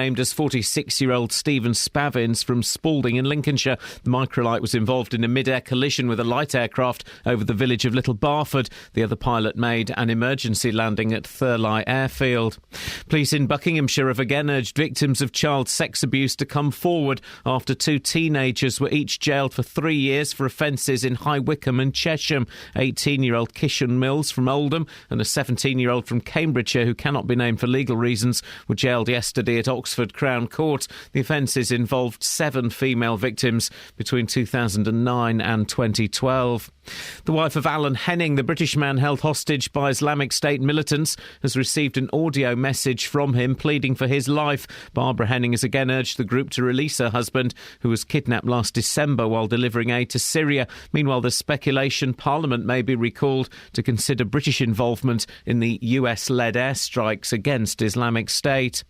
named as 46-year-old Stephen Spavins from Spalding in Lincolnshire. The microlight was involved in a mid-air collision with a light aircraft over the village of Little Barford. The other pilot made an emergency landing at Thurley Airfield. Police in Buckinghamshire have again urged victims of child sex abuse to come forward after 2 teenagers were each jailed for 3 years for offences in High Wycombe and Chesham. 18-year-old Kishon Mills from Oldham and a 17-year-old from Cambridgeshire, who cannot be named for legal reasons, were jailed yesterday at Oxford Crown Court. The offences involved 7 female victims between 2009 and 2012. The wife of Alan Henning, the British man held hostage by Islamic State militants, has received an audio message from him pleading for his life. Barbara Henning has again urged the group to release her husband, who was kidnapped last December while delivering aid to Syria. Meanwhile, there's speculation Parliament may be recalled to consider British involvement in the US-led airstrikes against Islamic State.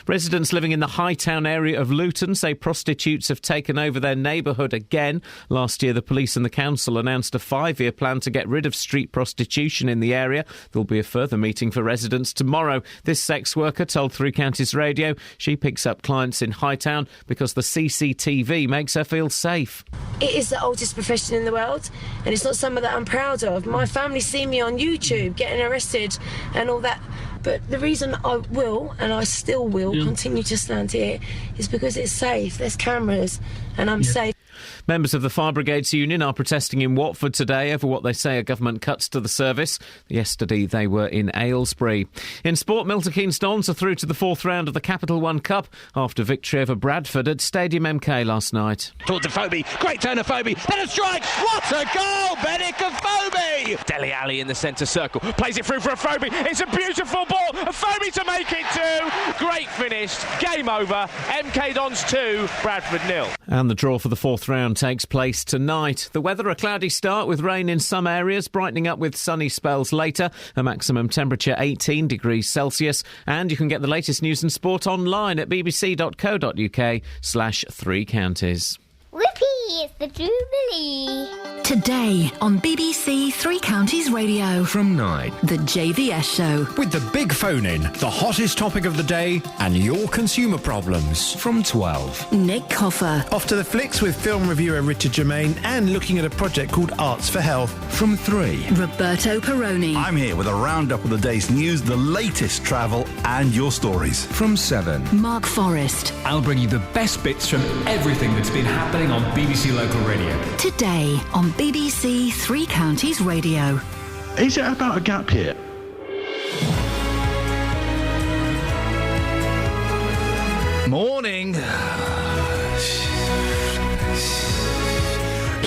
Residents living in the Hightown area of Luton say prostitutes have taken over their neighbourhood again. Last year, the police and the council announced a 5-year plan to get rid of street prostitution in the area. There'll be a further meeting for residents tomorrow. This sex worker told Three Counties Radio she picks up clients in Hightown because the CCTV makes her feel safe. It is the oldest profession in the world, and it's not something that I'm proud of. My family see me on YouTube getting arrested and all that. But the reason I will, and I still will, continue to stand here is because it's safe. There's cameras, and I'm safe. Members of the Fire Brigades Union are protesting in Watford today over what they say are government cuts to the service. Yesterday they were in Aylesbury. In sport, Milton Keynes Dons are through to the 4th round of the Capital One Cup after victory over Bradford at Stadium MK last night. Towards Afobe, great turn Afobe, then a strike, what a goal, Benik Afobe! Dele Alli in the centre circle, plays it through for Afobe, it's a beautiful ball, Afobe to make it 2, great finish, game over, MK Dons 2, Bradford 0. And the draw for the 4th round takes place tonight. The weather, a cloudy start with rain in some areas, brightening up with sunny spells later. A maximum temperature 18 degrees Celsius. And you can get the latest news and sport online at bbc.co.uk/3 counties. Whoopee, it's the Jubilee. Today on BBC Three Counties Radio. From 9. The JVS Show. With the big phone in, the hottest topic of the day, and your consumer problems. From 12. Nick Coffer. Off to the flicks with film reviewer Richard Germain and looking at a project called Arts for Health. From 3. Roberto Peroni. I'm here with a roundup of the day's news, the latest travel and your stories. From 7. Mark Forrest. I'll bring you the best bits from everything that's been happening on BBC Local Radio. Today on BBC Three Counties Radio. Is it about a gap year? Morning.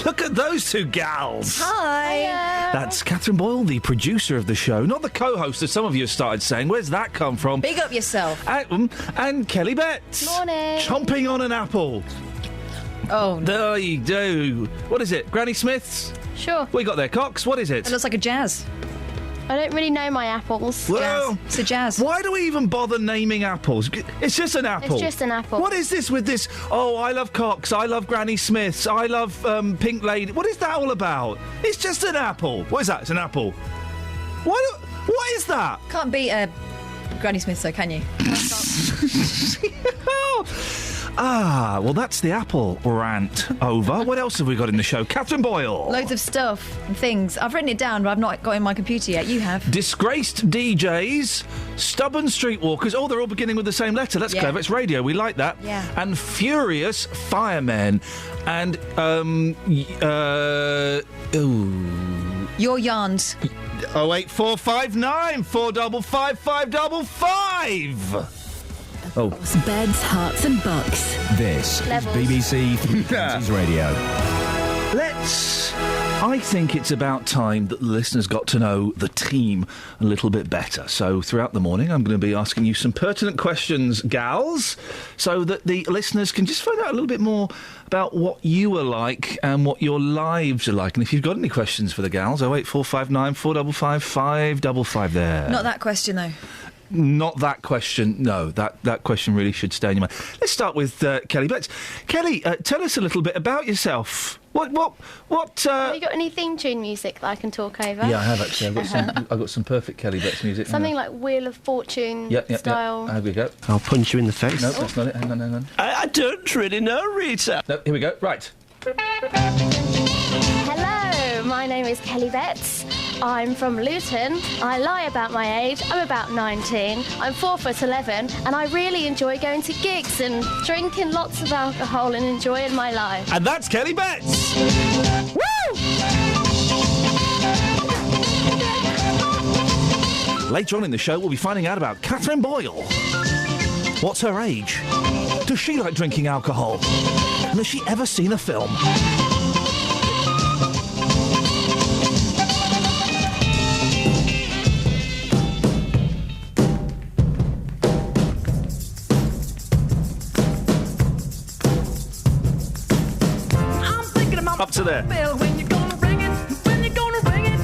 Look at those two gals. Hi. That's Catherine Boyle, the producer of the show, not the co-host, as some of you have started saying. Where's that come from? Big up yourself. And Kelly Betts. Morning. Chomping on an apple. Oh, no. There you do. What is it? Granny Smith's? Sure. We got their cocks. What is it? It looks like a jazz. I don't really know my apples. Well, It's a jazz. Why do we even bother naming apples? It's just an apple. It's just an apple. What is this with this? Oh, I love cocks. I love Granny Smiths. I love Pink Lady. What is that all about? It's just an apple. What is that? It's an apple. What is that? Can't beat Granny Smith, though, can you? Well, that's the apple rant over. What else have we got in the show? Catherine Boyle. Loads of stuff and things. I've written it down, but I've not got it in my computer yet. You have. Disgraced DJs, stubborn streetwalkers. Oh, they're all beginning with the same letter. That's clever. It's radio. We like that. Yeah. And furious firemen. And, Your yarns. 08459 455 555. Oh. Beds, hearts and bucks. This is BBC Three Counties Radio. I think it's about time that the listeners got to know the team a little bit better. So throughout the morning, I'm going to be asking you some pertinent questions, gals, so that the listeners can just find out a little bit more about what you are like and what your lives are like. And if you've got any questions for the gals, 08459 455 555 there. Not that question, though. Not that question. No, that question really should stay in your mind. Let's start with Kelly Betts. Kelly, tell us a little bit about yourself. What? Have you got any theme tune music that I can talk over? Yeah, I have actually. I've got some perfect Kelly Betts music. Something like Wheel of Fortune style. Here we go. I'll punch you in the face. No, that's not it. Hang on. I don't really know, Rita. No, here we go. Right. Hello, my name is Kelly Betts. I'm from Luton. I lie about my age. I'm about 19. I'm 4'11", and I really enjoy going to gigs and drinking lots of alcohol and enjoying my life. And that's Kelly Betts. Woo! Later on in the show, we'll be finding out about Catherine Boyle. What's her age? Does she like drinking alcohol? And has she ever seen a film? Up to there. When you gonna ring it? When you gonna ring it?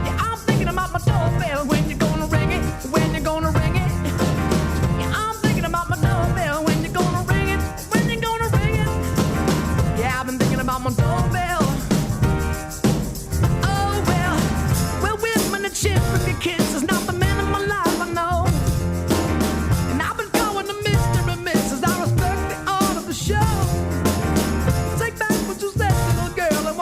Yeah, I'm thinking about my doorbell. When you gonna ring it? When you gonna ring it? Yeah, I'm thinking about my doorbell. When you gonna ring it? When you gonna ring it? Yeah, I've been thinking about my doorbell. Oh well, with many children, your kids is not the man of my life, I know. And I've been going to Mr. and Mrs. I respect the art of the show. Take back what you said, little girl, and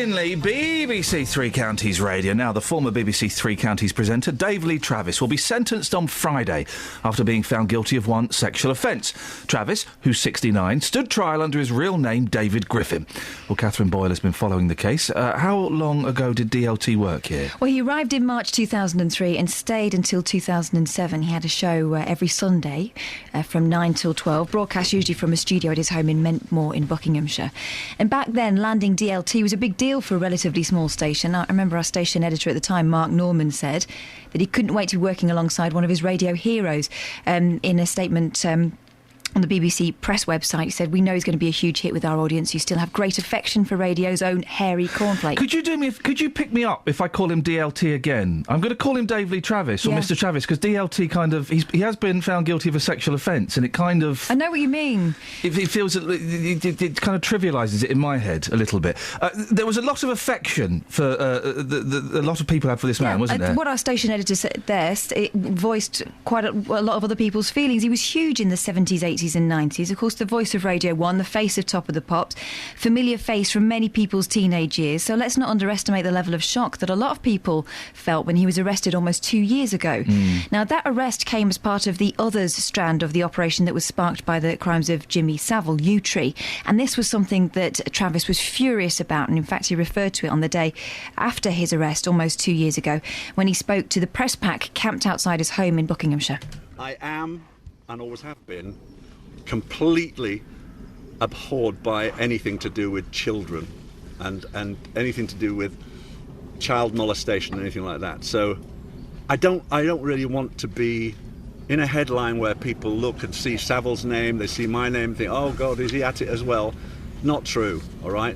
Iain Lee, BBC Three Counties Radio. Now, the former BBC Three Counties presenter, Dave Lee Travis, will be sentenced on Friday after being found guilty of one sexual offence. Travis, who's 69, stood trial under his real name, David Griffin. Well, Catherine Boyle has been following the case. How long ago did DLT work here? Well, he arrived in March 2003 and stayed until 2007. He had a show every Sunday from 9 till 12, broadcast usually from a studio at his home in Mentmore in Buckinghamshire. And back then, landing DLT was a big deal for a relatively small station. I remember our station editor at the time, Mark Norman, said that he couldn't wait to be working alongside one of his radio heroes. In a statement on the BBC press website, he said, "We know he's going to be a huge hit with our audience who still have great affection for radio's own hairy cornflake." Could you pick me up if I call him DLT again? I'm going to call him Dave Lee Travis or Mr. Travis, because DLT kind of he has been found guilty of a sexual offence, and it kind of I know what you mean. It feels it kind of trivialises it in my head a little bit. There was a lot of affection for a lot of people had for this man, wasn't there? What our station editor said there, it voiced quite a lot of other people's feelings. He was huge in the 70s, 80s and 90s. Of course, the voice of Radio 1, the face of Top of the Pops, familiar face from many people's teenage years. So let's not underestimate the level of shock that a lot of people felt when he was arrested almost 2 years ago. Now, that arrest came as part of the Others strand of the operation that was sparked by the crimes of Jimmy Savile, Yewtree. And this was something that Travis was furious about, and in fact he referred to it on the day after his arrest almost 2 years ago when he spoke to the press pack camped outside his home in Buckinghamshire. I am, and always have been, completely abhorred by anything to do with children and anything to do with child molestation and anything like that. So I don't really want to be in a headline where people look and see Savile's name, they see my name, think, oh God, is he at it as well? Not true, all right?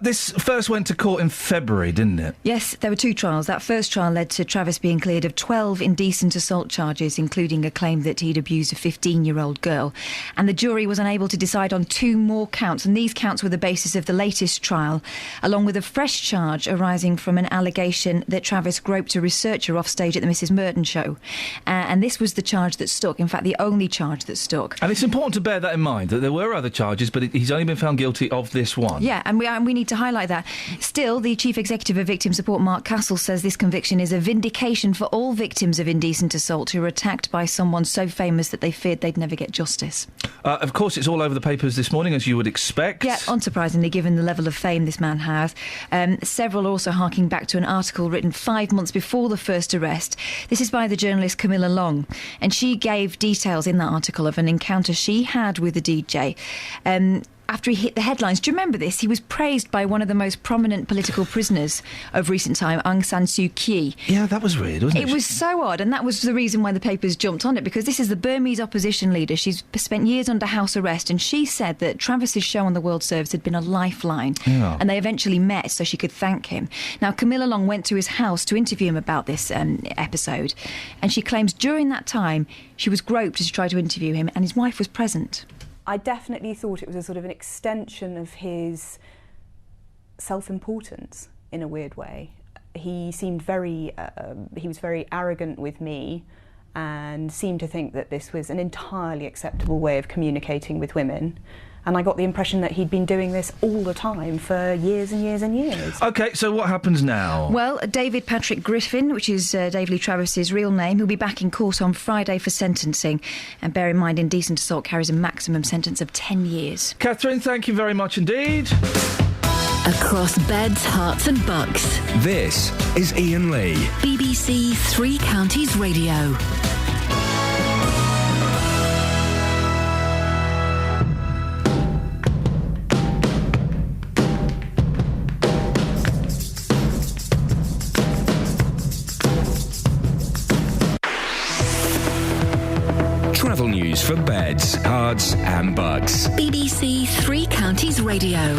This first went to court in February, didn't it? Yes, there were two trials. That first trial led to Travis being cleared of 12 indecent assault charges, including a claim that he'd abused a 15-year-old girl. And the jury was unable to decide on two more counts, and these counts were the basis of the latest trial, along with a fresh charge arising from an allegation that Travis groped a researcher off stage at the Mrs. Merton show. And this was the charge that stuck, in fact, the only charge that stuck. And it's important to bear that in mind, that there were other charges, but he's only been found guilty of this one. Yeah, and we need to highlight that. Still, the Chief Executive of Victim Support, Mark Castle, says this conviction is a vindication for all victims of indecent assault who were attacked by someone so famous that they feared they'd never get justice. Of course, it's all over the papers this morning, as you would expect. Yeah, unsurprisingly, given the level of fame this man has. Several also harking back to an article written 5 months before the first arrest. This is by the journalist Camilla Long, and she gave details in that article of an encounter she had with the DJ. After he hit the headlines, do you remember this? He was praised by one of the most prominent political prisoners of recent time, Aung San Suu Kyi. Yeah, that was weird, wasn't it? It was so odd, and that was the reason why the papers jumped on it, because this is the Burmese opposition leader. She's spent years under house arrest, and she said that Travis's show on the World Service had been a lifeline, and they eventually met so she could thank him. Now, Camilla Long went to his house to interview him about this episode, and she claims during that time she was groped as she tried to interview him, and his wife was present. I definitely thought it was a sort of an extension of his self-importance in a weird way. He seemed he was very arrogant with me and seemed to think that this was an entirely acceptable way of communicating with women. And I got the impression that he'd been doing this all the time for years and years and years. OK, so what happens now? Well, David Patrick Griffin, which is Dave Lee Travis's real name, he'll be back in court on Friday for sentencing. And bear in mind, indecent assault carries a maximum sentence of 10 years. Catherine, thank you very much indeed. Across beds, hearts and bucks. This is Iain Lee. BBC Three Counties Radio. Travel news for beds, cards and bugs. BBC Three Counties Radio.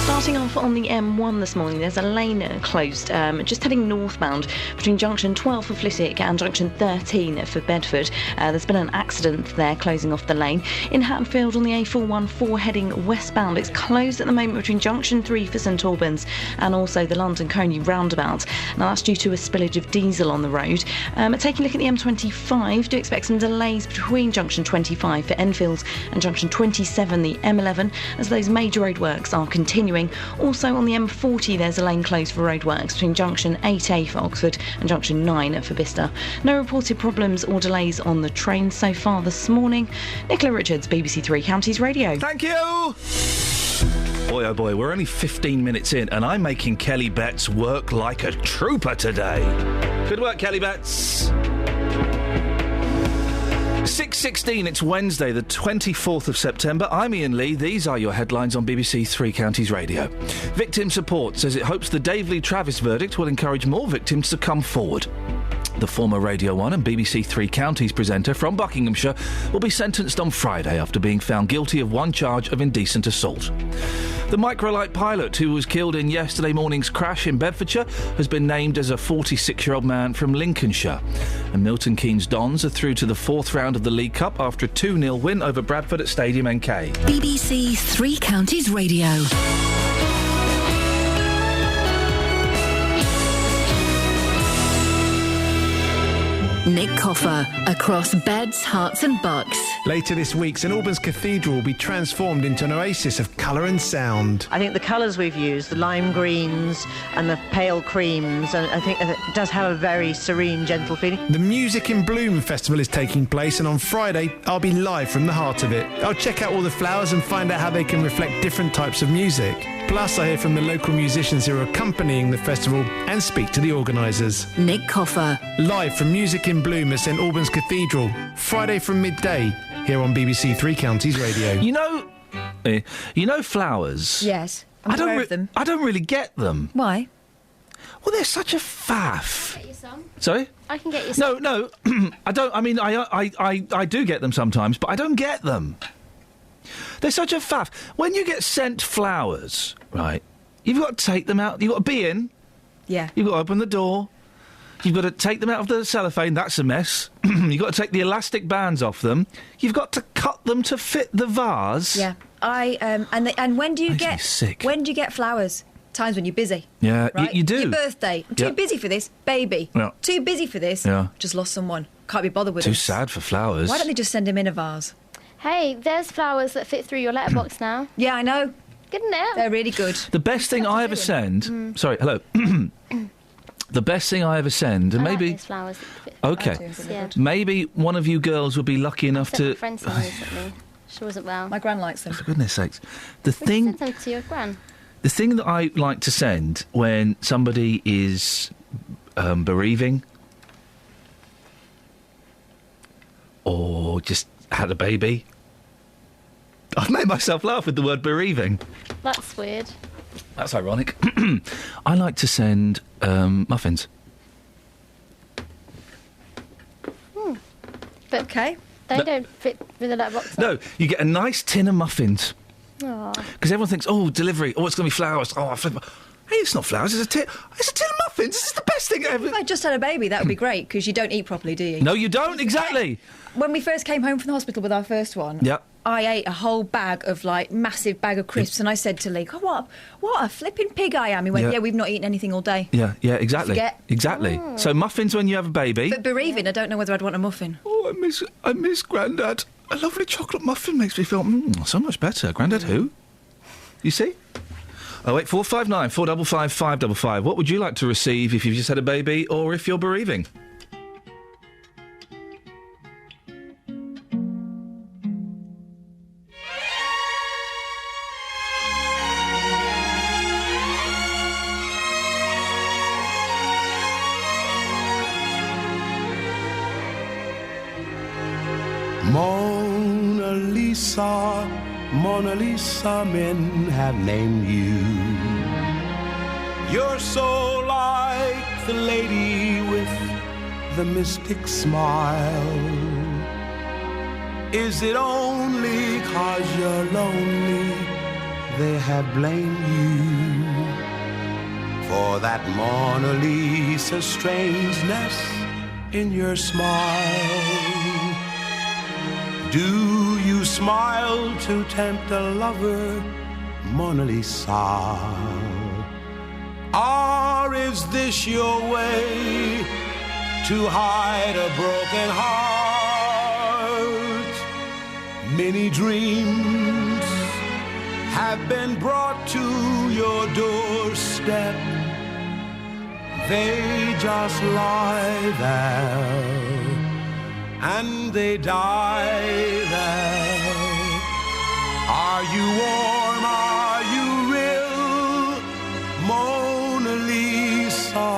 Starting off on the M1 this morning, there's a lane closed, just heading northbound between junction 12 for Flitwick and junction 13 for Bedford. There's been an accident there closing off the lane. In Hattonfield on the A414 heading westbound, it's closed at the moment between junction 3 for St Albans and also the London Coney roundabout. Now that's due to a spillage of diesel on the road. Taking a look at the M25, do expect some delays between junction 20 25 for Enfield and junction 27, the M11, as those major roadworks are continuing. Also on the M40, there's a lane closed for roadworks between junction 8A for Oxford and junction 9 for Bicester. No reported problems or delays on the train so far this morning. Nicola Richards, BBC Three Counties Radio. Thank you! Boy, oh boy, we're only 15 minutes in, and I'm making Kelly Betts work like a trooper today. Good work, Kelly Betts. 6:16, it's Wednesday, the 24th of September. I'm Iain Lee. These are your headlines on BBC Three Counties Radio. Victim Support says it hopes the Dave Lee Travis verdict will encourage more victims to come forward. The former Radio 1 and BBC Three Counties presenter from Buckinghamshire will be sentenced on Friday after being found guilty of one charge of indecent assault. The microlight pilot who was killed in yesterday morning's crash in Bedfordshire has been named as a 46-year-old man from Lincolnshire. And Milton Keynes Dons are through to the fourth round of the League Cup after a 2-0 win over Bradford at Stadium NK. BBC Three Counties Radio. Nick Coffer, across beds, hearts and bucks. Later this week, St Albans Cathedral will be transformed into an oasis of colour and sound. I think the colours we've used, the lime greens and the pale creams, and I think it does have a very serene, gentle feeling. The Music in Bloom Festival is taking place, and on Friday, I'll be live from the heart of it. I'll check out all the flowers and find out how they can reflect different types of music. Plus, I hear from the local musicians who are accompanying the festival and speak to the organisers. Nick Coffer. Live from Music in Bloom at St Albans Cathedral, Friday from midday, here on BBC Three Counties Radio. You know flowers? Yes. I'm aware of them. I don't really get them. Why? Well, they're such a faff. Get you some. Sorry? I can get you some. No, I don't. I mean, I do get them sometimes, but I don't get them. They're such a faff. When you get sent flowers, right, you've got to take them out. You've got to be in. Yeah. You've got to open the door. You've got to take them out of the cellophane. That's a mess. You've got to take the elastic bands off them. You've got to cut them to fit the vase. Yeah. And when do you Makes me get sick. When do you get flowers? Times when you're busy. Yeah, right? you do. Your birthday. I'm too busy for this, baby. Yeah. Too busy for this. Yeah. Just lost someone. Can't be bothered with Too it. sad for flowers. Why don't they just send him in a vase? Hey, there's flowers that fit through your letterbox now. Yeah, I know. Good, isn't it? They're really good. The best thing I ever send... Sorry, hello. The best thing I ever send, and I maybe... like those flowers that fit. Okay. Yeah. Maybe one of you girls would be lucky enough Sent my to... friend some recently. She wasn't well. My gran likes them. For goodness sakes. The Would you send them to your gran? The thing that I like to send when somebody is bereaving or just had a baby... I've made myself laugh with the word bereaving. That's weird. That's ironic. I like to send muffins. But okay. They don't fit with a letterbox. No, you get a nice tin of muffins. Aww. Because everyone thinks, oh, delivery, oh, it's going to be flowers. Oh, I flip. Hey, it's not flowers, it's a tin of muffins. This is the best thing ever. If I just had a baby, that would be great, because you don't eat properly, do you? No, you don't, exactly. When we first came home from the hospital with our first one, I ate a whole bag of, massive bag of crisps, and I said to Lee, oh, what a flipping pig I am. He went, yeah, we've not eaten anything all day. Yeah, exactly. Forget. Exactly. Oh. So muffins when you have a baby. But bereaving, I don't know whether I'd want a muffin. Oh, I miss Grandad. A lovely chocolate muffin makes me feel, so much better. Grandad who? You see? 08459 455 555. What would you like to receive if you've just had a baby or if you're bereaving? Mona Lisa, Mona Lisa, men have named you. You're so like the lady with the mystic smile. Is it only 'cause you're lonely they have blamed you for that Mona Lisa strangeness in your smile? Do you smile to tempt a lover, Mona Lisa? Or is this your way to hide a broken heart? Many dreams have been brought to your doorstep. They just lie there and they die there. Are you warm? Are you real? Mona Lisa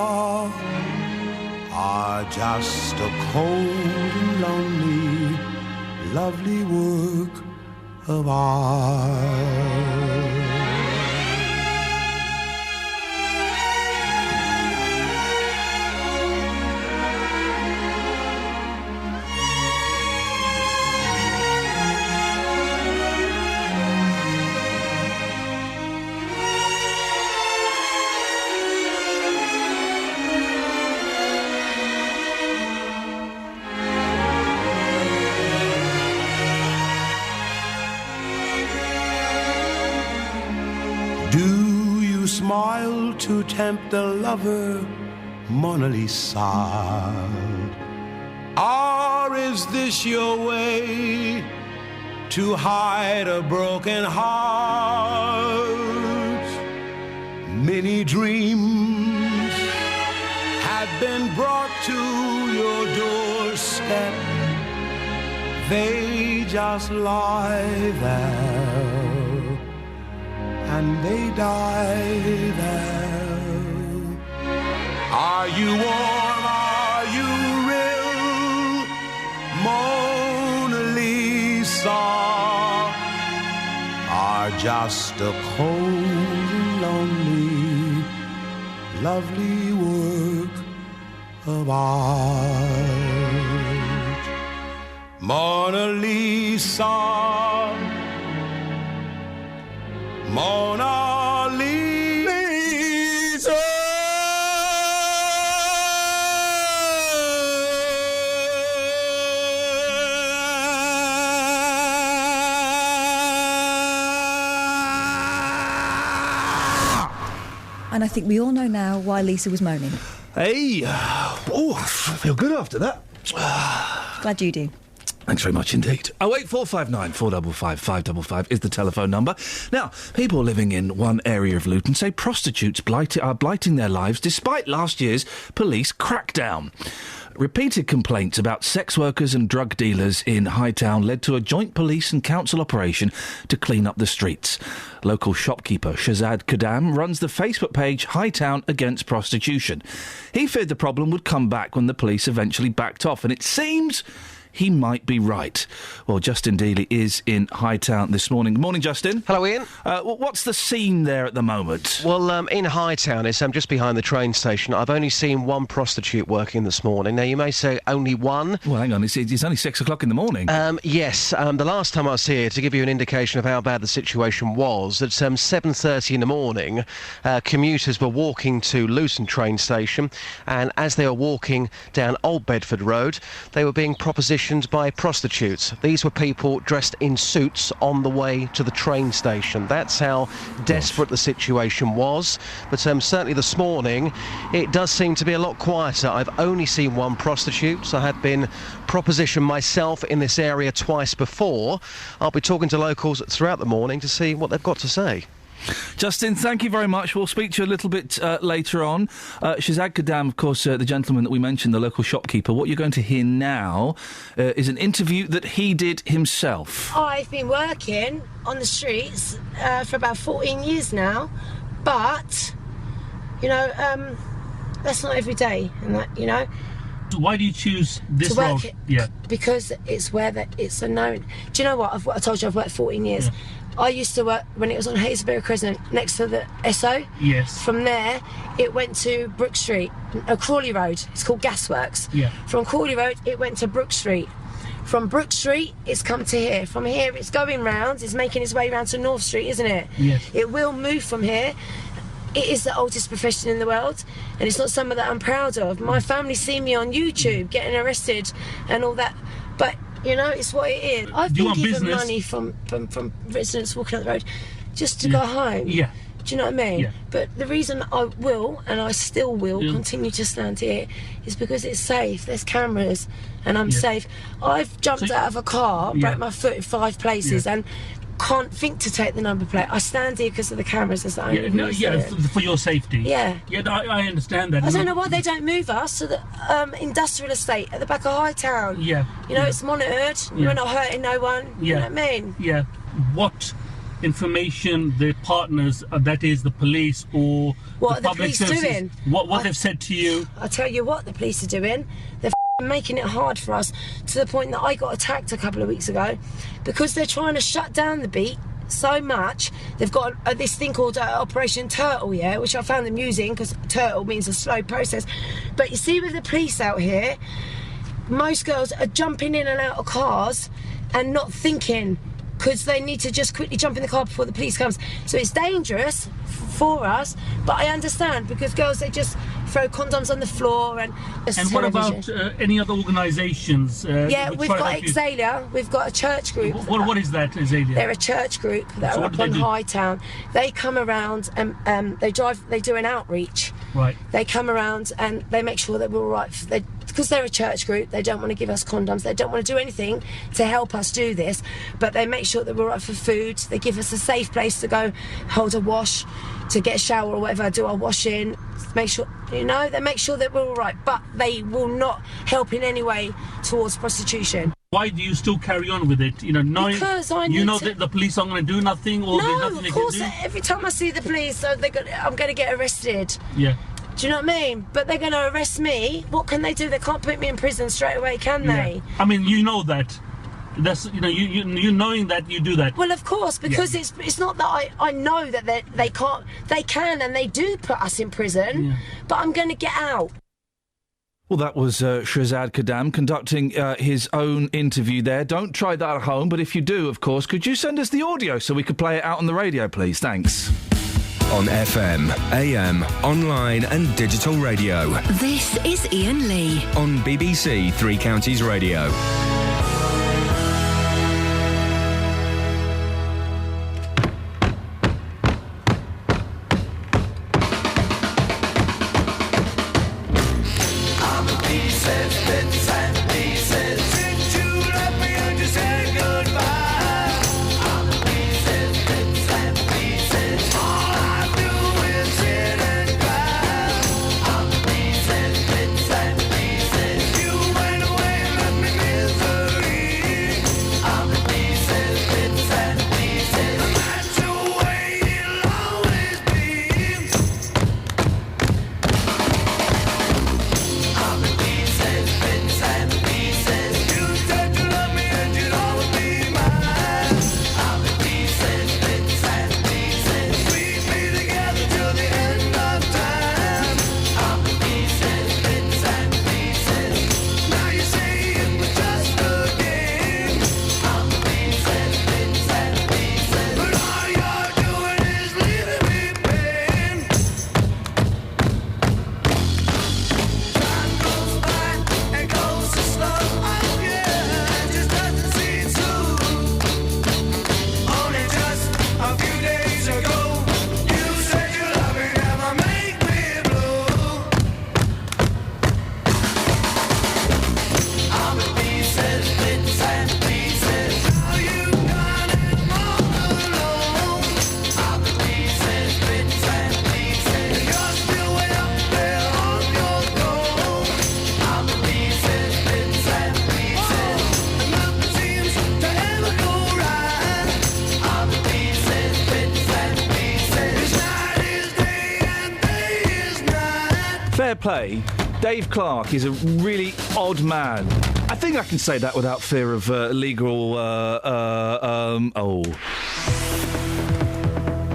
are just a cold and lonely, lovely work of art. Do you smile to tempt the lover, Mona Lisa? Or is this your way to hide a broken heart? Many dreams have been brought to your doorstep. They just lie there and they die there. Are you warm? Are you real? Mona Lisa are just a cold and lonely, lovely work of art. Mona Lisa, Mona Lisa. And I think we all know now why Lisa was moaning. Hey, oh, I feel good after that. Glad you do. Thanks very much indeed. 08459 455 555 is the telephone number. Now, people living in one area of Luton say prostitutes are blighting their lives despite last year's police crackdown. Repeated complaints about sex workers and drug dealers in Hightown led to a joint police and council operation to clean up the streets. Local shopkeeper Shazad Kadam runs the Facebook page Hightown Against Prostitution. He feared the problem would come back when the police eventually backed off, and it seems he might be right. Well, Justin Dealey is in Hightown this morning. Good morning, Justin. Hello, Ian. What's the scene there at the moment? Well, in Hightown, it's just behind the train station. I've only seen one prostitute working this morning. Now, you may say only one. Well, hang on, it's only 6 o'clock in the morning. Yes, the last time I was here, to give you an indication of how bad the situation was, at 7:30 in the morning, commuters were walking to Luton train station, and as they were walking down Old Bedford Road, they were being propositioned by prostitutes. These were people dressed in suits on the way to the train station. That's how desperate the situation was. But certainly this morning, it does seem to be a lot quieter. I've only seen one prostitute. I have been propositioned myself in this area twice before. I'll be talking to locals throughout the morning to see what they've got to say. Justin, thank you very much. We'll speak to you a little bit later on. Shazad Kadam, of course, the gentleman that we mentioned, the local shopkeeper. What you're going to hear now is an interview that he did himself. I've been working on the streets for about 14 years now, but, that's not every day, and that, Why do you choose this to road? work, Yeah. because it's where it's a known. Do you know what? I told you I've worked 14 years. Yeah. I used to work when it was on Hazelberry Crescent next to the SO. Yes. From there, it went to Brook Street, Crawley Road. It's called Gasworks. Yeah. From Crawley Road, it went to Brook Street. From Brook Street, it's come to here. From here, it's going round. It's making its way round to North Street, isn't it? Yes. It will move from here. It is the oldest profession in the world, and it's not something that I'm proud of. My family see me on YouTube getting arrested and all that, but it's what it is. I've been given money from residents walking up the road just to go home. Yeah. Do you know what I mean? Yeah. But the reason I will, and I still will, continue to stand here is because it's safe. There's cameras, and I'm safe. I've jumped out of a car, broke my foot in 5 places, and can't think to take the number plate. I stand here because of the cameras. That's the only reason. For your safety. Yeah. Yeah, I understand that. I don't know why they don't move us to the industrial estate at the back of Hightown. Yeah. You know, it's monitored. We're not hurting no one. You know what I mean? Yeah. What information the partners, that is the police or What the are the public police services, doing? what they've said to you? I tell you what the police are doing. They're making it hard for us to the point that I got attacked a couple of weeks ago because they're trying to shut down the beat so much. They've got this thing called Operation Turtle, which I found amusing because turtle means a slow process. But you see, with the police out here, most girls are jumping in and out of cars and not thinking, because they need to just quickly jump in the car before the police comes. So it's dangerous for us, but I understand, because girls, they just throw condoms on the floor and what about any other organisations? We've got Exalia. We've got a church group. What is that, Exalia? They're a church group that are up on Hightown. They come around and they do an outreach. Right. They come around and they make sure that we're all right. Because they're a church group, they don't want to give us condoms. They don't want to do anything to help us do this, but they make sure that we're all right for food. They give us a safe place to go hold a wash, to get a shower or whatever, do our washing, make sure, they make sure that we're all right, but they will not help in any way towards prostitution. Why do you still carry on with it? Knowing because that the police aren't going to do nothing, or there's nothing they can do? No, of course, every time I see the police, I'm going to get arrested. Yeah. Do you know what I mean? But they're going to arrest me. What can they do? They can't put me in prison straight away, can they? I mean, you know that. That's you knowing that you do that. Well, of course, because it's not that I know that they can't. They can and they do put us in prison, but I'm going to get out. Well, that was Shahzad Kadam conducting his own interview there. Don't try that at home, but if you do, of course, could you send us the audio so we could play it out on the radio, please? Thanks. On FM, AM, online and digital radio. This is Iain Lee. On BBC Three Counties Radio. Fair play. Dave Clark is a really odd man. I think I can say that without fear of legal.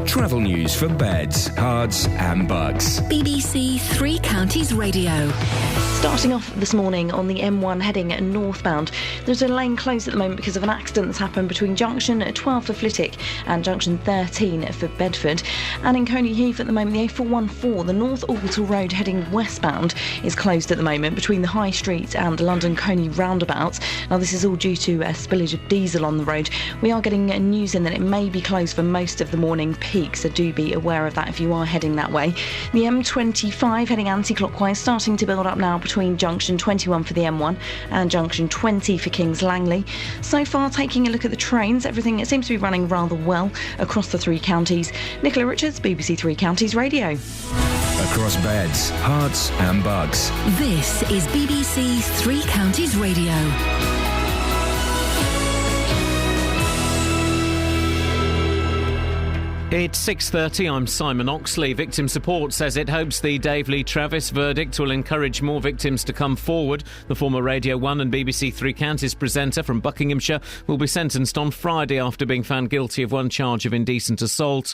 Travel news for beds, cards, and bugs. BBC Three Counties Radio. Starting off this morning on the M1 heading northbound, there's a lane closed at the moment because of an accident that's happened between junction 12 for Flitwick and junction 13 for Bedford. And in Coney Heath at the moment, the A414, the North Orbital Road heading westbound, is closed at the moment between the High Street and the London Coney roundabouts. Now, this is all due to a spillage of diesel on the road. We are getting news in that it may be closed for most of the morning peak. week, so do be aware of that if you are heading that way. The M25 heading anti-clockwise, starting to build up now between junction 21 for the M1 and junction 20 for Kings Langley. So far, taking a look at the trains, everything it seems to be running rather well across the three counties. Nicola Richards, BBC Three Counties Radio. Across beds, hearts and bugs. This is BBC Three Counties Radio. It's 6:30, I'm Simon Oxley. Victim Support says it hopes the Dave Lee Travis verdict will encourage more victims to come forward. The former Radio 1 and BBC Three Counties presenter from Buckinghamshire will be sentenced on Friday after being found guilty of one charge of indecent assault.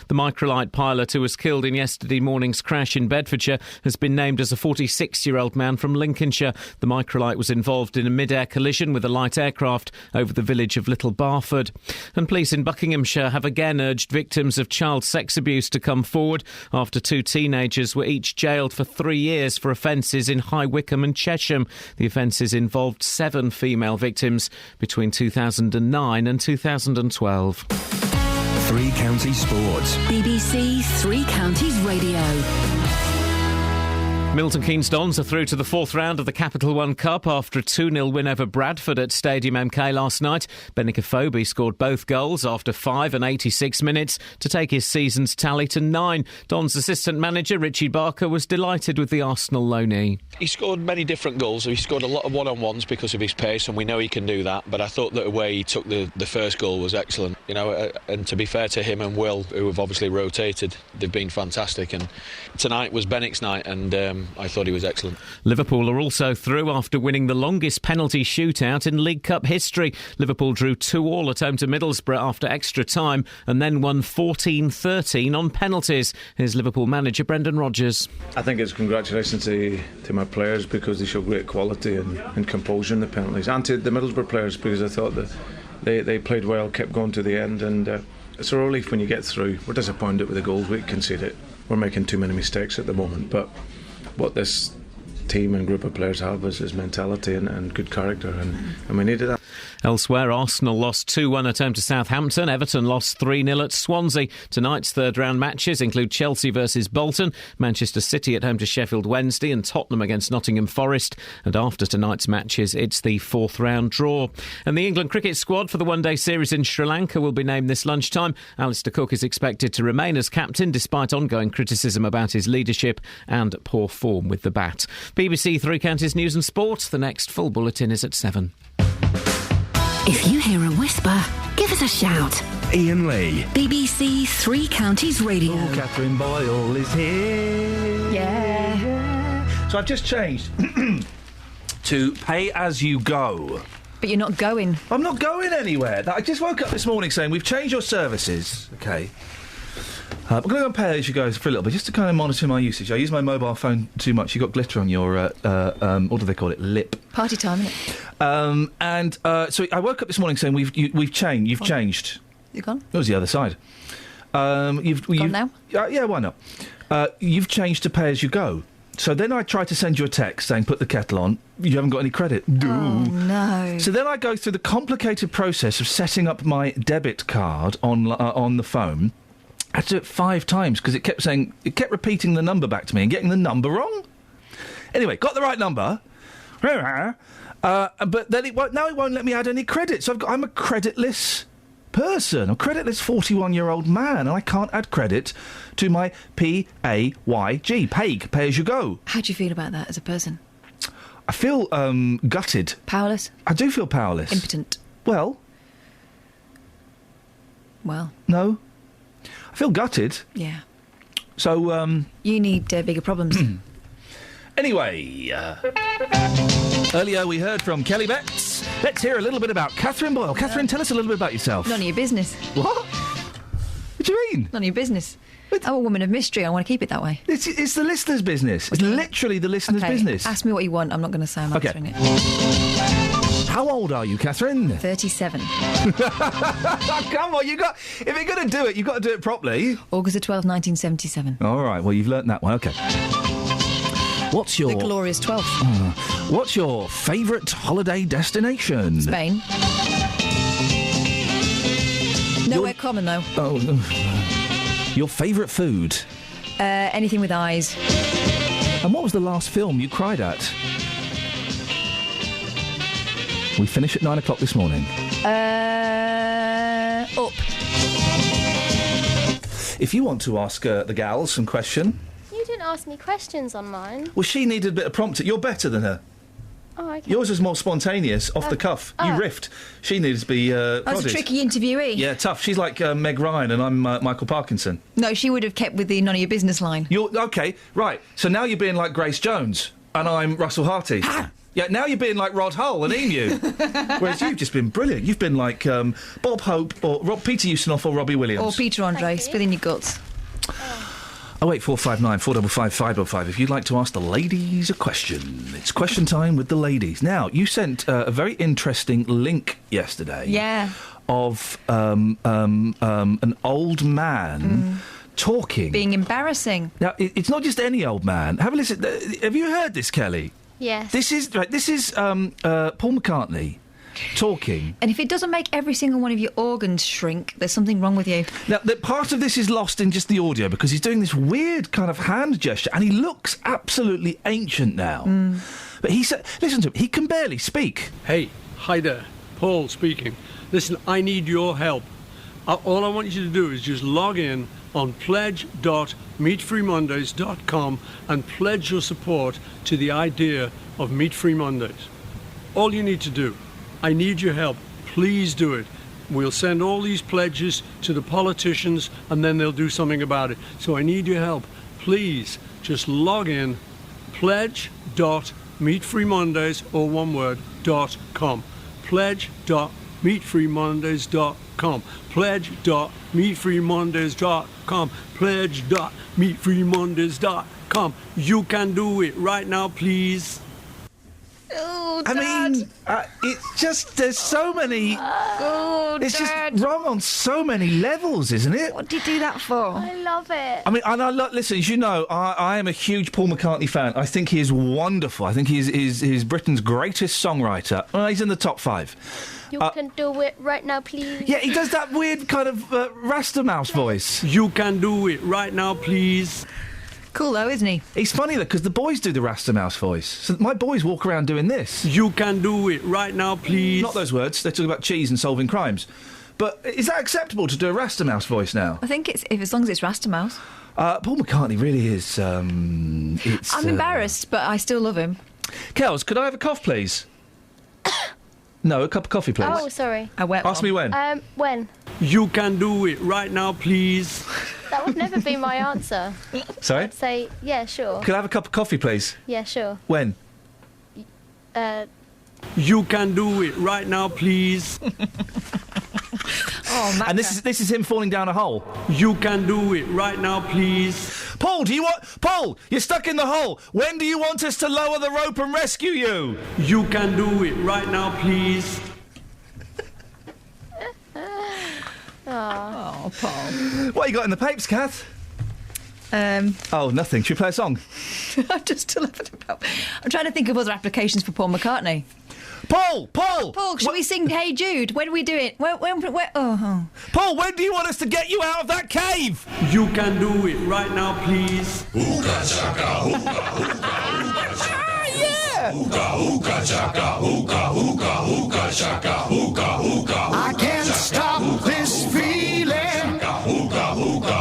The microlight pilot who was killed in yesterday morning's crash in Bedfordshire has been named as a 46-year-old man from Lincolnshire. The microlight was involved in a mid-air collision with a light aircraft over the village of Little Barford. And police in Buckinghamshire have again urged victims of child sex abuse to come forward after two teenagers were each jailed for 3 years for offences in High Wycombe and Chesham. The offences involved 7 female victims between 2009 and 2012. Three Counties Sports. BBC Three Counties Radio. Milton Keynes Dons are through to the fourth round of the Capital One Cup after a 2-0 win over Bradford at Stadium MK last night. Benik Afobe scored both goals after 5 and 86 minutes to take his season's tally to 9. Dons assistant manager Richie Barker was delighted with the Arsenal loanee. He scored many different goals. He scored a lot of one-on-ones because of his pace, and we know he can do that. But I thought that the way he took the first goal was excellent. You know, and to be fair to him and Will, who have obviously rotated, they've been fantastic. And tonight was Benik's night, and I thought he was excellent. Liverpool are also through after winning the longest penalty shootout in League Cup history. Liverpool drew 2-2 at home to Middlesbrough after extra time and then won 14-13 on penalties. Here's Liverpool manager Brendan Rodgers. I think it's congratulations to my players because they show great quality and composure in the penalties, and to the Middlesbrough players because I thought that they played well, kept going to the end, and it's a relief when you get through. We're disappointed with the goals we conceded. We're making too many mistakes at the moment, but what this team and group of players have is mentality and good character, and we needed that. Elsewhere, Arsenal lost 2-1 at home to Southampton. Everton lost 3-0 at Swansea. Tonight's third-round matches include Chelsea versus Bolton, Manchester City at home to Sheffield Wednesday, and Tottenham against Nottingham Forest. And after tonight's matches, it's the fourth-round draw. And the England cricket squad for the one-day series in Sri Lanka will be named this lunchtime. Alistair Cook is expected to remain as captain, despite ongoing criticism about his leadership and poor form with the bat. BBC Three Counties News and Sport. The next full bulletin is at 7. If you hear a whisper, give us a shout. Iain Lee. BBC Three Counties Radio. Oh, Catherine Boyle is here. Yeah. So I've just changed to pay as you go. But you're not going. I'm not going anywhere. I just woke up this morning saying we've changed your services. Okay. We're going to go and pay as you go for a little bit, just to kind of monitor my usage. I use my mobile phone too much. You've got glitter on your, what do they call it, lip. Party time, isn't it? So I woke up this morning saying we've changed. You've changed. You gone? It was the other side. You've gone now? Yeah, why not? You've changed to pay as you go. So then I try to send you a text saying put the kettle on. You haven't got any credit. Oh, no. So then I go through the complicated process of setting up my debit card on the phone. I had to do it 5 times because it kept repeating the number back to me and getting the number wrong. Anyway, got the right number. But then it won't let me add any credit. So I'm a creditless person. I'm a creditless 41-year-old man, and I can't add credit to my PAYG, PAYG, pay as you go. How do you feel about that as a person? I feel gutted. Powerless? I do feel powerless. Impotent? Well. No. I feel gutted. Yeah. So, you need bigger problems. Anyway, earlier we heard from Kelly Betts. Let's hear a little bit about Catherine Boyle. Catherine, tell us a little bit about yourself. None of your business. What? What do you mean? None of your business. I'm a woman of mystery. I want to keep it that way. It's the listener's business. It's literally the listener's business. Ask me what you want. I'm not going to say I'm answering it. How old are you, Catherine? 37. Come on, if you're going to do it, you've got to do it properly. August the 12th, 1977. All right, well, you've learnt that one. OK. What's your... The glorious 12th. What's your favourite holiday destination? Spain. Nowhere common, though. Oh. Your favourite food? Anything with eyes. And what was the last film you cried at? We finish at 9 o'clock this morning. Up. If you want to ask the gals some question... You didn't ask me questions on mine. Well, she needed a bit of prompting. You're better than her. Oh, okay. Yours was more spontaneous, off the cuff. You riffed. She needed to be I was a tricky interviewee. Yeah, tough. She's like Meg Ryan and I'm Michael Parkinson. No, she would have kept with the none of your business line. Okay, right. So now you're being like Grace Jones and I'm Russell Harty. Yeah, now you're being like Rod Hull and Emu. Whereas you've just been brilliant. You've been like Bob Hope or Peter Ustinov or Robbie Williams. Or Peter Andre, spill in your guts. 08459 455 555 if you'd like to ask the ladies a question. It's question time with the ladies. Now, you sent a very interesting link yesterday. Yeah. Of an old man talking. Being embarrassing. Now, it's not just any old man. Have a listen. Have you heard this, Kelly? Yes. This is Paul McCartney talking. And if it doesn't make every single one of your organs shrink, there's something wrong with you. Now, part of this is lost in just the audio because he's doing this weird kind of hand gesture and he looks absolutely ancient now. But he said, listen to him, he can barely speak. Hey, hi there, Paul speaking. Listen, I need your help. All I want you to do is just log in on pledge.meatfreemondays.com and pledge your support to the idea of Meat Free Mondays. All you need to do, I need your help, please do it. We'll send all these pledges to the politicians and then they'll do something about it. So I need your help. Please just log in pledge.meatfreemondays or one word .com. pledge.meatfreemondays.com. pledge.meatfreemondays.com. pledge.meatfreemondays.com. You can do it right now, please. Oh, I mean, it's just, there's so many... it's just wrong on so many levels, isn't it? What did you do that for? I love it. I mean, listen, as you know, I am a huge Paul McCartney fan. I think he is wonderful. I think he's Britain's greatest songwriter. He's in the top 5. You can do it right now, please. Yeah, he does that weird kind of Rasta Mouse voice. You can do it right now, please. Cool, though, isn't he? He's funny, though, because the boys do the Rasta Mouse voice. So my boys walk around doing this. You can do it right now, please. Not those words. They're talking about cheese and solving crimes. But is that acceptable to do a Rasta Mouse voice now? I think it's as long as it's Rasta Mouse. Paul McCartney really is... I'm embarrassed, but I still love him. Kels, could I have a cough, please? No, a cup of coffee, please. Oh, sorry. A wet Ask me when. When? You can do it right now, please. That would never be my answer. Sorry? I'd say, yeah, sure. Could I have a cup of coffee, please? Yeah, sure. When? You can do it right now, please. Oh, and this is him falling down a hole. You can do it right now, please. Paul, Paul, you're stuck in the hole. When do you want us to lower the rope and rescue you? You can do it right now, please. Oh, Paul. What you got in the papers, Kath? Oh, nothing. Should we play a song? I'm trying to think of other applications for Paul McCartney. Paul! Paul, shall we sing Hey Jude? When do we do it? When Paul, when do you want us to get you out of that cave? You can do it right now, please. Hookah chaka, hookah, hookah, hookah chaka. Yeah! Hookah, hookah chaka, hookah, hookah, hookah chaka, hookah, hookah. I can't stop this feeling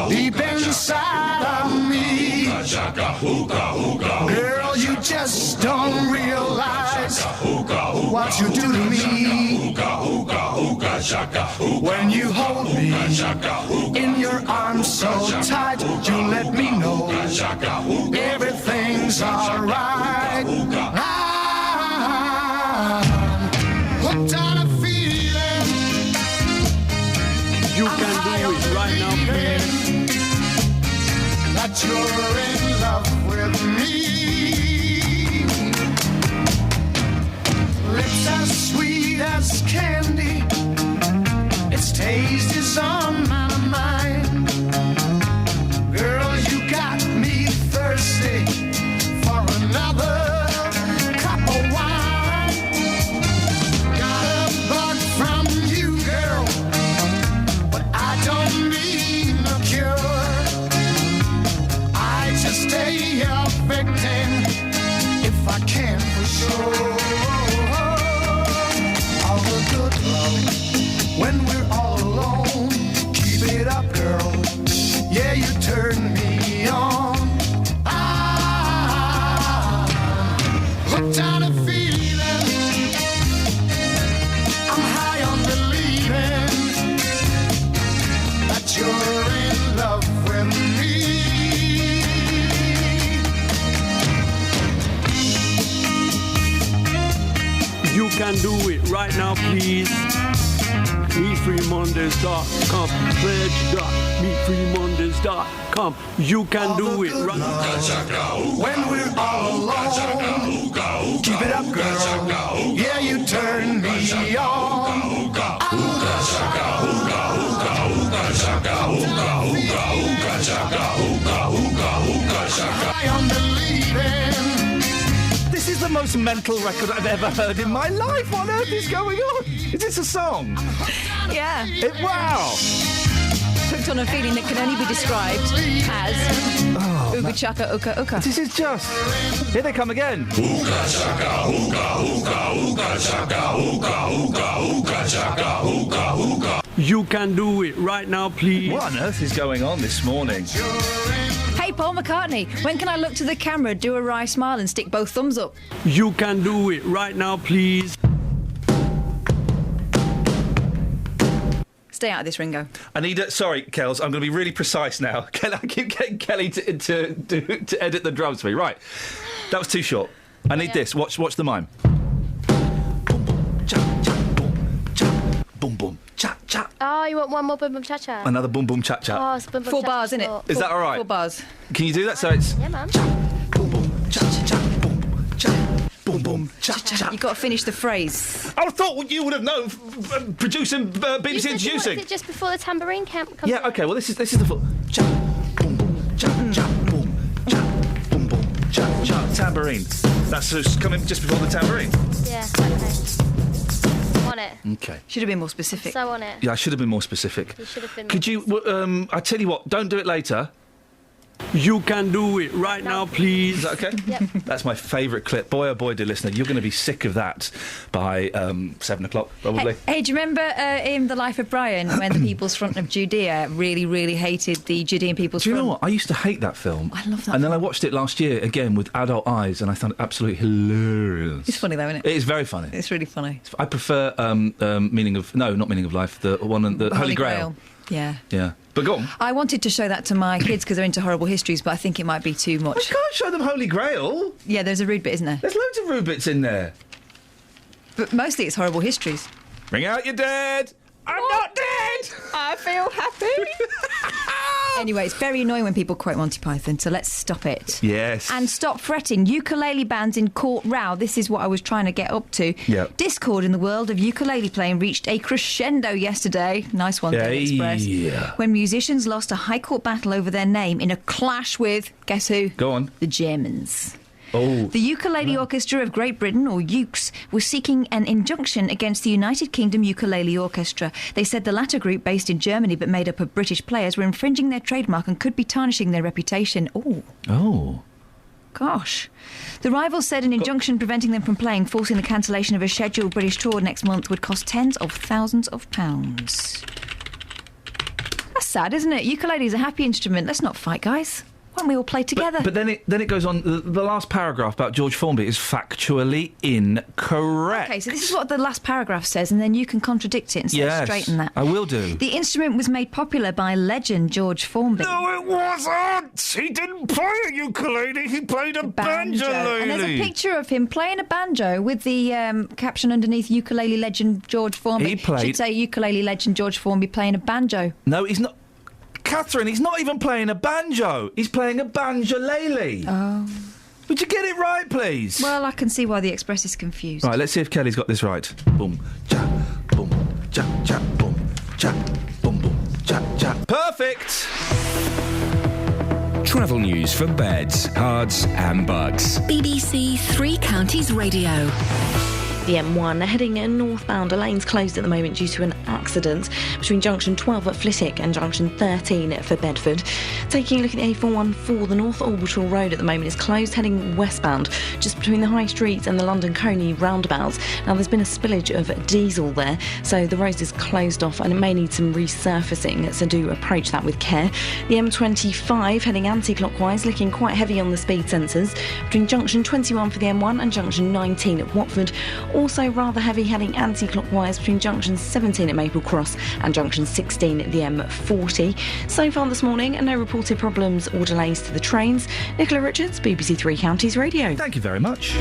deep inside of me. Girl, you just don't realize what you do to me. When you hold me in your arms so tight, you let me know everything's alright. I'm hooked on a feeling. You can do it right now, please. That you're in love with me. Lips as sweet as candy, its taste is on my mind. Girl, you got me thirsty for can do it right now, please. MeFreeMondays.com. Pledge.MeFreeMondays.com. You can do it right now. When we're all alone, keep it up, girl. Yeah, you turn me on. I am believing. This is the most mental record I've ever heard in my life. What on earth is going on? Is this a song? Yeah. Wow. Hooked on a feeling that can only be described as Ooga Chaka Ooka Ooka. This is just... Here they come again. Ooga chaka ooga ooga ooga chaka ooga ooga ooga chaka ooga ooga. You can do it right now, please. What on earth is going on this morning? Hey, Paul McCartney, when can I look to the camera, do a wry smile and stick both thumbs up? You can do it right now, please. Stay out of this, Ringo. I need a... Sorry, Kels, I'm going to be really precise now. I keep getting Kelly to edit the drums for me. Right. That was too short. I need this. Watch the mime. Boom, boom, cha, cha, boom, cha. Boom, boom, cha, cha. Oh, you want one more boom boom cha cha? Another boom, boom, cha, cha. Oh, it's boom boom 4 cha bars, cha. isn't it? Is that all right? 4 bars. Can you do that? So it's... Yeah, man. Boom, boom, cha, cha, boom, cha. Boom, boom, cha, cha. You've got to finish the phrase. I thought you would have known producing BBC You said Introducing. you wanted it just before the tambourine camp comes Yeah, okay, well, this is the full... Cha, boom, boom, cha, cha, boom, cha, boom, boom, cha, cha, tambourine. That's just coming just before the tambourine. Yeah, okay. On it. Okay. Should have been more specific. So on it. Yeah, I should have been more specific. You should have been Could you... I tell you what, don't do it later. You can do it right now, please. Is that okay? Yep. That's my favourite clip. Boy, oh boy, dear listener, you're going to be sick of that by 7 o'clock, probably. Hey, do you remember in The Life of Brian when the People's Front of Judea really, really hated the Judean People's Front? Do you know what? I used to hate that film. I love that And then I watched it last year again with adult eyes, and I found it absolutely hilarious. It's funny though, isn't it? It is very funny. It's really funny. I prefer Meaning of... No, not Meaning of Life. The one... The Holy Grail. Yeah. Yeah. But go on. I wanted to show that to my kids because they're into horrible histories, but I think it might be too much. I can't show them Holy Grail. Yeah, there's a rude bit, isn't there? There's loads of rude bits in there. But mostly it's horrible histories. Bring out your dead. I'm not dead. I feel happy. Anyway, it's very annoying when people quote Monty Python, so let's stop it. Yes. And stop fretting. Ukulele bands in court row. This is what I was trying to get up to. Yep. Discord in the world of ukulele playing reached a crescendo yesterday. Nice one, David Express. Yeah. When musicians lost a high court battle over their name in a clash with, guess who? Go on. The Germans. Oh. The Ukulele Orchestra of Great Britain, or UKES, was seeking an injunction against the United Kingdom Ukulele Orchestra. They said the latter group, based in Germany but made up of British players, were infringing their trademark and could be tarnishing their reputation. Oh. Gosh. The rivals said an injunction preventing them from playing, forcing the cancellation of a scheduled British tour next month, would cost tens of thousands of pounds. That's sad, isn't it? Ukulele is a happy instrument. Let's not fight, guys. Why don't we all play together? But then it goes on. The last paragraph about George Formby is factually incorrect. OK, so this is what the last paragraph says, and then you can contradict it and straighten that. I will do. The instrument was made popular by legend George Formby. No, it wasn't! He didn't play a ukulele, he played a banjo. And there's a picture of him playing a banjo with the caption underneath ukulele legend George Formby. He played... Should say ukulele legend George Formby playing a banjo. No, he's not... Catherine, he's not even playing a banjo. He's playing a banjolele. Oh. Would you get it right, please? Well, I can see why the Express is confused. Right, let's see if Kelly's got this right. Boom, cha, boom, cha, cha, boom, cha, boom, boom, cha, cha. Perfect! Travel news for beds, cards and bugs. BBC Three Counties Radio. The M1 heading northbound. A lane's closed at the moment due to an accident between junction 12 at Flitwick and junction 13 for Bedford. Taking a look at the A414, the North Orbital Road at the moment is closed heading westbound just between the High Street and the London Coney roundabouts. Now there's been a spillage of diesel there, so the road is closed off and it may need some resurfacing, so do approach that with care. The M25 heading anti-clockwise, looking quite heavy on the speed sensors between junction 21 for the M1 and junction 19 at Watford. Also rather heavy heading anti-clockwise between junction 17 at Maple Cross and junction 16 at the M40. So far this morning, no reported problems or delays to the trains. Nicola Richards, BBC Three Counties Radio. Thank you very much.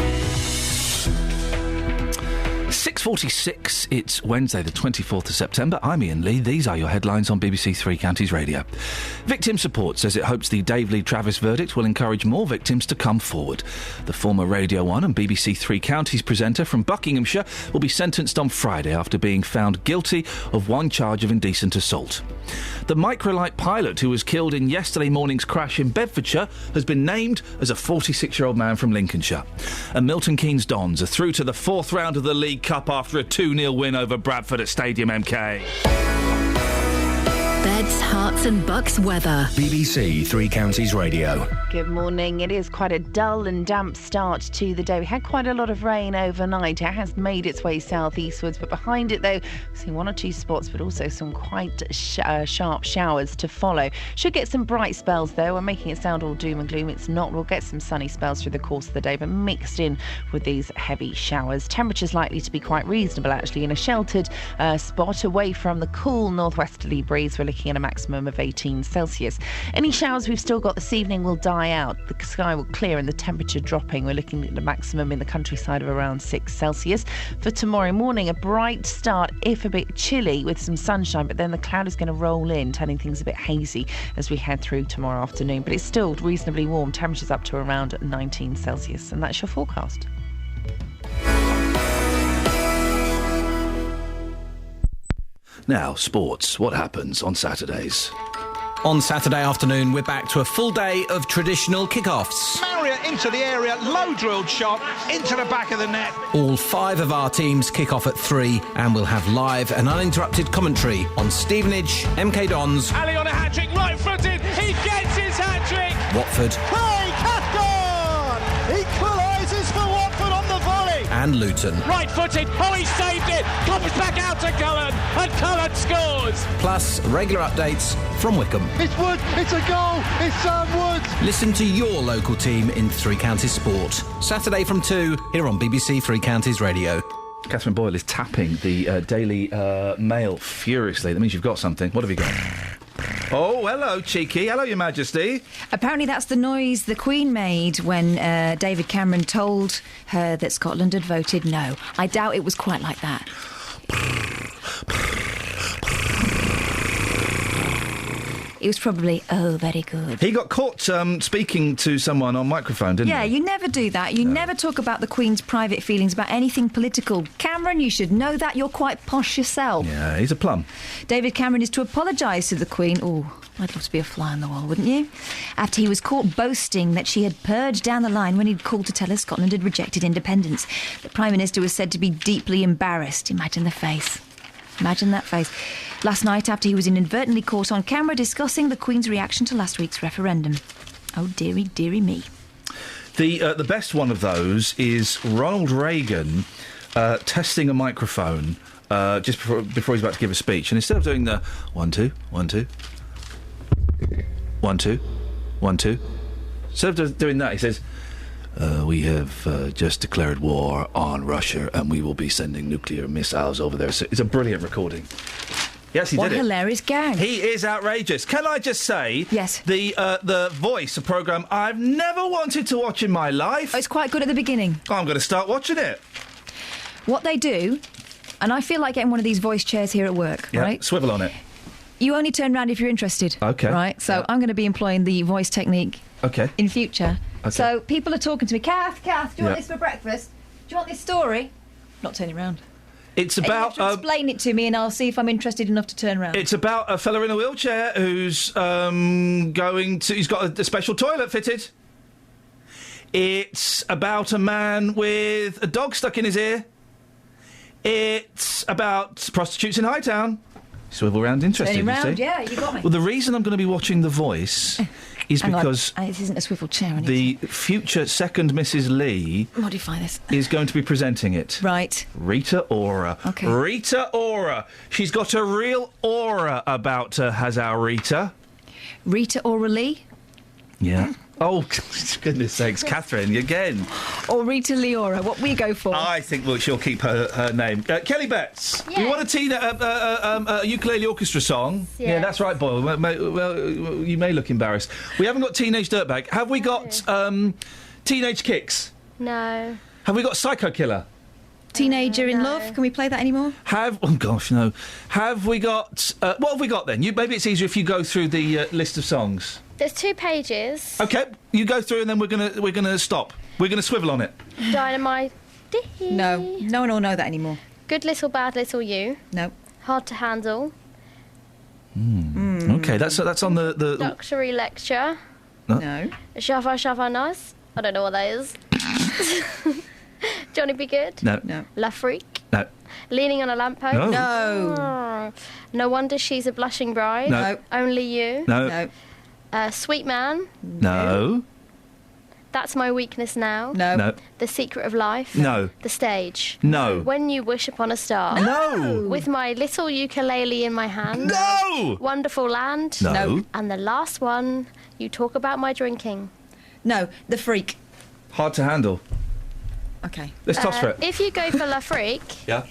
6:46, it's Wednesday the 24th of September. I'm Iain Lee. These are your headlines on BBC Three Counties Radio. Victim Support says it hopes the Dave Lee Travis verdict will encourage more victims to come forward. The former Radio 1 and BBC Three Counties presenter from Buckinghamshire will be sentenced on Friday after being found guilty of one charge of indecent assault. The microlight pilot who was killed in yesterday morning's crash in Bedfordshire has been named as a 46-year-old man from Lincolnshire. And Milton Keynes Dons are through to the fourth round of the League Cup after a 2-0 win over Bradford at Stadium MK. Beds, Hearts and Bucks weather. BBC Three Counties Radio. Good morning. It is quite a dull and damp start to the day. We had quite a lot of rain overnight. It has made its way southeastwards, but behind it, though, we've seen one or two spots, but also some quite sharp showers to follow. Should get some bright spells, though. We're making it sound all doom and gloom. It's not. We'll get some sunny spells through the course of the day, but mixed in with these heavy showers. Temperatures likely to be quite reasonable, actually, in a sheltered spot away from the cool northwesterly breeze. We're looking at a maximum of 18 Celsius. Any showers we've still got this evening will die out. The sky will clear and the temperature dropping. We're looking at the maximum in the countryside of around 6 Celsius. For tomorrow morning, a bright start, if a bit chilly, with some sunshine, but then the cloud is going to roll in, turning things a bit hazy as we head through tomorrow afternoon. But it's still reasonably warm. Temperatures up to around 19 Celsius. And that's your forecast. Now, sports. What happens on Saturdays? On Saturday afternoon, we're back to a full day of traditional kick-offs. Marriott into the area, low drilled shot, into the back of the net. All 5 of our teams kick off at 3, and we'll have live and uninterrupted commentary on Stevenage, MK Dons. Ali on a hat-trick, right-footed, he gets his hat-trick! Watford. Hey, Cathcart! Equalises for Watford on the volley! And Luton. Right-footed, oh, he saved it! Comes back out to Cullen, and Cullen scores! Plus, regular updates from Wickham. It's Wood, it's a goal, it's Sam Wood! Listen to your local team in Three Counties Sport. Saturday from 2, here on BBC Three Counties Radio. Catherine Boyle is tapping the Daily Mail furiously. That means you've got something. What have you got? Oh, hello, cheeky. Hello, Your Majesty. Apparently that's the noise the Queen made when David Cameron told her that Scotland had voted no. I doubt it was quite like that. It was probably, oh, very good. He got caught speaking to someone on microphone, didn't he? Yeah, you never do that. You never talk about the Queen's private feelings about anything political. Cameron, you should know that. You're quite posh yourself. Yeah, he's a plum. David Cameron is to apologise to the Queen. Oh, I'd love to be a fly on the wall, wouldn't you? After he was caught boasting that she had purged down the line when he'd called to tell her Scotland had rejected independence. The Prime Minister was said to be deeply embarrassed. Imagine the face. Imagine that face. Last night, after he was inadvertently caught on camera discussing the Queen's reaction to last week's referendum. Oh, dearie, dearie me. The best one of those is Ronald Reagan testing a microphone just before he's about to give a speech. And instead of doing the 1, 2, 1, 2, 1, 2, 1, 2, instead of doing that, he says, we have just declared war on Russia and we will be sending nuclear missiles over there. So it's a brilliant recording. Yes, he did it. What a hilarious gang. He is outrageous. Can I just say... Yes. The Voice, a programme I've never wanted to watch in my life. Oh, it's quite good at the beginning. I'm going to start watching it. What they do, and I feel like getting one of these voice chairs here at work, Yeah, right? swivel on it. You only turn round if you're interested. OK. Right? So I'm going to be employing the voice technique in future. OK. So people are talking to me. Kath, do you want Yeah. this for breakfast? Do you want this story? Not turning round. It's And you about... have to explain it to me and I'll see if I'm interested enough to turn round. It's about a fella in a wheelchair who's going to... He's got a special toilet fitted. It's about a man with a dog stuck in his ear. It's about prostitutes in Hightown. Swivel round interested, Turning you round, see. yeah, you got me. Well, the reason I'm going to be watching The Voice is Hang on. because This isn't a swivel chair. I need the future second Mrs. Lee to modify this. is going to be presenting it. Right. Rita Ora. OK. Rita Ora. She's got a real aura about her, has our Rita. Rita Ora Lee? Yeah. Oh, goodness sakes, Catherine, again. Or Rita Leora, what we go for? I think she'll keep her name. Kelly Betts, Yeah. you want a ukulele orchestra song? Yeah. That's right, Boyle. Well, you may look embarrassed. We haven't got Teenage Dirtbag. Have we got Teenage Kicks? No. Have we got Psycho Killer? Teenager in Love. Can we play that anymore? Oh gosh, no. Have we got? What have we got then? Maybe it's easier if you go through the list of songs. There's 2 pages. Okay, you go through and then we're gonna stop. We're gonna swivel on it. Dynamite. No one will know that anymore. Good Little Bad Little You. No. Hard to Handle. Okay, that's on the. Doctory Lecture. No. Shava Shava Nice. I don't know what that is. Johnny Be Good. No. La Freak. No. Leaning on a Lamppost. No. No. No Wonder She's a Blushing Bride. No. Only You. No. Sweet Man. No. That's My Weakness Now. No. The Secret of Life. No. The Stage. No. When You Wish Upon a Star. No. With My Little Ukulele in My Hand. No. Wonderful Land. No. And the last one, You Talk About My Drinking. No. The Freak. Hard to Handle. Okay. Let's toss for it. If you go for La Freak, Yeah.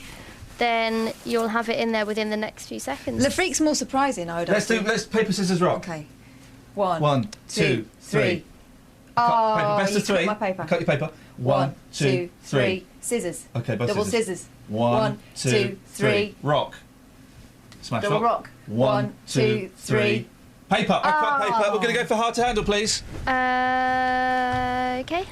then you'll have it in there within the next few seconds. The Freak's more surprising, I would argue. Let's paper, scissors, rock. Okay. 1, 1, 2, 3. Oh, Paper, best of 3. cut my paper. Cut your paper. 1, 2, 3. Scissors. Okay, both Double scissors. scissors. 1, 2, 3. Rock. Smash Double rock. 1, 2, 3. Paper. I cut paper. We're going to go for Hard to Handle, please. Okay.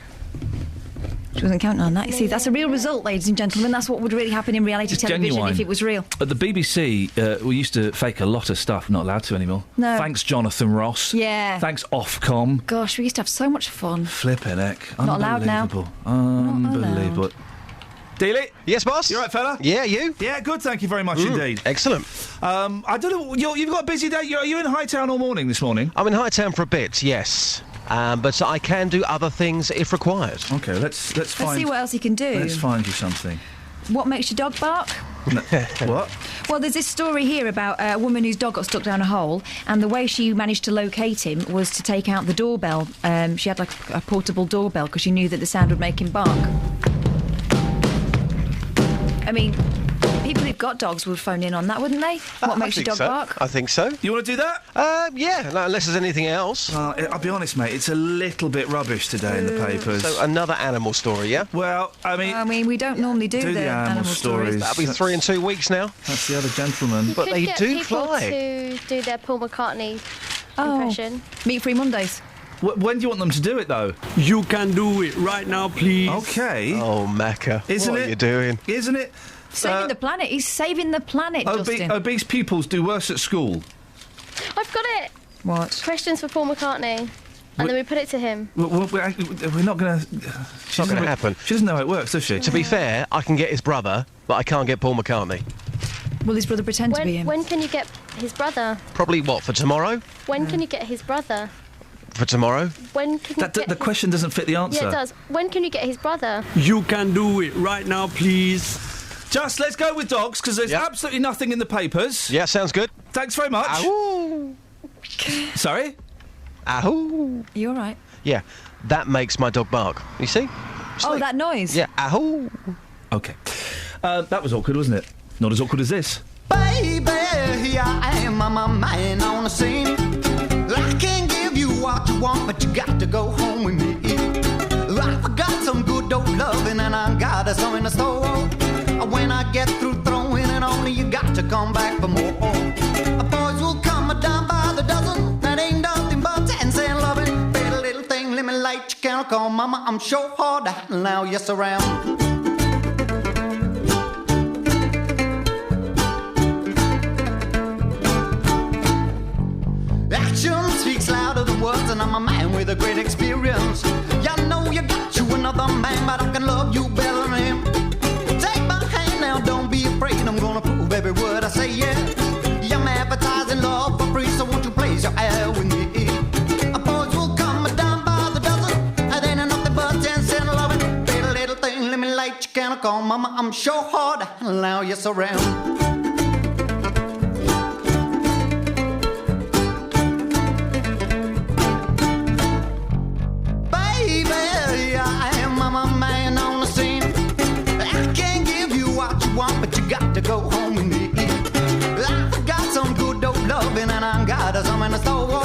She wasn't counting on that. You see, that's a real result, ladies and gentlemen. That's what would really happen in reality It's television genuine. if it was real. At the BBC, we used to fake a lot of stuff. Not allowed to anymore. No. Thanks, Jonathan Ross. Yeah. Thanks, Ofcom. Gosh, we used to have so much fun. Flippin' heck. Not allowed now. Unbelievable. Unbelievable. Dealey? Yes, boss? You all right, fella? Yeah, you? Yeah, good, thank you very much indeed. Excellent. I don't know, you've got a busy day. Are you in Hightown all morning this morning? I'm in Hightown for a bit, yes. But I can do other things if required. OK, let's find... Let's see what else he can do. Let's find you something. What makes your dog bark? No. What? Well, there's this story here about a woman whose dog got stuck down a hole, and the way she managed to locate him was to take out the doorbell. She had like a portable doorbell because she knew that the sound would make him bark. I mean, people who've got dogs would phone in on that, wouldn't they? What makes your dog bark? I think so. You want to do that? Yeah, no, unless there's anything else. I'll be honest, mate, it's a little bit rubbish today in the papers. So another animal story, yeah? Well, I mean, we don't normally do the animal stories. That'll be 3 in 2 weeks now. That's the other gentleman. But they do people fly. to do their Paul McCartney impression. Meat Free Mondays. When do you want them to do it, though? You can do it right now, please. OK. Oh, Macca. Isn't what it? are you doing? Isn't it? Saving the planet. He's saving the planet, Justin. Obese pupils do worse at school. I've got it. What? Questions for Paul McCartney. And then we put it to him. We're not going to... It's not going to happen. She doesn't know how it works, does she? To be fair, I can get his brother, but I can't get Paul McCartney. Will his brother pretend to be him? When can you get his brother? Probably what, for tomorrow? When can you get his brother? For tomorrow? When can you get the question doesn't fit the answer. Yeah, it does. When can you get his brother? You can do it right now, please. Just let's go with dogs, because there's absolutely nothing in the papers. Yeah, sounds good. Thanks very much. Ahoo. Sorry? Ahoo. Are you all right? Yeah, that makes my dog bark. You see? Oh, that noise? Yeah, ahoo. OK. That was awkward, wasn't it? Not as awkward as this. Baby, here I am, I'm a man on the scene. I can't give you what you want, but you got to go home with me. I forgot some good old loving and I got some in the store. When I get through throwing it on, you got to come back for more. Boys will come down by the dozen, that ain't nothing but 10-cent loving. Pretty little thing, let me light your candle, call mama, I'm sure hard to handle now, yes around. Action speaks louder than words, and I'm a man with a great experience. You know you got you another man, but I can love you better than him. Take my hand now, don't be afraid, I'm gonna prove every word I say, yeah. I'm advertising love for free, so won't you place your air with me? Boys will come down by the dozen, and then nothing but 10-cent loving. Little thing, let me light your candle, call mama, I'm sure hard to handle now, yes around. But you got to go home with me. I've got some good old loving and I got some in the store.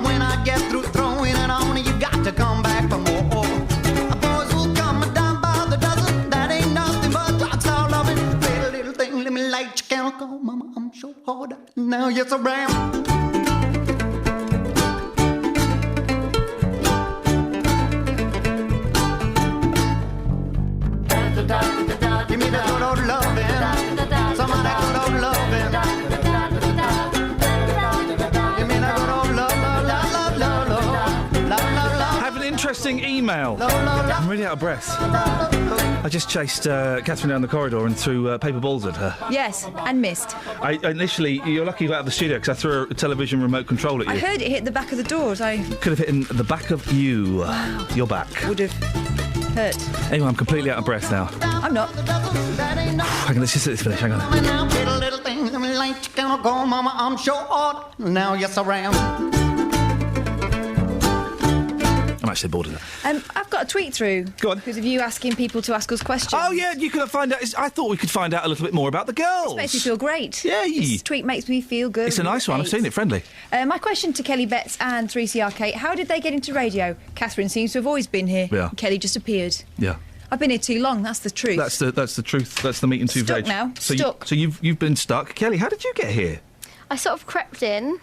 When I get through throwing it on, you got to come back for more. Boys will come down by the dozen, that ain't nothing but yes, I am. Give me the good old loving. Somebody good old loving. Give me the good old love. Have an interesting email. I'm really out of breath. I just chased Catherine down the corridor and threw paper balls at her. Yes, and missed. I initially, you're lucky you got out of the studio because I threw a television remote control at you. I heard it hit the back of the doors. Could have hit in the back of you. Wow. Your back. Would have hurt. Anyway, I'm completely out of breath now. I'm not. Hang on, let's just let this finish. Hang on. Little things, like gonna go, mama, I'm sure. Now, yes, I am. I'm actually bored of that. I've got a tweet through. Go on. Because of you asking people to ask us questions. Oh, yeah, you could find out. I thought we could find out a little bit more about the girls. This makes me feel great. Yeah. This tweet makes me feel good. It's a nice one. I've seen it. Friendly. My question to Kelly Betts and 3CR Kate, how did they get into radio? Catherine seems to have always been here. Yeah. Kelly just appeared. Yeah. I've been here too long, that's the truth. That's the truth. That's the meat and two Stuck veg. now. So Stuck. So you've been stuck. Kelly, how did you get here? I sort of crept in,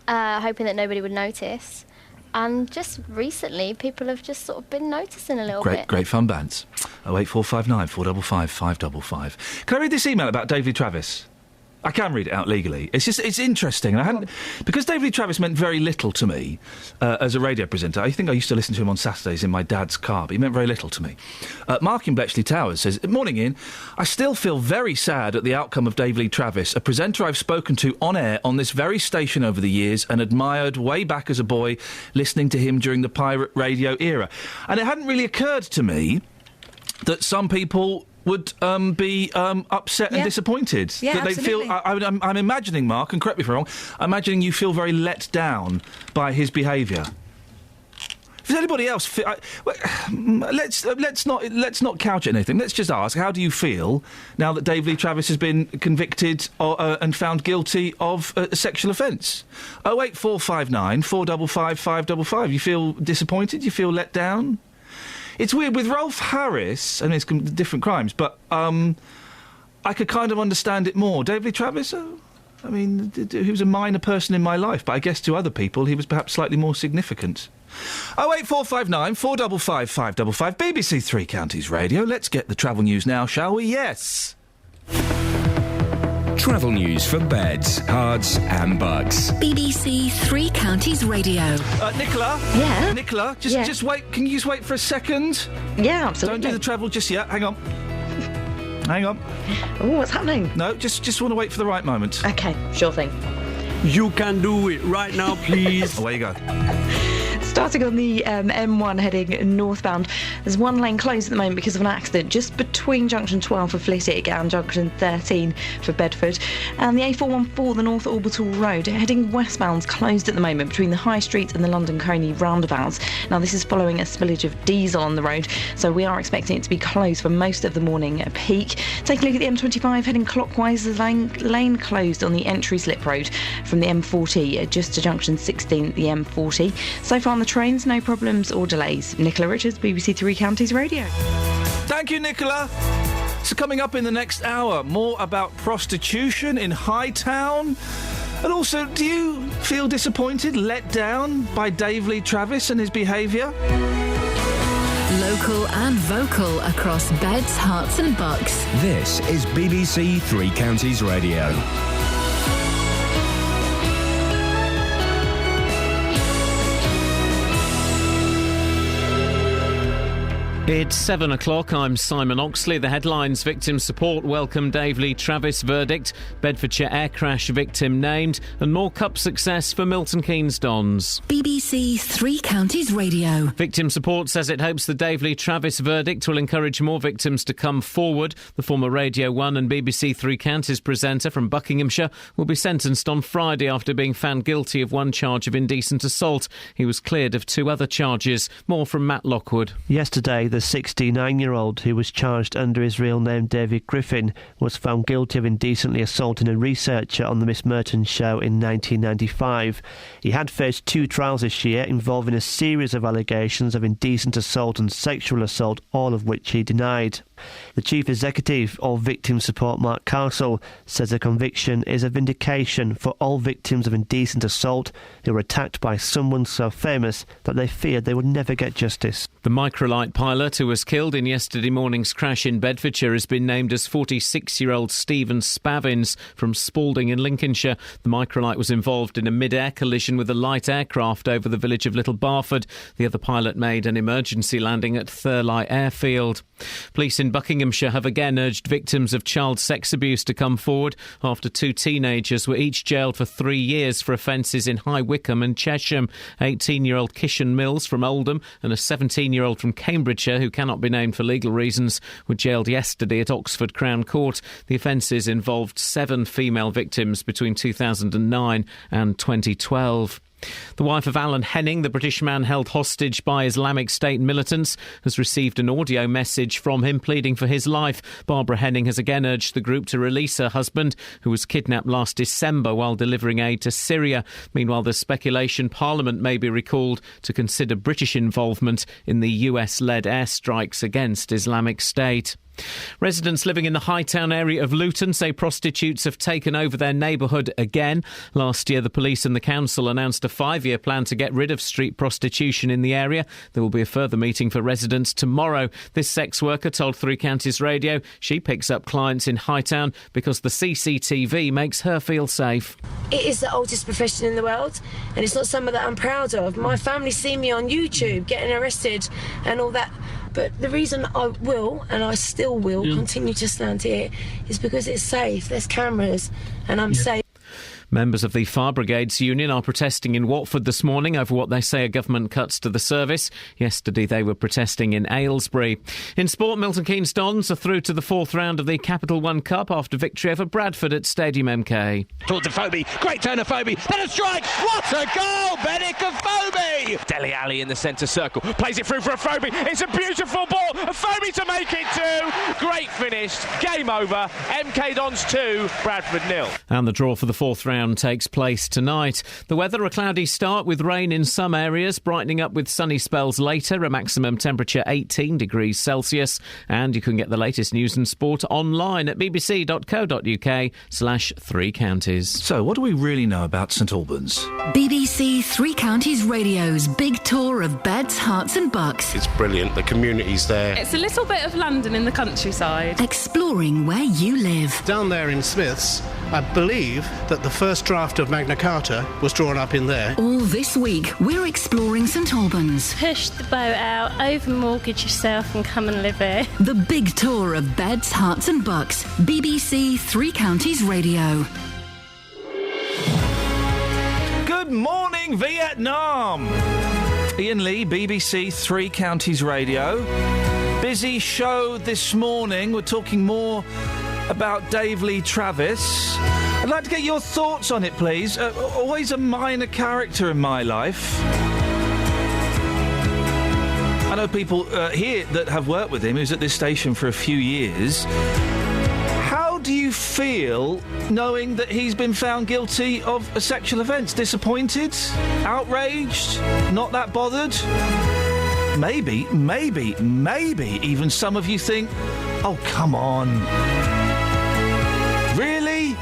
hoping that nobody would notice. And just recently, people have just sort of been noticing a little bit. Great fun bands. 08459 455 555. Can I read this email about David Travis? I can read it out legally. It's interesting. And I hadn't, because David Travis meant very little to me as a radio presenter. I think I used to listen to him on Saturdays in my dad's car, but he meant very little to me. Mark in Bletchley Towers says, "Morning, Ian. I still feel very sad at the outcome of David Travis, a presenter I've spoken to on air on this very station over the years and admired way back as a boy, listening to him during the pirate radio era." And it hadn't really occurred to me that some people would be upset and disappointed. Yeah, that they absolutely. feel. I'm imagining, Mark, and correct me if I'm wrong, I'm imagining you feel very let down by his behaviour. If there's anybody else, let's not couch it anything. Let's just ask, how do you feel now that Dave Lee Travis has been convicted and found guilty of a sexual offence? 08459 455 555. You feel disappointed? You feel let down? It's weird with Rolf Harris. I mean, it's different crimes, but I could kind of understand it more. Dave Lee Travis. I mean, he was a minor person in my life, but I guess to other people he was perhaps slightly more significant. 08459 455 555. BBC Three Counties Radio. Let's get the travel news now, shall we? Yes. Travel news for beds, cards and bugs. BBC Three Counties Radio. Nicola? Yeah? Nicola, just wait. Can you just wait for a second? Yeah, absolutely. Don't do the travel just yet. Hang on. Hang on. Oh, what's happening? No, just want to wait for the right moment. OK, sure thing. You can do it right now, please. Away you go. Starting on the M1 heading northbound, there's one lane closed at the moment because of an accident just between junction 12 for Flitwick and junction 13 for Bedford. And the A414, the North Orbital Road, heading westbound's closed at the moment between the High Street and the London Coney roundabouts. Now, this is following a spillage of diesel on the road, so we are expecting it to be closed for most of the morning at peak. Take a look at the M25 heading clockwise. There's lane closed on the entry slip road from the M40 just to junction 16 the M40. So far on the trains, no problems or delays. Nicola Richards, BBC Three Counties Radio. Thank you, Nicola. So coming up in the next hour, more about prostitution in Hightown. And also, do you feel disappointed, let down by Dave Lee Travis and his behaviour? Local and vocal across beds, hearts and bucks. This is BBC Three Counties Radio. It's 7 o'clock. I'm Simon Oxley. The headlines: victim support welcome Dave Lee Travis verdict, Bedfordshire air crash victim named, and more cup success for Milton Keynes Dons. BBC Three Counties Radio. Victim support says it hopes the Dave Lee Travis verdict will encourage more victims to come forward. The former Radio 1 and BBC Three Counties presenter from Buckinghamshire will be sentenced on Friday after being found guilty of one charge of indecent assault. He was cleared of two other charges. More from Matt Lockwood. Yesterday, the 69-year-old who was charged under his real name David Griffin was found guilty of indecently assaulting a researcher on the Miss Merton show in 1995. He had faced 2 trials this year involving a series of allegations of indecent assault and sexual assault, all of which he denied. The Chief Executive of Victim Support, Mark Castle, says a conviction is a vindication for all victims of indecent assault who were attacked by someone so famous that they feared they would never get justice. The microlight pilot who was killed in yesterday morning's crash in Bedfordshire has been named as 46-year-old Stephen Spavins from Spalding in Lincolnshire. The microlight was involved in a mid-air collision with a light aircraft over the village of Little Barford. The other pilot made an emergency landing at Thurley Airfield. Police in Buckinghamshire have again urged victims of child sex abuse to come forward after 2 teenagers were each jailed for 3 years for offences in High Wycombe and Chesham. 18-year-old Kishan Mills from Oldham and a 17-year-old from Cambridgeshire, who cannot be named for legal reasons, were jailed yesterday at Oxford Crown Court. The offences involved 7 female victims between 2009 and 2012. The wife of Alan Henning, the British man held hostage by Islamic State militants, has received an audio message from him pleading for his life. Barbara Henning has again urged the group to release her husband, who was kidnapped last December while delivering aid to Syria. Meanwhile, there's speculation Parliament may be recalled to consider British involvement in the US-led airstrikes against Islamic State. Residents living in the Hightown area of Luton say prostitutes have taken over their neighbourhood again. Last year, the police and the council announced a 5-year plan to get rid of street prostitution in the area. There will be a further meeting for residents tomorrow. This sex worker told Three Counties Radio she picks up clients in Hightown because the CCTV makes her feel safe. It is the oldest profession in the world, and it's not something that I'm proud of. My family see me on YouTube getting arrested and all that. But the reason I will, and I still will, continue to stand here is because it's safe. There's cameras, and I'm safe. Members of the Fire Brigades Union are protesting in Watford this morning over what they say are government cuts to the service. Yesterday they were protesting in Aylesbury. In sport, Milton Keynes Dons are through to the 4th round of the Capital One Cup after victory over Bradford at Stadium MK. Towards Afobe, great turn Afobe, then a strike, what a goal, Benik Afobe! Dele Alli in the centre circle, plays it through for Afobe, it's a beautiful ball, Afobe to make it 2, great finish, game over, MK Dons 2, Bradford 0. And the draw for the 4th round takes place tonight. The weather, a cloudy start with rain in some areas, brightening up with sunny spells later, a maximum temperature 18 degrees Celsius. And you can get the latest news and sport online at bbc.co.uk/Three Counties. So, what do we really know about St Albans? BBC Three Counties Radio's big tour of beds, hearts and bucks. It's brilliant. The community's there. It's a little bit of London in the countryside. Exploring where you live. Down there in Smiths, I believe that the first draft of Magna Carta was drawn up in there. All this week, we're exploring St Albans. Push the boat out, over-mortgage yourself and come and live here. The big tour of beds, hearts and bucks. BBC Three Counties Radio. Good morning, Vietnam! Iain Lee, BBC Three Counties Radio. Busy show this morning. We're talking more about Dave Lee Travis. I'd like to get your thoughts on it, please. Always a minor character in my life. I know people here that have worked with him, who's at this station for a few years. How do you feel knowing that he's been found guilty of a sexual offence? Disappointed? Outraged? Not that bothered? Maybe even some of you think, oh, come on. Really?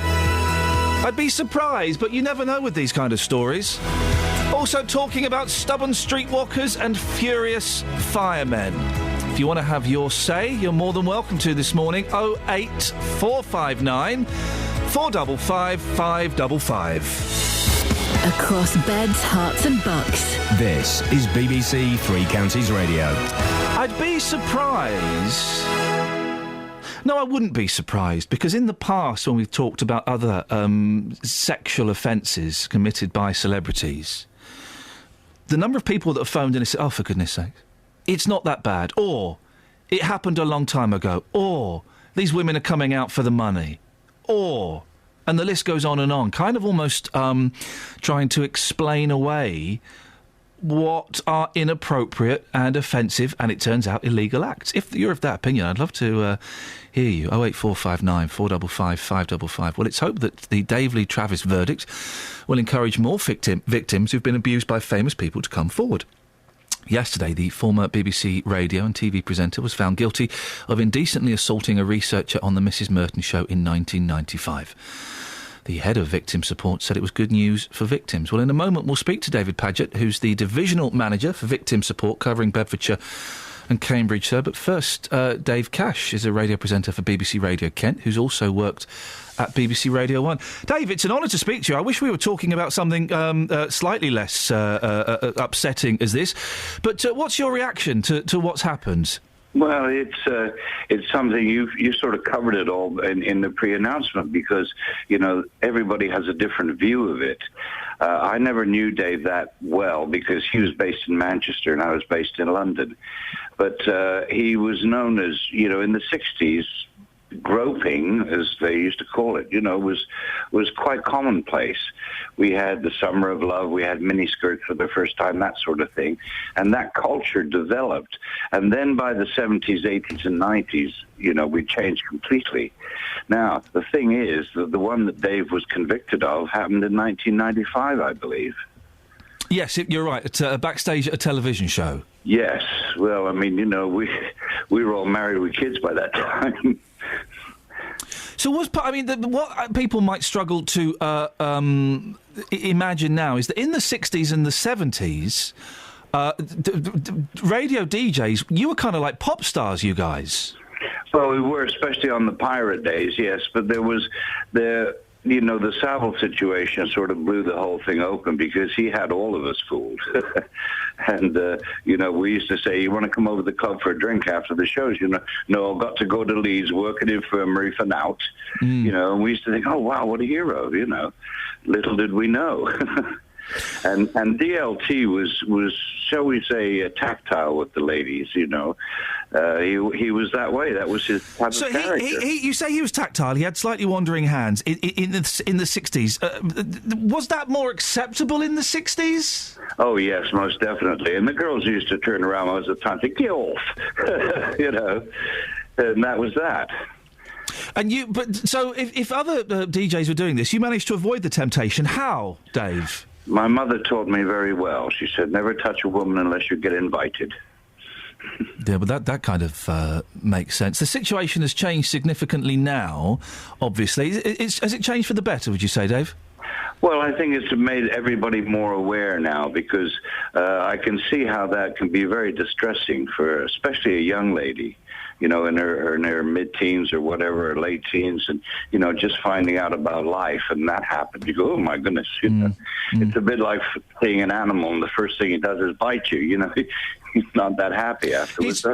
I'd be surprised, but you never know with these kind of stories. Also talking about stubborn streetwalkers and furious firemen. If you want to have your say, you're more than welcome to this morning. 08459 455 555. Across beds, hearts and bucks. This is BBC Three Counties Radio. I'd be surprised... No, I wouldn't be surprised, because in the past, when we've talked about other sexual offences committed by celebrities, the number of people that have phoned in and said, oh, for goodness sake, it's not that bad, or it happened a long time ago, or these women are coming out for the money, or... And the list goes on, kind of almost trying to explain away what are inappropriate and offensive, and it turns out illegal acts. If you're of that opinion, I'd love to hear you. 08459 455 555. Well, it's hoped that the Dave Lee Travis verdict will encourage more victims who've been abused by famous people to come forward. Yesterday, the former BBC radio and TV presenter was found guilty of indecently assaulting a researcher on the Mrs. Merton show in 1995. The head of victim support said it was good news for victims. Well, in a moment, we'll speak to David Paget, who's the divisional manager for victim support covering Bedfordshire and Cambridgeshire. But first, Dave Cash is a radio presenter for BBC Radio Kent, who's also worked at BBC Radio 1. Dave, it's an honour to speak to you. I wish we were talking about something slightly less upsetting as this. But what's your reaction to what's happened? Well, it's something you sort of covered it all in the pre-announcement because, you know, everybody has a different view of it. I never knew Dave that well because he was based in Manchester and I was based in London. But he was known as, you know, in the 60s, groping, as they used to call it, you know, was quite commonplace. We had the Summer of Love, we had miniskirts for the first time, that sort of thing. And that culture developed. And then by the 70s, 80s, and 90s, you know, we changed completely. Now, the thing is that the one that Dave was convicted of happened in 1995, I believe. Yes, you're right. It's backstage at a television show. Yes. Well, I mean, you know, we were all married with kids by that time. So what people might struggle to imagine now is that in the 60s and the 70s, radio DJs, you were kind of like pop stars, you guys. Well, we were, especially on the pirate days, yes. But there was the Savile situation sort of blew the whole thing open because he had all of us fooled. And, we used to say, you want to come over to the club for a drink after the shows? You know, no, I've got to go to Leeds, work at infirmary for now. You know, and we used to think, oh, wow, what a hero, you know. Little did we know. And DLT was, shall we say, tactile with the ladies, you know. He was that way. That was his type of character. You say he was tactile. He had slightly wandering hands in the 60s. Was that more acceptable in the 60s? Oh, yes, most definitely. And the girls used to turn around most of the time and say, get off, you know. And that was that. So if other DJs were doing this, you managed to avoid the temptation. How, Dave? My mother taught me very well. She said, never touch a woman unless you get invited. Yeah, but that kind of makes sense. The situation has changed significantly now, obviously. Has it changed for the better, would you say, Dave? Well, I think it's made everybody more aware now because I can see how that can be very distressing for especially a young lady, you know, in her mid-teens or whatever, or late teens, and, you know, just finding out about life, and that happened. You go, oh, my goodness. You know, it's a bit like seeing an animal, and the first thing he does is bite you, you know. He's not that happy afterwards.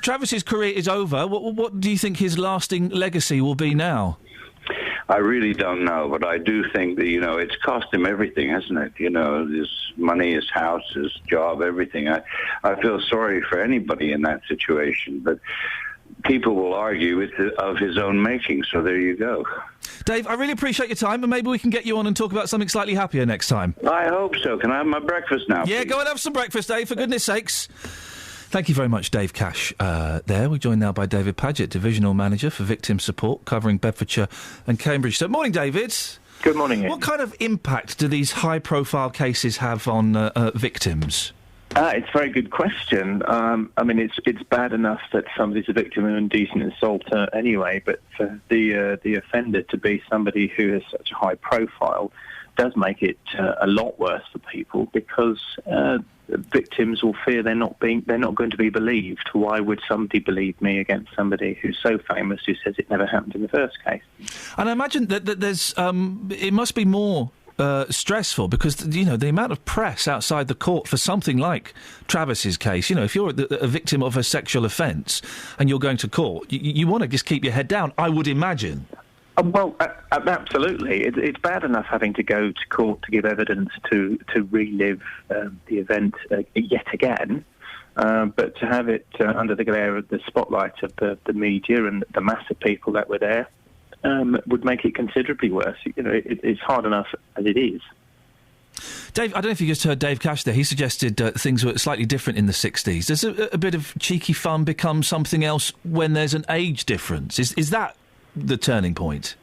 Travis's career is over. What do you think his lasting legacy will be now? I really don't know, but I do think that, you know, it's cost him everything, hasn't it? You know, his money, his house, his job, everything. I feel sorry for anybody in that situation, but people will argue it's of his own making, so there you go. Dave, I really appreciate your time, and maybe we can get you on and talk about something slightly happier next time. I hope so. Can I have my breakfast now, Yeah, please? Go and have some breakfast, Dave, for goodness sakes. Thank you very much, Dave Cash. There, we're joined now by David Paget, Divisional Manager for Victim Support, covering Bedfordshire and Cambridge. So, morning, David. Good morning, Ian. What kind of impact do these high-profile cases have on victims? It's a very good question. I mean, it's bad enough that somebody's a victim of indecent assault anyway, but for the offender to be somebody who has such a high profile does make it a lot worse for people because victims will fear they're not going to be believed. Why would somebody believe me against somebody who's so famous who says it never happened in the first case? And I imagine that there's it must be more stressful because, you know, the amount of press outside the court for something like Travis's case, you know, if you're a victim of a sexual offence and you're going to court, you want to just keep your head down, I would imagine. Well, absolutely. It's bad enough having to go to court to give evidence to relive the event yet again, but to have it under the glare of the spotlight of the media and the mass of people that were there would make it considerably worse. You know, it's hard enough as it is. Dave, I don't know if you just heard Dave Cash there. He suggested things were slightly different in the 60s. Does a bit of cheeky fun become something else when there's an age difference? Is that the turning point?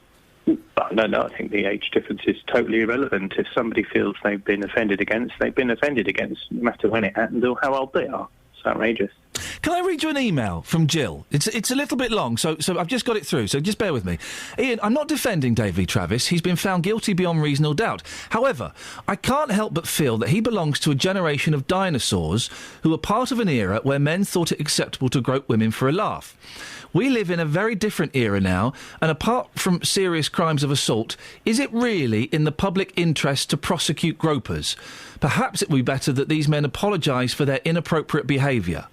No, I think the age difference is totally irrelevant. If somebody feels they've been offended against, they've been offended against, no matter when it happened or how old they are. It's outrageous. Can I read you an email from Jill? It's a little bit long, so I've just got it through, so just bear with me. Iain, I'm not defending Dave Lee Travis. He's been found guilty beyond reasonable doubt. However, I can't help but feel that he belongs to a generation of dinosaurs who are part of an era where men thought it acceptable to grope women for a laugh. We live in a very different era now, and apart from serious crimes of assault, is it really in the public interest to prosecute gropers? Perhaps it would be better that these men apologise for their inappropriate behaviour.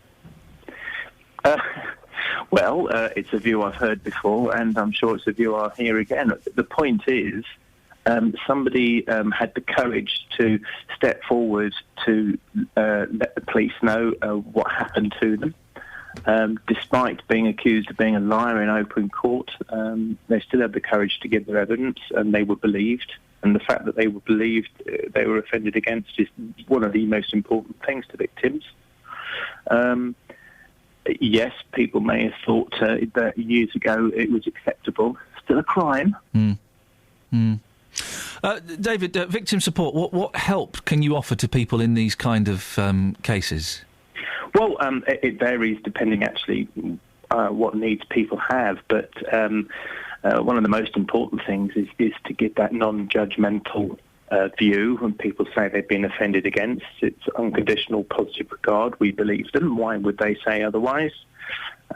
It's a view I've heard before, and I'm sure it's a view I'll hear again. The point is, somebody had the courage to step forward to let the police know what happened to them. Despite being accused of being a liar in open court, they still had the courage to give their evidence, and they were believed. And the fact that they were believed, they were offended against, is one of the most important things to victims. Yes, people may have thought that years ago it was acceptable. Still a crime. David, victim support, what help can you offer to people in these kind of cases? Well, it varies depending actually what needs people have, but one of the most important things is to give that non-judgmental view when people say they've been offended against. It's unconditional positive regard. We believe them. Why would they say otherwise?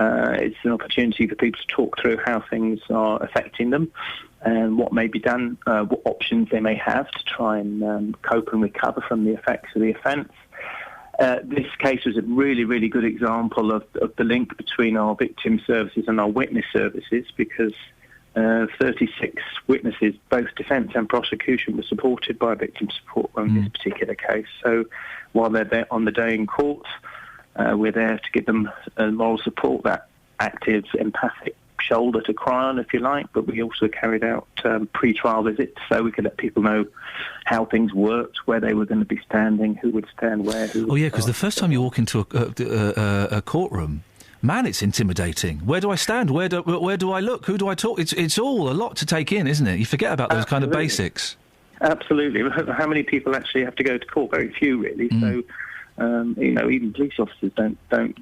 It's an opportunity for people to talk through how things are affecting them and what may be done, what options they may have to try and cope and recover from the effects of the offence. This case was a really, really good example of the link between our victim services and our witness services, because 36 witnesses, both defence and prosecution, were supported by victim support on this particular case. So while they're there on the day in court, we're there to give them moral support, that active, empathic shoulder to cry on, if you like, but we also carried out pre-trial visits so we could let people know how things worked, where they were going to be standing, who would stand where. Because the first time you walk into a courtroom, man, it's intimidating. Where do I stand? Where do I look? Who do I talk? It's all a lot to take in, isn't it? You forget about those kind of basics. Absolutely. How many people actually have to go to court? Very few, really. So, even police officers don't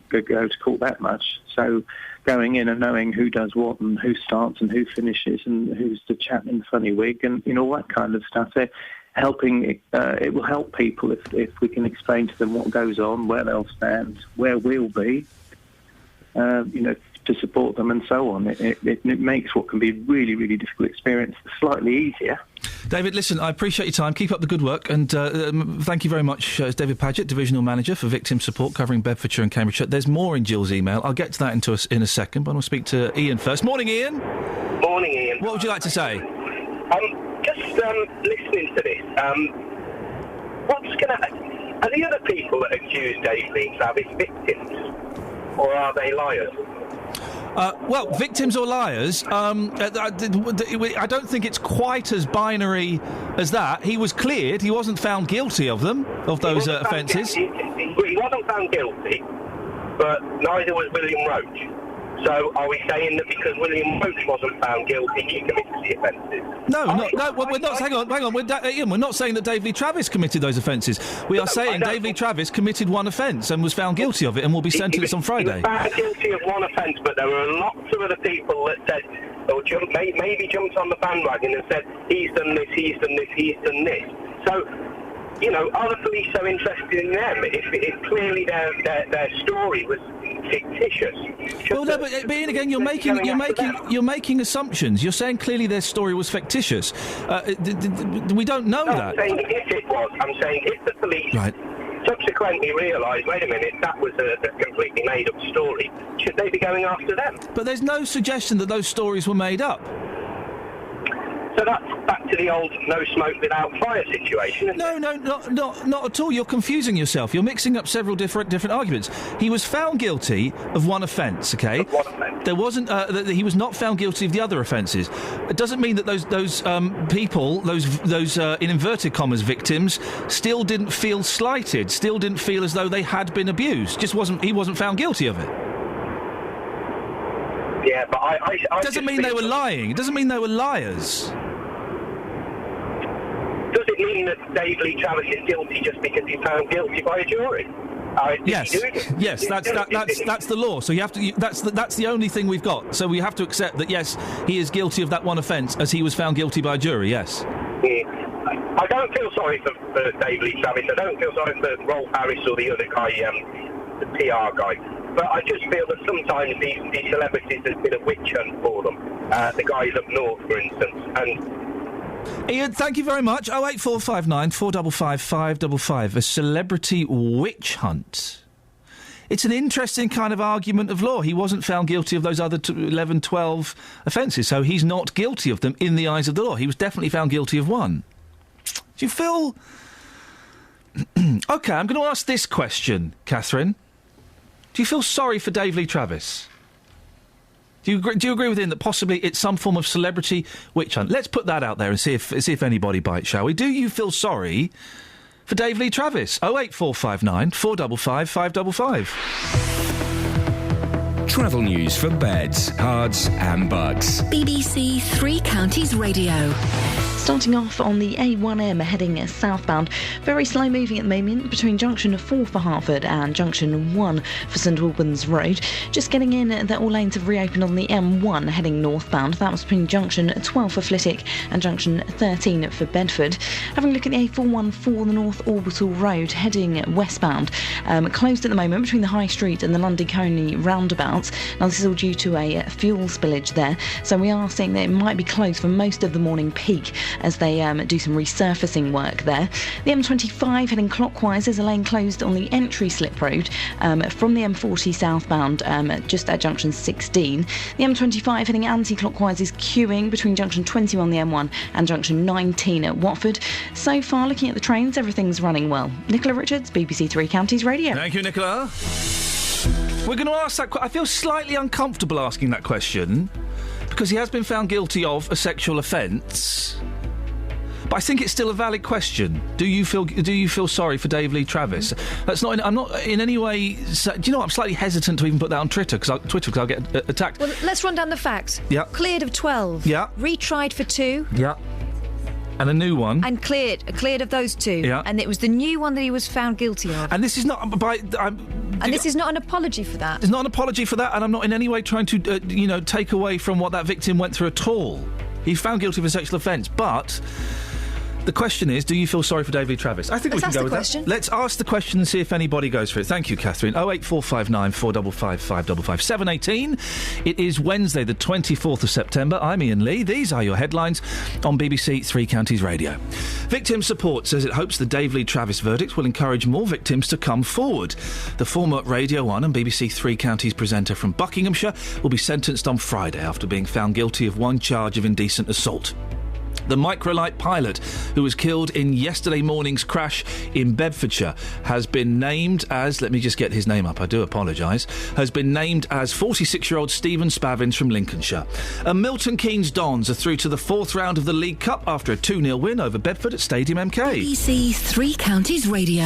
go to court that much. So going in and knowing who does what and who starts and who finishes and who's the chap in the funny wig and all that kind of stuff, they're helping. It will help people if we can explain to them what goes on, where they'll stand, where we'll be, to support them and so on. It makes what can be a really, really difficult experience slightly easier. David, listen, I appreciate your time. Keep up the good work, and thank you very much. It's David Paget, Divisional Manager for Victim Support, covering Bedfordshire and Cambridgeshire. There's more in Jill's email. I'll get to that in a second, but I'll speak to Iain first. Morning, Iain. Morning, Iain. What would you like to say? Just listening to this, what's going to... Are the other people that accuse Dave Lee Travis victims, or are they liars? Victims or liars, I don't think it's quite as binary as that. He was cleared. He wasn't found guilty of them, of those offences. He wasn't found guilty, but neither was William Roach. So are we saying that because William Roach wasn't found guilty, he committed the offences? No, we're not. Hang on. Iain, we're not saying that Dave Lee Travis committed those offences. We are saying Dave Lee Travis committed one offence and was found guilty of it and will be sentenced on Friday. He was found guilty of one offence, but there were lots of other people that said, or maybe jumped on the bandwagon and said, he's done this, he's done this, he's done this. So, are the police so interested in them if clearly their story was fictitious? Well, no, but Iain, again, you're making assumptions. You're saying clearly their story was fictitious. We don't know that. I'm saying if it was. I'm saying if the police subsequently realised, wait a minute, that was a completely made-up story, should they be going after them? But there's no suggestion that those stories were made up. So that's to the old no smoke without fire situation. No, not at all. You're confusing yourself. You're mixing up several different arguments. He was found guilty of one offence, OK? Of one offence. There wasn't... he was not found guilty of the other offences. It doesn't mean that those people, those in inverted commas victims, still didn't feel slighted, still didn't feel as though they had been abused. He wasn't found guilty of it. Yeah, but I doesn't mean they were lying. It doesn't mean they were liars. Does it mean that Dave Lee Travis is guilty just because he's found guilty by a jury? Yes, that's the law. So you have to. That's the only thing we've got. So we have to accept that yes, he is guilty of that one offence, as he was found guilty by a jury. Yes. I don't feel sorry for Dave Lee Travis. I don't feel sorry for Rolf Harris or the other guy, the PR guy. But I just feel that sometimes these celebrities, there's been a witch hunt for them. The guys up north, for instance. And Iain, thank you very much. 08459 455 555. A celebrity witch hunt. It's an interesting kind of argument of law. He wasn't found guilty of those other 11, 12 offences, so he's not guilty of them in the eyes of the law. He was definitely found guilty of one. Do you feel... OK, I'm going to ask this question, Catherine. Do you feel sorry for Dave Lee Travis? Do you agree with him that possibly it's some form of celebrity witch hunt? Let's put that out there and see if anybody bites, shall we? Do you feel sorry for Dave Lee Travis? 08459 455 555. Travel news for beds, cards and bugs. BBC Three Counties Radio. Starting off on the A1M heading southbound, very slow moving at the moment between junction 4 for Hertford and junction 1 for St Albans Road. Just getting in that all lanes have reopened on the M1 heading northbound. That was between junction 12 for Flitwick and junction 13 for Bedford. Having a look at the A414, the North Orbital Road heading westbound. Closed at the moment between the High Street and the London Coney roundabouts. Now this is all due to a fuel spillage there, so we are seeing that it might be closed for most of the morning peak as they do some resurfacing work there. The M25 heading clockwise, there's a lane closed on the entry slip road from the M40 southbound just at junction 16. The M25 heading anti-clockwise is queuing between junction 20 on the M1 and junction 19 at Watford. So far, looking at the trains, everything's running well. Nicola Richards, BBC Three Counties Radio. Thank you, Nicola. We're going to ask that... I feel slightly uncomfortable asking that question because he has been found guilty of a sexual offence. But I think it's still a valid question. Do you feel sorry for Dave Lee Travis? That's not. I'm not in any way. Do you know what? I'm slightly hesitant to even put that on Twitter because I'll get attacked. Well, let's run down the facts. Yeah. Cleared of 12. Yeah. Retried for 2. Yeah. And a new one. And cleared of those 2. Yeah. And it was the new one that he was found guilty of. And this is not this is not an apology for that. It's not an apology for that, and I'm not in any way trying to take away from what that victim went through at all. He's found guilty of a sexual offence, but. The question is, do you feel sorry for Dave Lee Travis? I think we can go with that. Let's ask the question and see if anybody goes for it. Thank you, Catherine. 08459 455 555 718. It is Wednesday, the 24th of September. I'm Iain Lee. These are your headlines on BBC Three Counties Radio. Victim Support says it hopes the Dave Lee Travis verdict will encourage more victims to come forward. The former Radio 1 and BBC Three Counties presenter from Buckinghamshire will be sentenced on Friday after being found guilty of one charge of indecent assault. The microlight pilot who was killed in yesterday morning's crash in Bedfordshire has been named as, let me just get his name up, I do apologise, has been named as 46-year-old Stephen Spavins from Lincolnshire. And Milton Keynes Dons are through to the fourth round of the League Cup after a 2-0 win over Bedford at Stadium MK. BBC Three Counties Radio.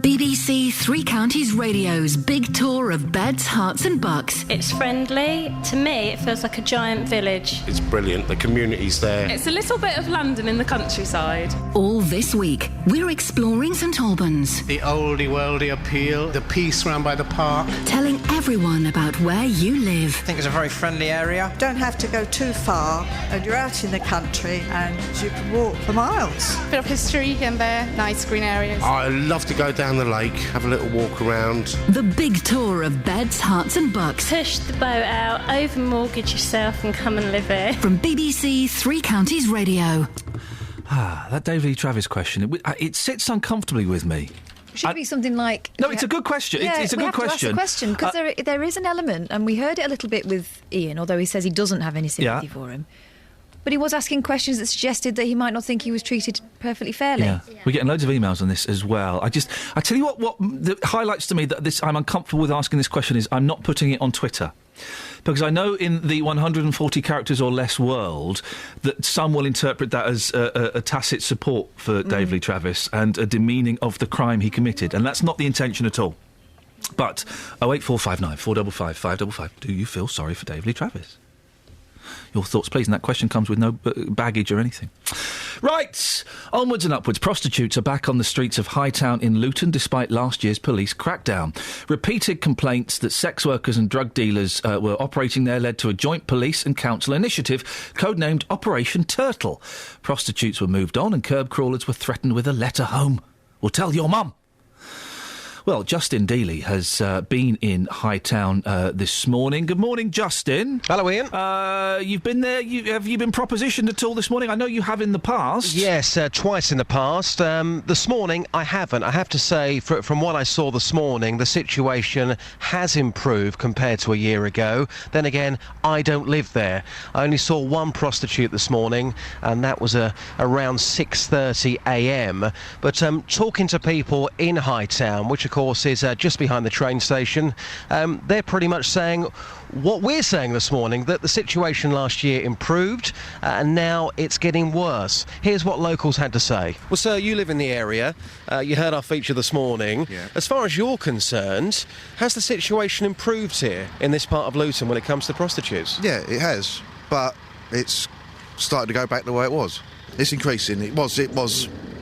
BBC Three Counties Radio's big tour of beds, hearts and bucks. It's friendly. To me, it feels like a giant village. It's brilliant. The community's there. It's a little bit of London in the countryside. All this week, we're exploring St Albans. The oldie worldy appeal, the peace round by the park. Telling everyone about where you live. I think it's a very friendly area. Don't have to go too far, and you're out in the country and you can walk for miles. Bit of history in there, nice green areas. I love to go down the lake, have a little walk around. The big tour of beds, hearts and bucks. Push the boat out, over-mortgage yourself and come and live here. From BBC Three Counties Radio. That Dave Lee Travis question, it sits uncomfortably with me. Should be something like... No, it's a good question. Yeah, it's a good question. To ask the question, because there is an element, and we heard it a little bit with Iain, although he says he doesn't have any sympathy for him. But he was asking questions that suggested that he might not think he was treated perfectly fairly. Yeah. We're getting loads of emails on this as well. I tell you what highlights to me that I'm uncomfortable with asking this question is I'm not putting it on Twitter. Because I know in the 140 characters or less world that some will interpret that as a tacit support for Dave Lee Travis and a demeaning of the crime he committed. And that's not the intention at all. But 08459 455 555, do you feel sorry for Dave Lee Travis? Your thoughts, please. And that question comes with no baggage or anything. Right, onwards and upwards. Prostitutes are back on the streets of Hightown in Luton despite last year's police crackdown. Repeated complaints that sex workers and drug dealers were operating there led to a joint police and council initiative codenamed Operation Turtle. Prostitutes were moved on and curb crawlers were threatened with a letter home. Well, tell your mum. Well, Justin Dealey has been in Hightown this morning. Good morning, Justin. Hello, Iain. You've been there. Have you been propositioned at all this morning? I know you have in the past. Yes, twice in the past. This morning, I haven't. I have to say, from what I saw this morning, the situation has improved compared to a year ago. Then again, I don't live there. I only saw one prostitute this morning, and that was around 6:30 a.m. But talking to people in Hightown, which of course is just behind the train station, they're pretty much saying what we're saying this morning, that the situation last year improved and now it's getting worse. Here's what locals had to say. Well, sir, you live in the area. You heard our feature this morning. Yeah. As far as you're concerned, has the situation improved here in this part of Luton when it comes to prostitutes? Yeah, it has, but it's started to go back the way it was. It's increasing. It was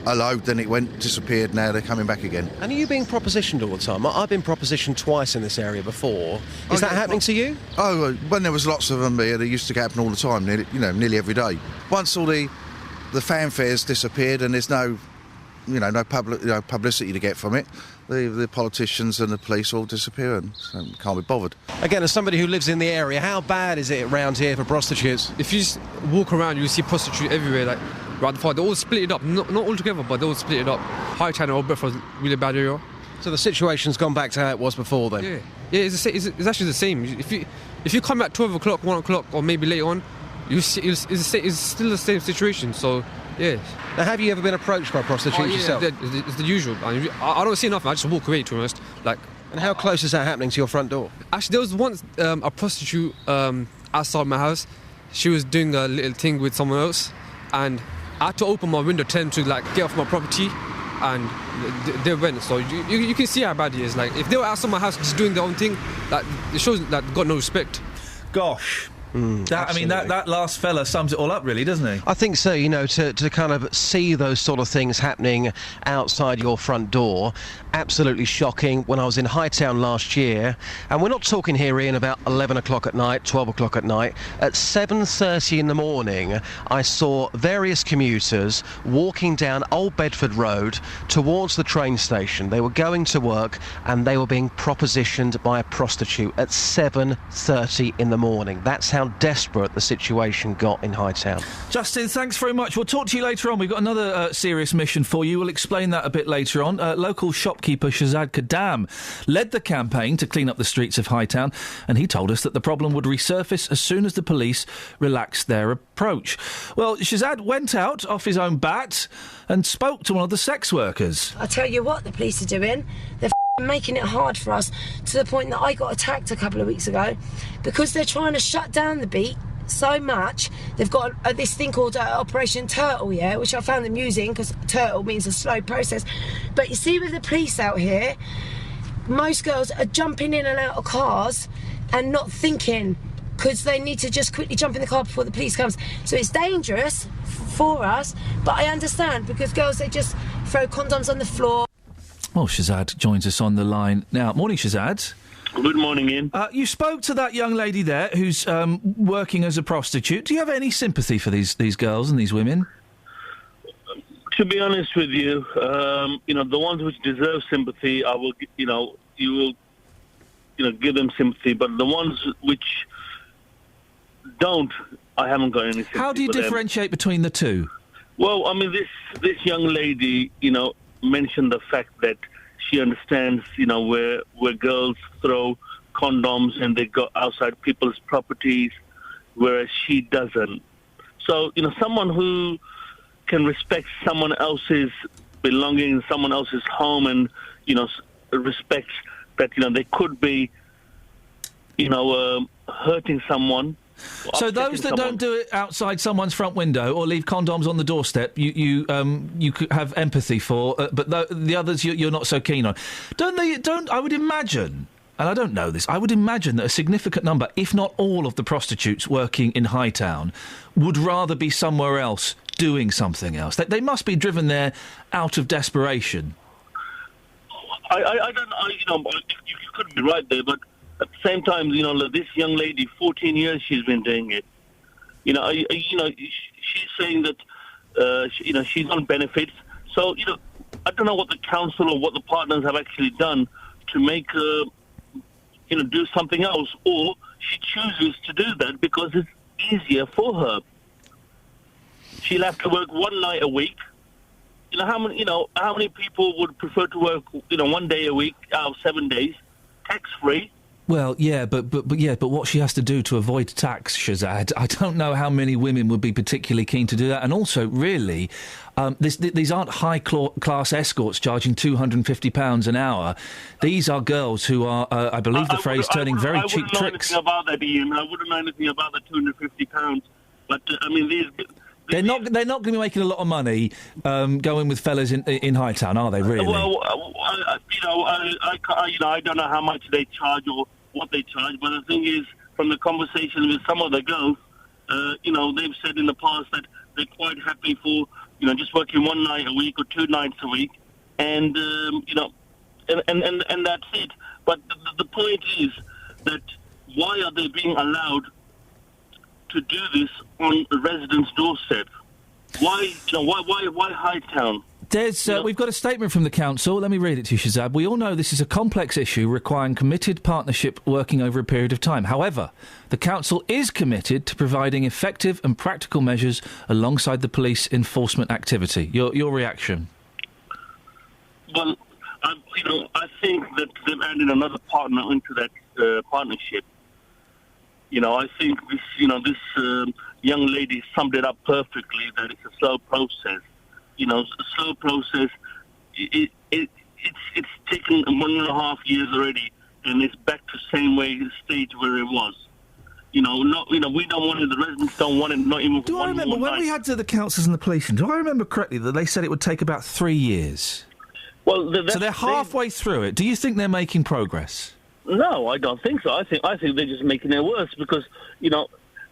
a load, then it disappeared, now they're coming back again. And are you being propositioned all the time? I've been propositioned twice in this area before. Is that happening to you? Oh, when there was lots of them here, they used to happen all the time, nearly every day. Once all the fanfares disappeared and there's no publicity to get from it, the politicians and the police all disappear and so can't be bothered. Again, as somebody who lives in the area, how bad is it around here for prostitutes? If you just walk around, you see prostitutes everywhere, like around the far. They all split it up, not all together, but they all split it up. Hightown and Old Bedford was a really bad area. So the situation's gone back to how it was before then? Yeah, it's actually the same. If you come at 12 o'clock, 1 o'clock, or maybe later on, you see it's still the same situation. So yeah. Now, have you ever been approached by prostitutes yourself? It's the usual. I don't see nothing. I just walk away, to be honest. And how close is that happening to your front door? Actually, there was once a prostitute outside my house. She was doing a little thing with someone else, and I had to open my window, tell them to get off my property, and they went. So you can see how bad it is. Like, if they were outside my house just doing their own thing, it shows that they've got no respect. Gosh. That last fella sums it all up, really, doesn't he? I think so. To kind of see those sort of things happening outside your front door, absolutely shocking. When I was in Hightown last year, and we're not talking here, Iain, about 11 o'clock at night, 12 o'clock at night. At 7:30 in the morning, I saw various commuters walking down Old Bedford Road towards the train station. They were going to work, and they were being propositioned by a prostitute at 7:30 in the morning. That's how desperate the situation got in Hightown. Justin, thanks very much. We'll talk to you later on. We've got another serious mission for you. We'll explain that a bit later on. Local shopkeeper Shazad Kadam led the campaign to clean up the streets of Hightown, and he told us that the problem would resurface as soon as the police relaxed their approach. Well, Shazad went out off his own bat and spoke to one of the sex workers. I tell you what the police are doing. They're making it hard for us, to the point that I got attacked a couple of weeks ago because they're trying to shut down the beat so much. They've got this thing called Operation Turtle, which I found amusing because turtle means a slow process. But you see, with the police out here, most girls are jumping in and out of cars and not thinking, because they need to just quickly jump in the car before the police comes. So it's dangerous for us, but I understand, because girls, they just throw condoms on the floor. Well, Shazad joins us on the line now. Morning, Shazad. Good morning, Iain. You spoke to that young lady there who's working as a prostitute. Do you have any sympathy for these girls and these women? To be honest with you, the ones which deserve sympathy, I will, you will, give them sympathy. But the ones which don't, I haven't got any sympathy. How do you differentiate between the two? Well, this young lady, mentioned the fact that she understands, where girls throw condoms and they go outside people's properties, whereas she doesn't. So, someone who can respect someone else's belongings, someone else's home, and, respects that, they could be, hurting someone. So those that don't do it outside someone's front window or leave condoms on the doorstep, you could have empathy for, but the others you're not so keen on. I would imagine, and I don't know this, I would imagine that a significant number, if not all of the prostitutes working in Hightown, would rather be somewhere else doing something else. They must be driven there out of desperation. I don't know, you could be right there, but at the same time, this young lady, 14 years she's been doing it. She's saying that, she's on benefits. So, I don't know what the council or what the partners have actually done to make her, do something else. Or she chooses to do that because it's easier for her. She'll have to work one night a week. How many people would prefer to work, 1 day a week out of 7 days, tax-free? Well, yeah, but what she has to do to avoid tax, Shazad, I don't know how many women would be particularly keen to do that. And also, really, these aren't high-class escorts charging £250 an hour. These are girls who are, I believe the phrase, turning very cheap tricks. I wouldn't know anything about that, Iain. I wouldn't know anything about the £250. But, They're not going to be making a lot of money going with fellas in Hightown, are they? Really? Well, I don't know how much they charge or what they charge, but the thing is, from the conversation with some of the girls, they've said in the past that they're quite happy for just working 1 night a week or 2 nights a week, and and that's it. But the point is that why are they being allowed to do this on a resident's doorstep? Why Hightown? We've got a statement from the council. Let me read it to you, Shazad. We all know this is a complex issue requiring committed partnership working over a period of time. However, the council is committed to providing effective and practical measures alongside the police enforcement activity. Your reaction? Well, I think that they've added another partner into that partnership. I think this young lady summed it up perfectly, that it's a slow process. A slow process. It's taken 1.5 years already, and it's back to the same stage where it was. We don't want it. The residents don't want it. Not even. Do I remember when we had the councils and the police? Do I remember correctly that they said it would take about 3 years? Well, so they're halfway through it. Do you think they're making progress? No, I don't think so. I think they're just making it worse because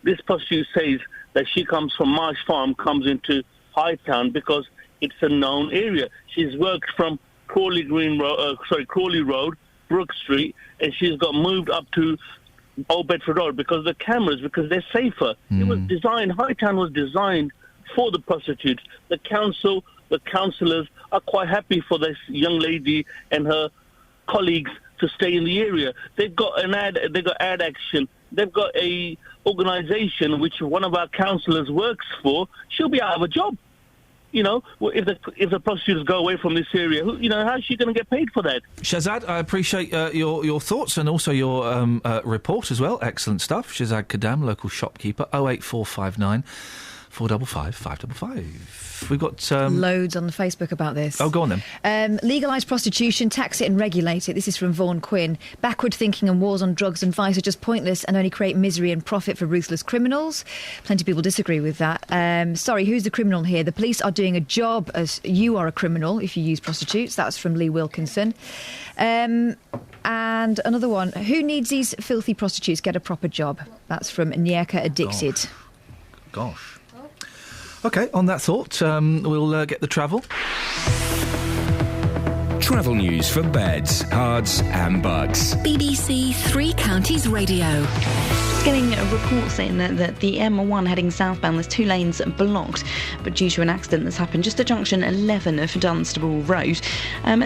this prostitute says that she comes from Marsh Farm, comes into Hightown because it's a known area. She's worked from Crawley Road, Brook Street, and she's got moved up to Old Bedford Road because the cameras, because they're safer. It was designed. Hightown was designed for the prostitutes. The councillors are quite happy for this young lady and her colleagues to stay in the area. They've got ad action. They've got a organisation which one of our councillors works for. She'll be out of a job. If the prostitutes go away from this area, how's she going to get paid for that? Shazad, I appreciate your thoughts and also your report as well. Excellent stuff. Shazad Kadam, local shopkeeper, 08459 455 555. We've got loads on the Facebook about this. Oh, go on then. Legalise prostitution, tax it and regulate it. This is from Vaughan Quinn. Backward thinking and wars on drugs and vice are just pointless and only create misery and profit for ruthless criminals. Plenty of people disagree with that. Sorry, who's the criminal here? The police are doing a job as you are a criminal if you use prostitutes. That's from Lee Wilkinson. And another one. Who needs these filthy prostitutes? Get a proper job. That's from Nyeka Addicted. Gosh. OK, on that thought, we'll get the travel. Travel news for beds, cards and bugs. BBC Three Counties Radio. Getting reports in that the M1 heading southbound, there's 2 lanes blocked, but due to an accident that's happened just at junction 11 of Dunstable Road.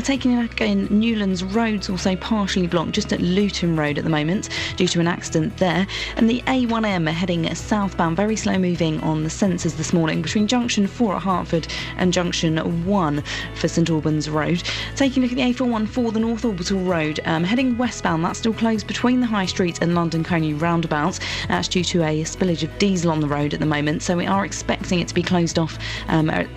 Taking in Newlands Road's also partially blocked just at Luton Road at the moment due to an accident there. And the A1M heading southbound, very slow moving on the sensors this morning between junction 4 at Hertford and junction 1 for St Albans Road. Taking Taking a look at the A41 for the North Orbital Road, heading westbound, that's still closed between the High Street and London Coney roundabouts. That's due to a spillage of diesel on the road at the moment, so we are expecting it to be closed off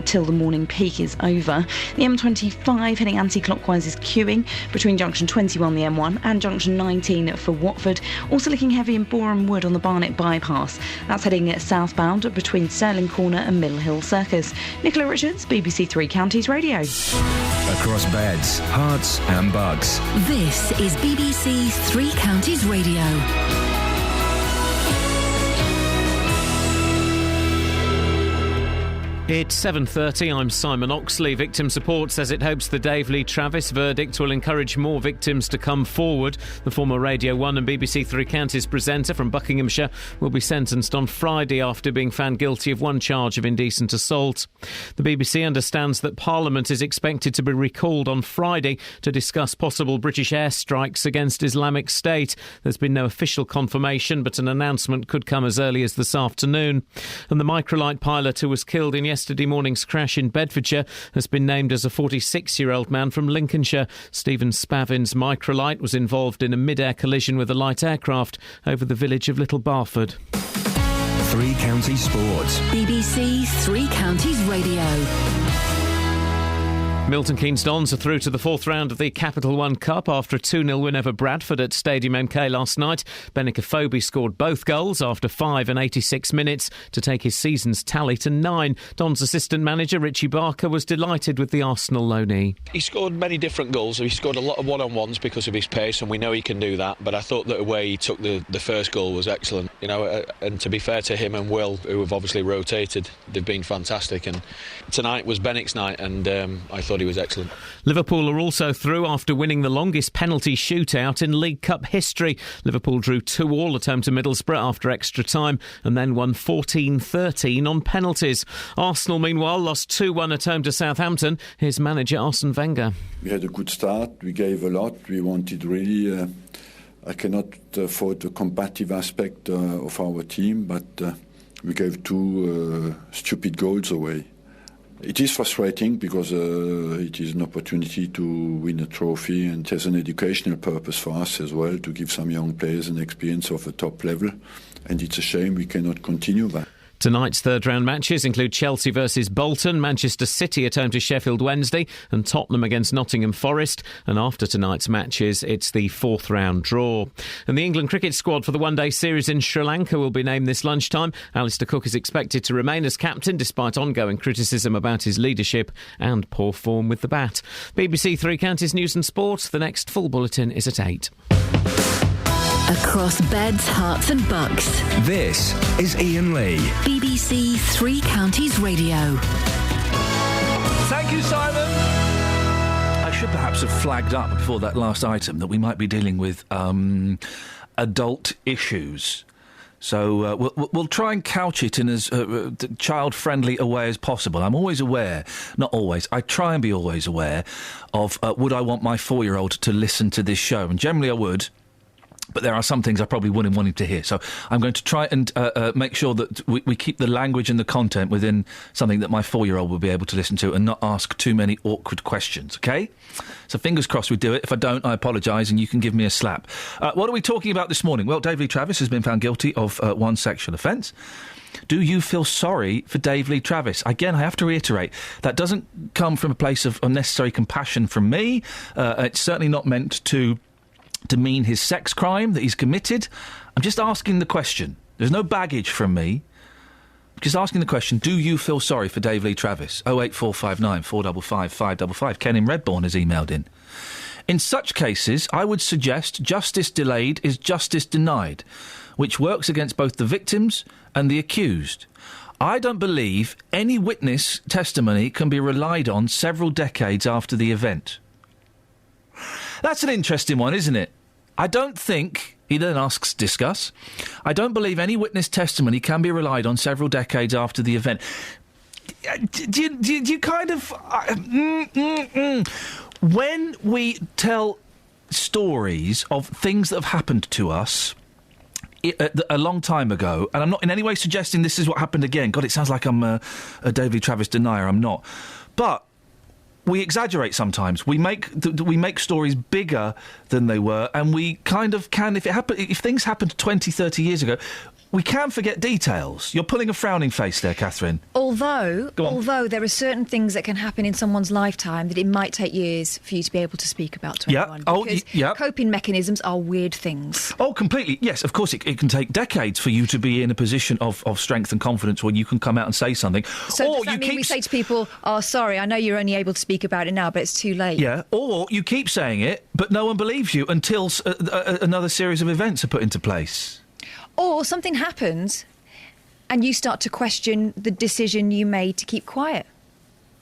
till the morning peak is over. The M25 heading anti-clockwise is queuing between junction 21, the M1, and junction 19 for Watford. Also looking heavy in Boreham Wood on the Barnet bypass. That's heading southbound between Stirling Corner and Mill Hill Circus. Nicola Richards, BBC Three Counties Radio. Across beds, hearts and bugs. This is BBC Three Counties Radio. It's 7:30. I'm Simon Oxley. Victim Support says it hopes the Dave Lee Travis verdict will encourage more victims to come forward. The former Radio 1 and BBC Three Counties presenter from Buckinghamshire will be sentenced on Friday after being found guilty of one charge of indecent assault. The BBC understands that Parliament is expected to be recalled on Friday to discuss possible British airstrikes against Islamic State. There's been no official confirmation, but an announcement could come as early as this afternoon. And the microlight pilot who was killed in yesterday morning's crash in Bedfordshire has been named as a 46-year-old man from Lincolnshire. Stephen Spavin's microlight was involved in a mid-air collision with a light aircraft over the village of Little Barford. Three Counties Sports. BBC Three Counties Radio. Milton Keynes Dons are through to the fourth round of the Capital One Cup after a 2-0 win over Bradford at Stadium MK last night. Benik Afobe scored both goals after 5 and 86 minutes to take his season's tally to 9. Dons assistant manager Richie Barker was delighted with the Arsenal loanee. He scored many different goals. He scored a lot of one-on-ones because of his pace, and we know he can do that. But I thought that the way he took the first goal was excellent. You know, and to be fair to him and Will, who have obviously rotated, they've been fantastic. And tonight was Benik's night, and I thought he was excellent. Liverpool are also through after winning the longest penalty shootout in League Cup history. Liverpool drew 2-2 at home to Middlesbrough after extra time and then won 14-13 on penalties. Arsenal, meanwhile, lost 2-1 at home to Southampton. Here's manager Arsene Wenger. We had a good start. We gave a lot. We wanted really... I cannot fault the combative aspect of our team, but we gave two stupid goals away. It is frustrating because it is an opportunity to win a trophy, and there's an educational purpose for us as well, to give some young players an experience of a top level, and it's a shame we cannot continue that. Tonight's third-round matches include Chelsea versus Bolton, Manchester City at home to Sheffield Wednesday, and Tottenham against Nottingham Forest. And after tonight's matches, it's the fourth-round draw. And the England cricket squad for the one-day series in Sri Lanka will be named this lunchtime. Alistair Cook is expected to remain as captain, despite ongoing criticism about his leadership and poor form with the bat. BBC Three Counties News and Sport. The next full bulletin is at 8. Across beds, hearts and bucks. This is Iain Lee. BBC Three Counties Radio. Thank you, Simon. I should perhaps have flagged up before that last item that we might be dealing with adult issues. So we'll try and couch it in as child-friendly a way as possible. I'm always aware, not always, I try and be always aware of would I want my 4-year-old to listen to this show? And generally I would. But there are some things I probably wouldn't want him to hear. So I'm going to try and make sure that we keep the language and the content within something that my 4-year-old will be able to listen to and not ask too many awkward questions, OK? So fingers crossed we do it. If I don't, I apologise and you can give me a slap. What are we talking about this morning? Well, Dave Lee Travis has been found guilty of one sexual offence. Do you feel sorry for Dave Lee Travis? Again, I have to reiterate, that doesn't come from a place of unnecessary compassion from me. It's certainly not meant to demean his sex crime that he's committed. I'm just asking the question. There's no baggage from me. I'm just asking the question, do you feel sorry for Dave Lee Travis? 08459 455 555. Ken in Redbourne has emailed in. In such cases, I would suggest justice delayed is justice denied, which works against both the victims and the accused. I don't believe any witness testimony can be relied on several decades after the event. That's an interesting one, isn't it? I don't think, he then asks, discuss, I don't believe any witness testimony can be relied on several decades after the event. Do you kind of... When we tell stories of things that have happened to us a long time ago, and I'm not in any way suggesting this is what happened again. God, it sounds like I'm a Dave Lee Travis denier. I'm not. But we exaggerate sometimes. We make stories bigger than they were, and we kind of can. If things happened 20, 30 years ago, we can forget details. You're pulling a frowning face there, Catherine. Although there are certain things that can happen in someone's lifetime that it might take years for you to be able to speak about to anyone. Because coping mechanisms are weird things. Oh, completely. Yes, of course, it can take decades for you to be in a position of strength and confidence where you can come out and say something. So does that mean we say to people, "Oh, sorry, I know you're only able to speak about it now, but it's too late"? Yeah, or you keep saying it, but no one believes you until another series of events are put into place. Or something happens and you start to question the decision you made to keep quiet.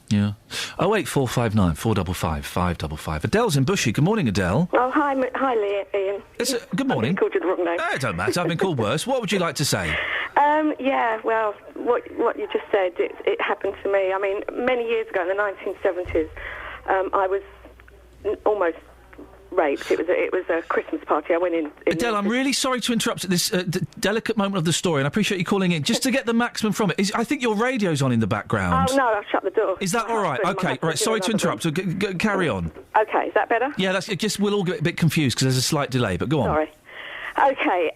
Yeah. 08459 455 555. Adele's in Bushy. Good morning, Adele. Oh, hi, Iain. Good morning. I called you the wrong name. No, it don't matter. I've been called worse. What would you like to say? Yeah, well, what you just said, it happened to me. I mean, many years ago in the 1970s, I was almost raped. It was a Christmas party. I went in Adele, I'm really sorry to interrupt at this delicate moment of the story, and I appreciate you calling in. Just to get the maximum from it, I think your radio's on in the background. Oh, no, I've shut the door. Is that all right? Okay, right, sorry to interrupt. So carry on. Okay, is that better? Yeah, we'll all get a bit confused because there's a slight delay, but go on. Sorry. Okay,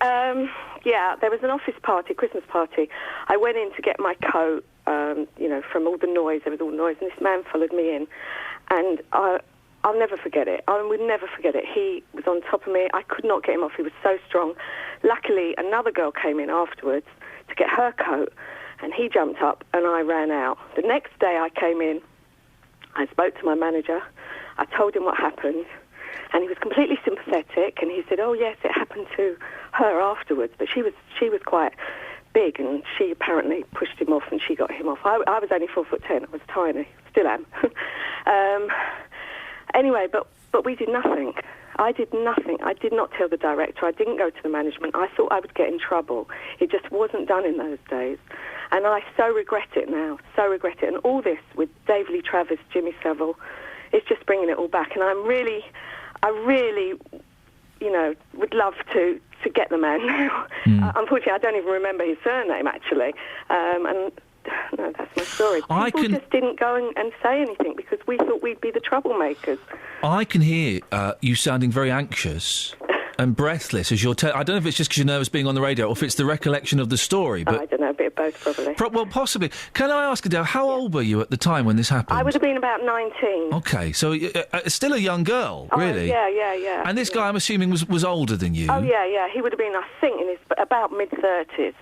yeah, there was an office party, Christmas party. I went in to get my coat, from all the noise. There was all the noise, and this man followed me in, and I'll never forget it. I would never forget it. He was on top of me. I could not get him off. He was so strong. Luckily, another girl came in afterwards to get her coat, and he jumped up, and I ran out. The next day I came in, I spoke to my manager. I told him what happened, and he was completely sympathetic, and he said, oh, yes, it happened to her afterwards, but she was quite big, and she apparently pushed him off, and she got him off. I was only 4'10". I was tiny. Still am. Anyway, but we did nothing. I did nothing. I did not tell the director. I didn't go to the management. I thought I would get in trouble. It just wasn't done in those days. And I so regret it now, so regret it. And all this with Dave Lee Travis, Jimmy Savile, it's just bringing it all back. And I really, would love to get the man now. Unfortunately, I don't even remember his surname, actually. No, that's my story. People just didn't go and say anything because we thought we'd be the troublemakers. I can hear you sounding very anxious and breathless as you're I don't know if it's just because you're nervous being on the radio or if it's the recollection of the story. But I don't know, a bit of both probably. Well, possibly. Can I ask, Adele, how old were you at the time when this happened? I would have been about 19. OK, so still a young girl, really? Yeah. And this guy, I'm assuming, was older than you? Oh, yeah. He would have been, I think, in his about mid-30s.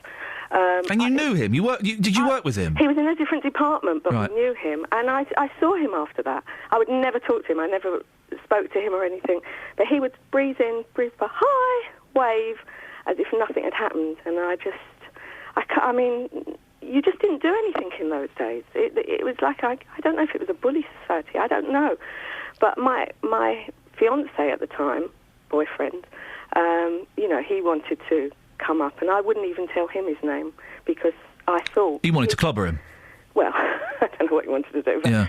And you knew him? Did you work with him? He was in a different department, but we knew him. And I saw him after that. I would never talk to him. I never spoke to him or anything. But he would breathe in, breathe by, hi, wave, as if nothing had happened. And I mean, you just didn't do anything in those days. It was like, I don't know if it was a bully society. I don't know. But my fiancé at the time, boyfriend, he wanted to come up, and I wouldn't even tell him his name because I thought... You wanted to clobber him? Well, I don't know what he wanted to do. But, yeah.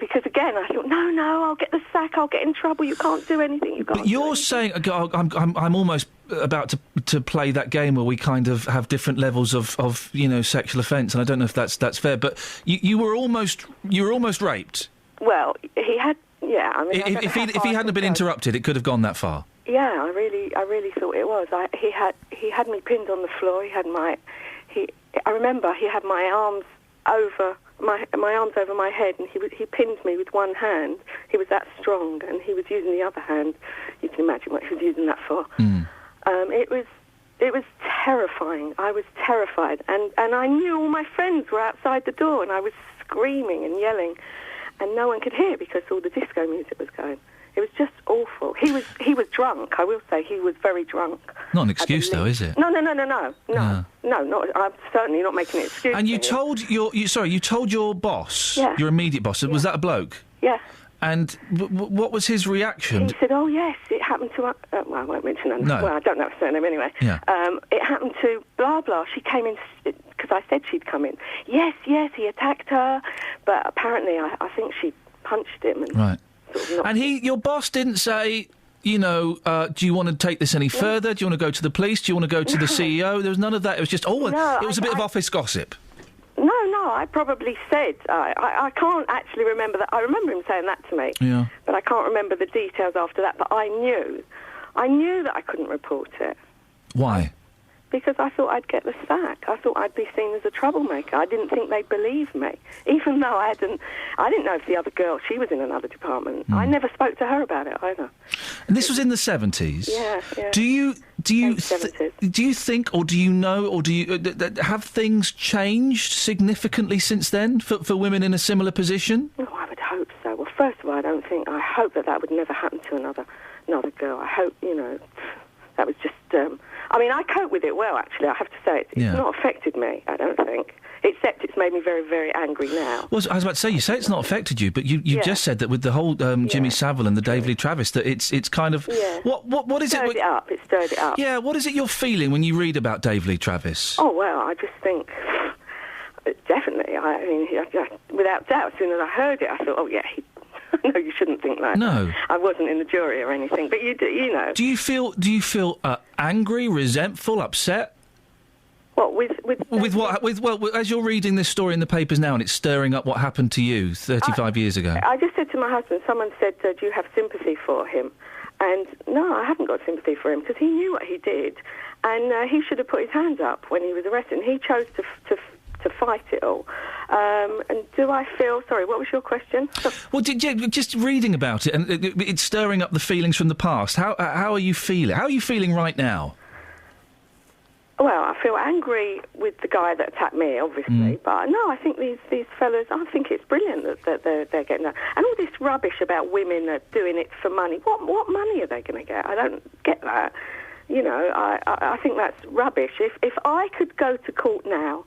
Because again, I thought, no, I'll get the sack, I'll get in trouble, you can't do anything, you can't. But you're saying, I'm almost about to play that game where we kind of have different levels of sexual offence, and I don't know if that's fair, but you were almost raped. Well, he had, yeah. I mean, if he hadn't been interrupted, it could have gone that far. Yeah, I really thought it was. He had me pinned on the floor. I remember he had my arms over my head, and he pinned me with one hand. He was that strong, and he was using the other hand. You can imagine what he was using that for. It was terrifying. I was terrified, and I knew all my friends were outside the door, and I was screaming and yelling, and no one could hear because all the disco music was going. It was just awful. He was drunk. I will say he was very drunk. Not an excuse, though, is it? No. Not. I'm certainly not making an excuse. And you told you told your boss, your immediate boss. Was that a bloke? Yeah. And what was his reaction? He said, "Oh yes, it happened to." Well, I won't mention that. No. Well, I don't know her surname anyway. Yeah. It happened to blah blah. She came in because I said she'd come in. Yes, he attacked her, but apparently I think she punched him. And right. And your boss didn't say, do you want to take this any further? Do you want to go to the police? Do you want to go to the CEO? There was none of that. It was just, it was a bit of office gossip. No, I probably said, I can't actually remember that. I remember him saying that to me, Yeah. but I can't remember the details after that. But I knew that I couldn't report it. Why? Because I thought I'd get the sack. I thought I'd be seen as a troublemaker. I didn't think they'd believe me, even though I didn't know if the other girl, she was in another department. I never spoke to her about it either. And this was in the 70s? Yeah. Do you think, or do you know, or do you have things changed significantly since then for women in a similar position? Oh, I would hope so. Well, first of all, I hope that would never happen to another girl. I hope, that was just... I cope with it well, actually, I have to say. It's not affected me, I don't think. Except it's made me very, very angry now. Well, I was about to say, you say it's not affected you, but you just said that with the whole Jimmy Savile and the David Lee Travis, that it's kind of... Yeah. What is it? It stirred it up. Yeah, what is it you're feeling when you read about David Lee Travis? Oh, well, I just think... Definitely. Without doubt, as soon as I heard it, I thought, oh, yeah, no, you shouldn't think that. No. I wasn't in the jury or anything, but you know. Do you feel angry, resentful, upset? What, as you're reading this story in the papers now and it's stirring up what happened to you 35 years ago? I just said to my husband, someone said, do you have sympathy for him? And no, I haven't got sympathy for him because he knew what he did and he should have put his hands up when he was arrested. And he chose to fight it all. And do I feel... Sorry, what was your question? Well, just reading about it, and it's stirring up the feelings from the past. How are you feeling? How are you feeling right now? Well, I feel angry with the guy that attacked me, obviously. But no, I think these fellas... I think it's brilliant that they're getting that. And all this rubbish about women doing it for money. What money are they going to get? I don't get that. I think that's rubbish. If I could go to court now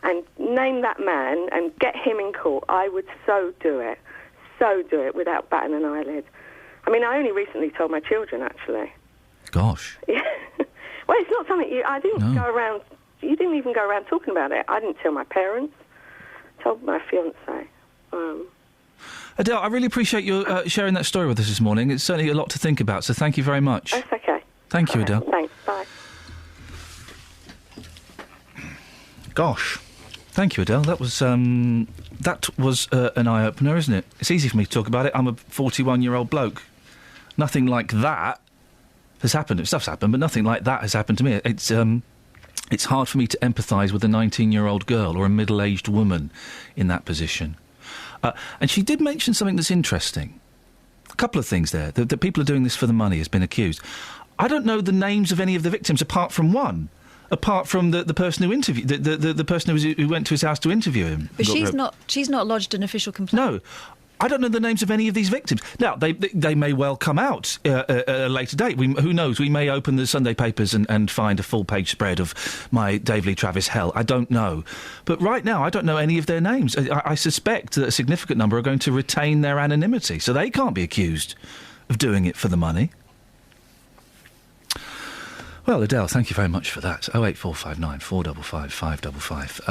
and name that man and get him in court, I would so do it without batting an eyelid. I only recently told my children, actually. Gosh. Yeah. Well, it's not something I didn't go around... You didn't even go around talking about it. I didn't tell my parents. I told my fiancé. Adele, I really appreciate you sharing that story with us this morning. It's certainly a lot to think about, so thank you very much. That's okay. Thank you, Adele. Thanks, bye. Gosh. Thank you, Adele. That was an eye-opener, isn't it? It's easy for me to talk about it. I'm a 41-year-old bloke. Nothing like that has happened. Stuff's happened, but nothing like that has happened to me. It's hard for me to empathise with a 19-year-old girl or a middle-aged woman in that position. And she did mention something that's interesting. A couple of things there. The people are doing this for the money has been accused. I don't know the names of any of the victims apart from one. Apart from the person who interviewed the person who went to his house to interview him. But she's not lodged an official complaint. No. I don't know the names of any of these victims. Now, they may well come out at a later date. Who knows? We may open the Sunday papers and find a full-page spread of my David Lee Travis hell. I don't know. But right now, I don't know any of their names. I suspect that a significant number are going to retain their anonymity, so they can't be accused of doing it for the money. Well, Adele, thank you very much for that. 08459 455 555.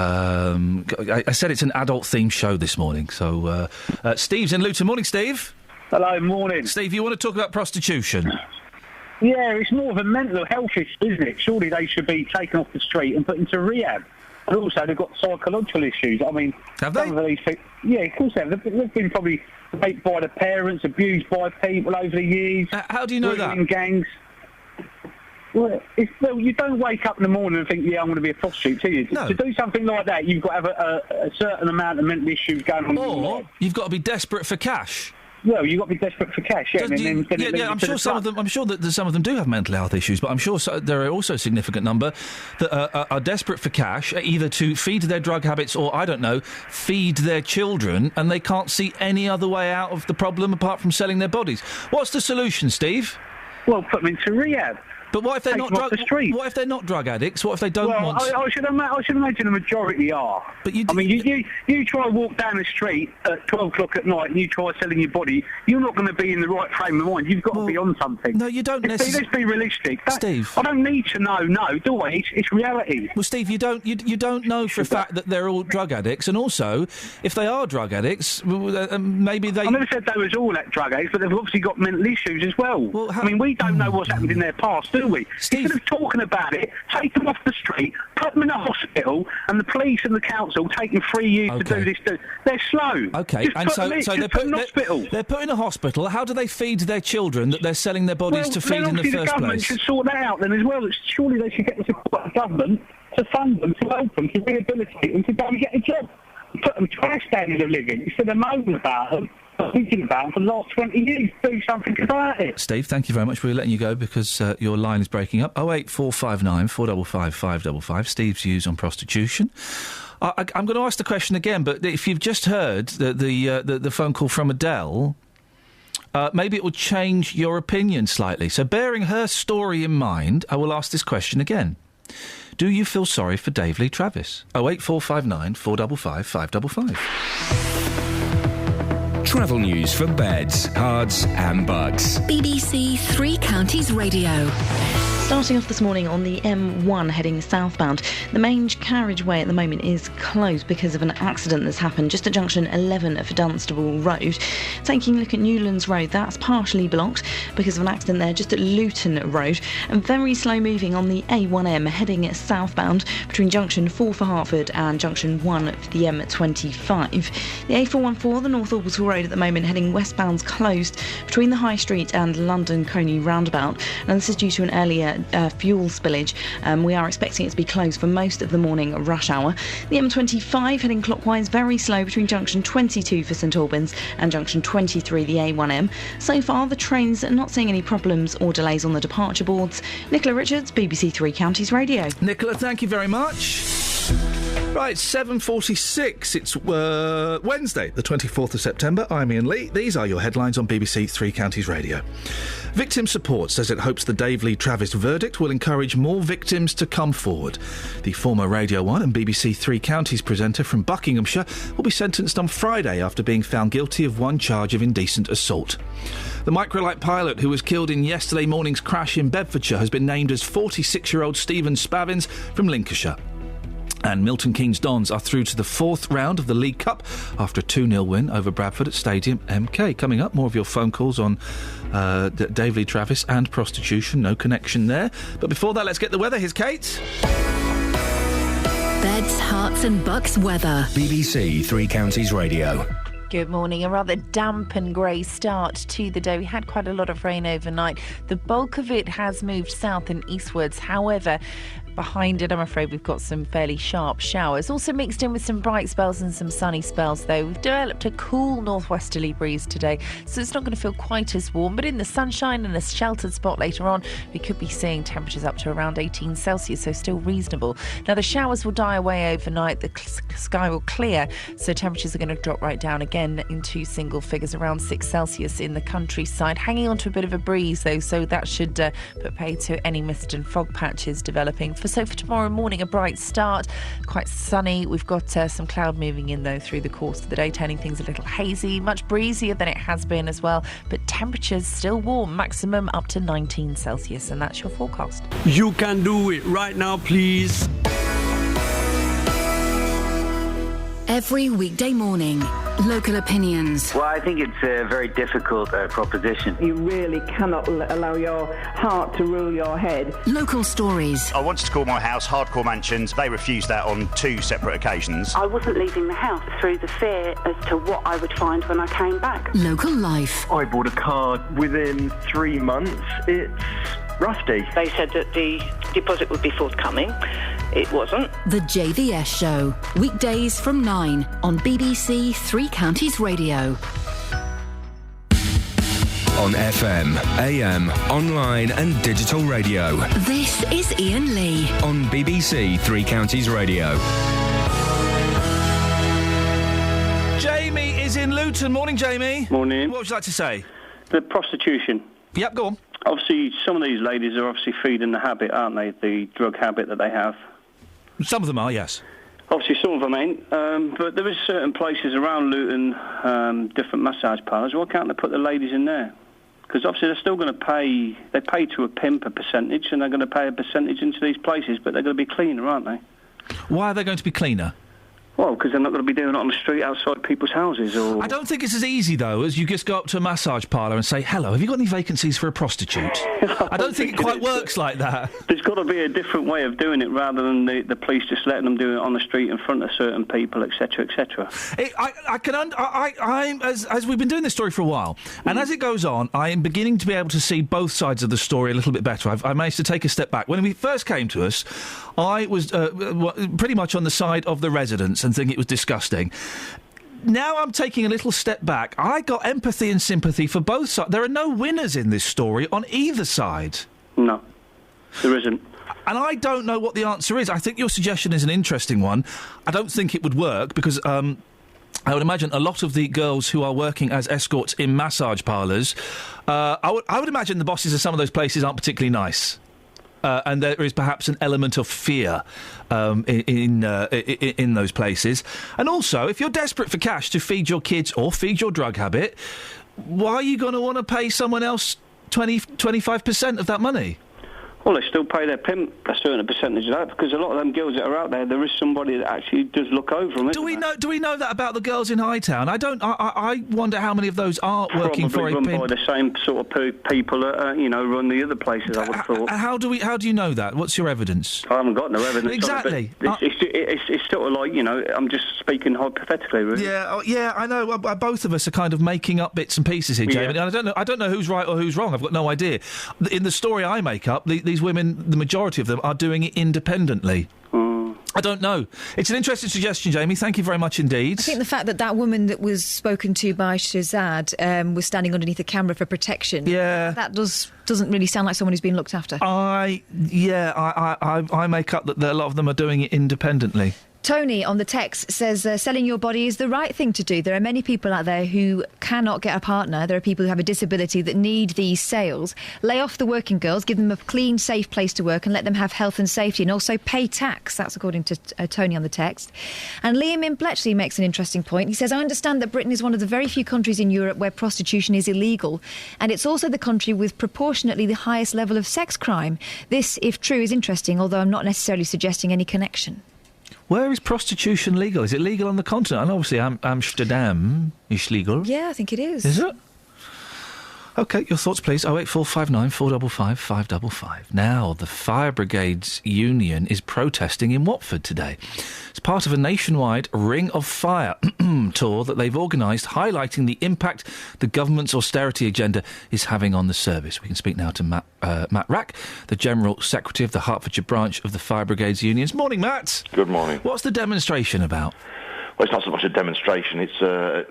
I said it's an adult-themed show this morning, so... Steve's in Luton. Morning, Steve. Hello, morning. Steve, you want to talk about prostitution? Yeah, it's more of a mental health issue, isn't it? Surely they should be taken off the street and put into rehab. And also, they've got psychological issues. Have they? Yeah, of course they have. They've been probably raped by the parents, abused by people over the years. How do you know that? In gangs. Well, you don't wake up in the morning and think, I'm going to be a prostitute, do you? No. To do something like that, you've got to have a certain amount of mental issues going on. Or you've got to be desperate for cash. Well, you've got to be desperate for cash, yeah. I'm sure that some of them do have mental health issues, but I'm sure there are also a significant number that are desperate for cash, either to feed their drug habits or, I don't know, feed their children, and they can't see any other way out of the problem apart from selling their bodies. What's the solution, Steve? Well, put them into rehab. But what if they're not drug? What if they're not drug addicts? What if they don't want? I should imagine the majority are. But you try to walk down the street at 12 o'clock at night and you try selling your body. You're not going to be in the right frame of mind. You've got to be on something. No, you don't necessarily. Let's be realistic, Steve. I don't need to know, do I? It's reality. Well, Steve, you don't know for a fact that they're all drug addicts, and also, if they are drug addicts, maybe they. I never said they was all drug addicts, but they've obviously got mental issues as well. We don't know what's happened in their past, do do we? Instead of talking about it, take them off the street, put them in a hospital, and the police and the council take them 3 years to do this. They're slow. Okay, Just and put so them in, they're just put them in hospital. They're put in a hospital. How do they feed their children that they're selling their bodies to feed in the the first government place? should sort that out then as well. Surely they should get the support of the government to fund them, to help them, to rehabilitate them, to go and get a job. Put them to our standard of living instead of moaning about them, thinking about them for the last 20 years. Do something about it. Steve, thank you very much. We're letting you go because your line is breaking up. 08459 455 555. Steve's views on prostitution. I'm going to ask the question again, but if you've just heard the phone call from Adele, maybe it will change your opinion slightly. So bearing her story in mind, I will ask this question again. Do you feel sorry for Dave Lee Travis? 08459 455 555. Travel news for beds, cards and bugs. BBC Three Counties Radio. Starting off this morning on the M1 heading southbound, the main carriageway at the moment is closed because of an accident that's happened just at junction 11 for Dunstable Road. Taking a look at Newlands Road, that's partially blocked because of an accident there just at Luton Road. And very slow moving on the A1M heading southbound between junction 4 for Hertford and junction 1 for the M25. The A414, the North Orbital Road at the moment heading westbound's closed between the High Street and London Coney roundabout. And this is due to an earlier fuel spillage. We are expecting it to be closed for most of the morning rush hour. The M25 heading clockwise, very slow between junction 22 for St Albans and junction 23, the A1M. So far, the trains are not seeing any problems or delays on the departure boards. Nicola Richards, BBC Three Counties Radio. Nicola, thank you very much. Right, 7:46. It's Wednesday, the 24th of September. I'm Iain Lee. These are your headlines on BBC Three Counties Radio. Victim Support says it hopes the Dave Lee Travis verdict will encourage more victims to come forward. The former Radio 1 and BBC Three Counties presenter from Buckinghamshire will be sentenced on Friday after being found guilty of one charge of indecent assault. The microlight pilot who was killed in yesterday morning's crash in Bedfordshire has been named as 46-year-old Stephen Spavins from Lincolnshire. And Milton Keynes Dons are through to the fourth round of the League Cup after a 2-0 win over Bradford at Stadium MK. Coming up, more of your phone calls on Dave Lee Travis and prostitution. No connection there. But before that, let's get the weather. Here's Kate. Beds, Herts and Bucks weather. BBC Three Counties Radio. Good morning. A rather damp and grey start to the day. We had quite a lot of rain overnight. The bulk of it has moved south and eastwards. However, behind it, I'm afraid we've got some fairly sharp showers. Also mixed in with some bright spells and some sunny spells, though. We've developed a cool northwesterly breeze today, so it's not going to feel quite as warm. But in the sunshine and a sheltered spot later on, we could be seeing temperatures up to around 18 Celsius, so still reasonable. Now, the showers will die away overnight. The sky will clear, so temperatures are going to drop right down again into single figures, around 6 Celsius in the countryside. Hanging on to a bit of a breeze, though, so that should put pay to any mist and fog patches developing. So for tomorrow morning, a bright start, quite sunny. We've got some cloud moving in, though, through the course of the day, turning things a little hazy, much breezier than it has been as well, but temperatures still warm, maximum up to 19 Celsius, and that's your forecast. You can do it right now, please. Every weekday morning, local opinions. Well, I think it's a very difficult proposition. You really cannot allow your heart to rule your head. Local stories. I wanted to call my house Hardcore Mansions. They refused that on 2 separate occasions. I wasn't leaving the house through the fear as to what I would find when I came back. Local life. I bought a car within 3 months. It's rusty. They said that the deposit would be forthcoming. It wasn't. The JVS Show. Weekdays from 9 on BBC Three Counties Radio. On FM, AM, online and digital radio. This is Iain Lee. On BBC Three Counties Radio. Jamie is in Luton. Morning, Jamie. Morning. What would you like to say? The prostitution. Yep, go on. Obviously, some of these ladies are obviously feeding the habit, aren't they? The drug habit that they have. Some of them are, yes. Obviously, some of them ain't. But there is certain places around Luton, different massage parlours. Why can't they put the ladies in there? Because obviously they're still going to pay. They pay to a pimp a percentage, and they're going to pay a percentage into these places, but they're going to be cleaner, aren't they? Why are they going to be cleaner? Well, because they're not going to be doing it on the street outside people's houses. Or I don't think it's as easy, though, as you just go up to a massage parlour and say, hello, have you got any vacancies for a prostitute? I don't think it quite works like that. There's got to be a different way of doing it rather than the police just letting them do it on the street in front of certain people, etc., etc. As we've been doing this story for a while, and as it goes on, I am beginning to be able to see both sides of the story a little bit better. I managed to take a step back. When we first came to us, I was pretty much on the side of the residents and think it was disgusting. Now I'm taking a little step back. I got empathy and sympathy for both sides. There are no winners in this story on either side. No, there isn't. And I don't know what the answer is. I think your suggestion is an interesting one. I don't think it would work because I would imagine a lot of the girls who are working as escorts in massage parlours, I would imagine the bosses of some of those places aren't particularly nice. And there is perhaps an element of fear in those places. And also, if you're desperate for cash to feed your kids or feed your drug habit, why are you going to want to pay someone else 25% of that money? Well, they still pay their pimp a certain percentage of that because a lot of them girls that are out there is somebody that actually does look over them. Do we know that about the girls in Hightown? I wonder how many of those are working for a pimp. Probably run by the same sort of people that run the other places. I would have thought. How do you know that? What's your evidence? I haven't got no evidence. Exactly. It's sort of like I'm just speaking hypothetically, really. Yeah, I know. Both of us are kind of making up bits and pieces here, Jamie. Yeah. And I don't know who's right or who's wrong. I've got no idea. In the story I make up, these women, the majority of them, are doing it independently. I don't know. It's an interesting suggestion, Jamie. Thank you very much indeed. I think the fact that woman that was spoken to by Shazad was standing underneath a camera for protection. Yeah, that doesn't really sound like someone who's been looked after. I make up that a lot of them are doing it independently. Tony on the text says selling your body is the right thing to do. There are many people out there who cannot get a partner. There are people who have a disability that need these sales. Lay off the working girls, give them a clean, safe place to work and let them have health and safety and also pay tax. That's according to Tony on the text. And Liam in Bletchley makes an interesting point. He says, I understand that Britain is one of the very few countries in Europe where prostitution is illegal, and it's also the country with proportionately the highest level of sex crime. This, if true, is interesting, although I'm not necessarily suggesting any connection. Where is prostitution legal? Is it legal on the continent? And obviously Amsterdam is legal. Yeah, I think it is. Is it? OK, your thoughts, please. 08459 455 555. Now, the Fire Brigades Union is protesting in Watford today. It's part of a nationwide Ring of Fire tour that they've organised, highlighting the impact the government's austerity agenda is having on the service. We can speak now to Matt Rack, the General Secretary of the Hertfordshire branch of the Fire Brigades Unions. Morning, Matt. Good morning. What's the demonstration about? Well, it's not so much a demonstration. It's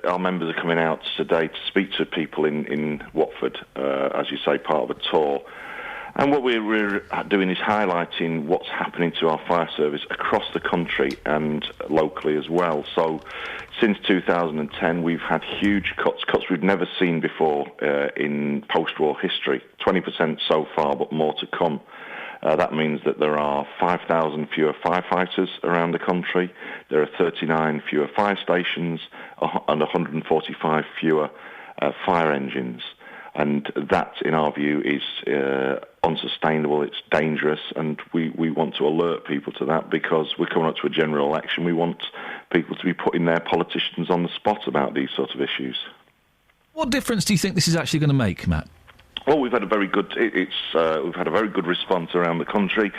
our members are coming out today to speak to people in Watford, as you say, part of a tour. And what we're doing is highlighting what's happening to our fire service across the country and locally as well. So since 2010, we've had huge cuts we've never seen before in post-war history. 20% so far, but more to come. That means that there are 5,000 fewer firefighters around the country. There are 39 fewer fire stations and 145 fewer fire engines. And that, in our view, is unsustainable, it's dangerous, and we want to alert people to that because we're coming up to a general election. We want people to be putting their politicians on the spot about these sort of issues. What difference do you think this is actually going to make, Matt? Well, we've had a very good. We've had a very good response around the country.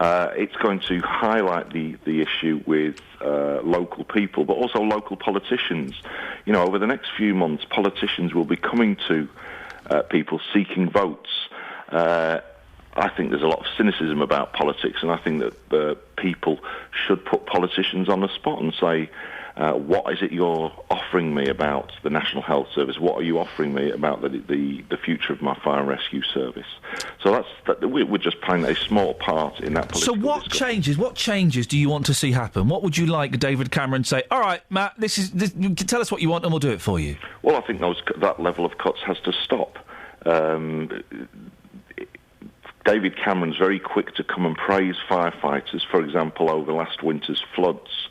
It's going to highlight the issue with local people, but also local politicians. You know, over the next few months, politicians will be coming to people seeking votes. I think there's a lot of cynicism about politics, and I think that people should put politicians on the spot and say, what is it you're offering me about the National Health Service? What are you offering me about the future of my fire and rescue service? So we're just playing a small part in that political So what changes do you want to see happen? What would you like David Cameron to say, all right, Matt, tell us what you want and we'll do it for you? Well, I think that level of cuts has to stop. David Cameron's very quick to come and praise firefighters, for example, over last winter's floods,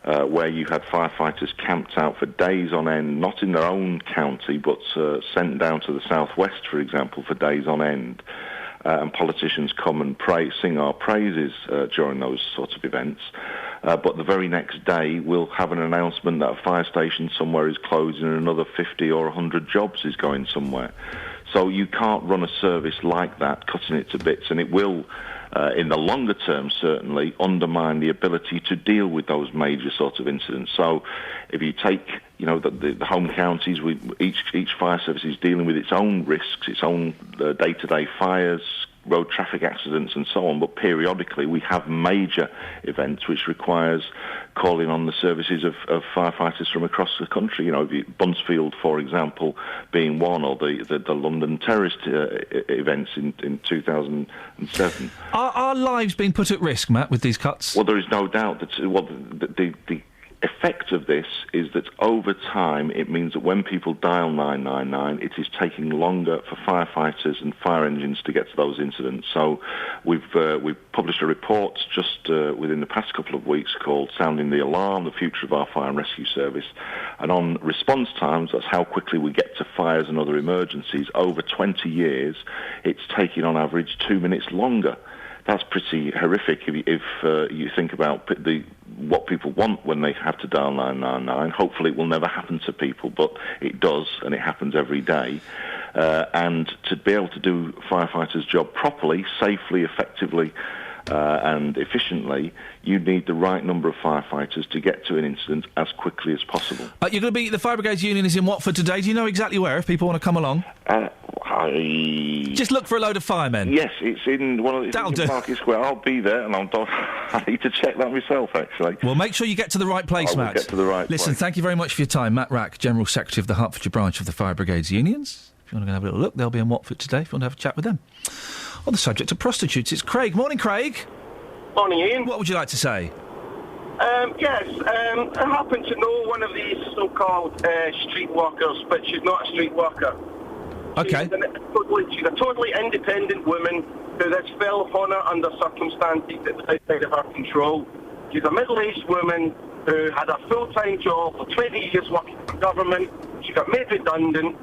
where you had firefighters camped out for days on end, not in their own county, but sent down to the southwest, for example, for days on end. And politicians come and sing our praises during those sorts of events. but the very next day we'll have an announcement that a fire station somewhere is closing and another 50 or 100 jobs is going somewhere. So you can't run a service like that, cutting it to bits, and it will, in the longer term certainly, undermine the ability to deal with those major sorts of incidents. So if you take, the home counties, each fire service is dealing with its own risks, its own day-to-day fires, road traffic accidents and so on, but periodically we have major events which requires calling on the services of firefighters from across the country. Buncefield, for example, being one, or the London terrorist events in 2007. Are lives being put at risk, Matt, with these cuts? Well, there is no doubt that the effect of this is that over time it means that when people dial 999, it is taking longer for firefighters and fire engines to get to those incidents. So we've published a report just within the past couple of weeks called Sounding the Alarm, the Future of Our Fire and Rescue Service. And on response times, that's how quickly we get to fires and other emergencies, over 20 years, it's taking on average 2 minutes longer. That's pretty horrific if you think about what people want when they have to dial 999. Hopefully it will never happen to people, but it does, and it happens every day. And to be able to do firefighters' job properly, safely, effectively, and efficiently, you need the right number of firefighters to get to an incident as quickly as possible. You're going to be... The Fire Brigades Union is in Watford today. Do you know exactly where, if people want to come along? Just look for a load of firemen. Yes, it's in one of the Market Square. I'll be there, and I need to check that myself, actually. Well, make sure you get to the right place, Matt. Get to the right Listen, place. Thank you very much for your time. Matt Rack, General Secretary of the Hertfordshire branch of the Fire Brigades Unions. If you want to go have a little look, they'll be in Watford today if you want to have a chat with them. On the subject of prostitutes, it's Craig. Morning, Craig. Morning, Ian. What would you like to say? I happen to know one of these so-called street workers, but she's not a street worker. Okay. She's a totally independent woman who this fell upon her under circumstances that was outside of her control. She's a middle-aged woman who had a full-time job for 20 years working for government. She got made redundant,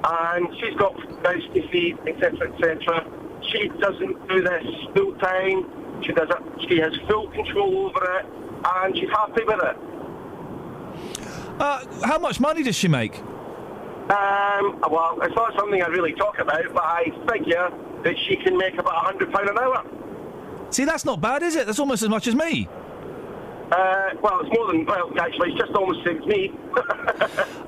and she's got bills to feed, etc., etc. She doesn't do this full-time. She has full control over it, and she's happy with it. How much money does she make? Well, it's not something I really talk about, but I figure that she can make about £100 an hour. See, that's not bad, is it? That's almost as much as me. Well, it's more than... Well, actually, it's just almost same as me.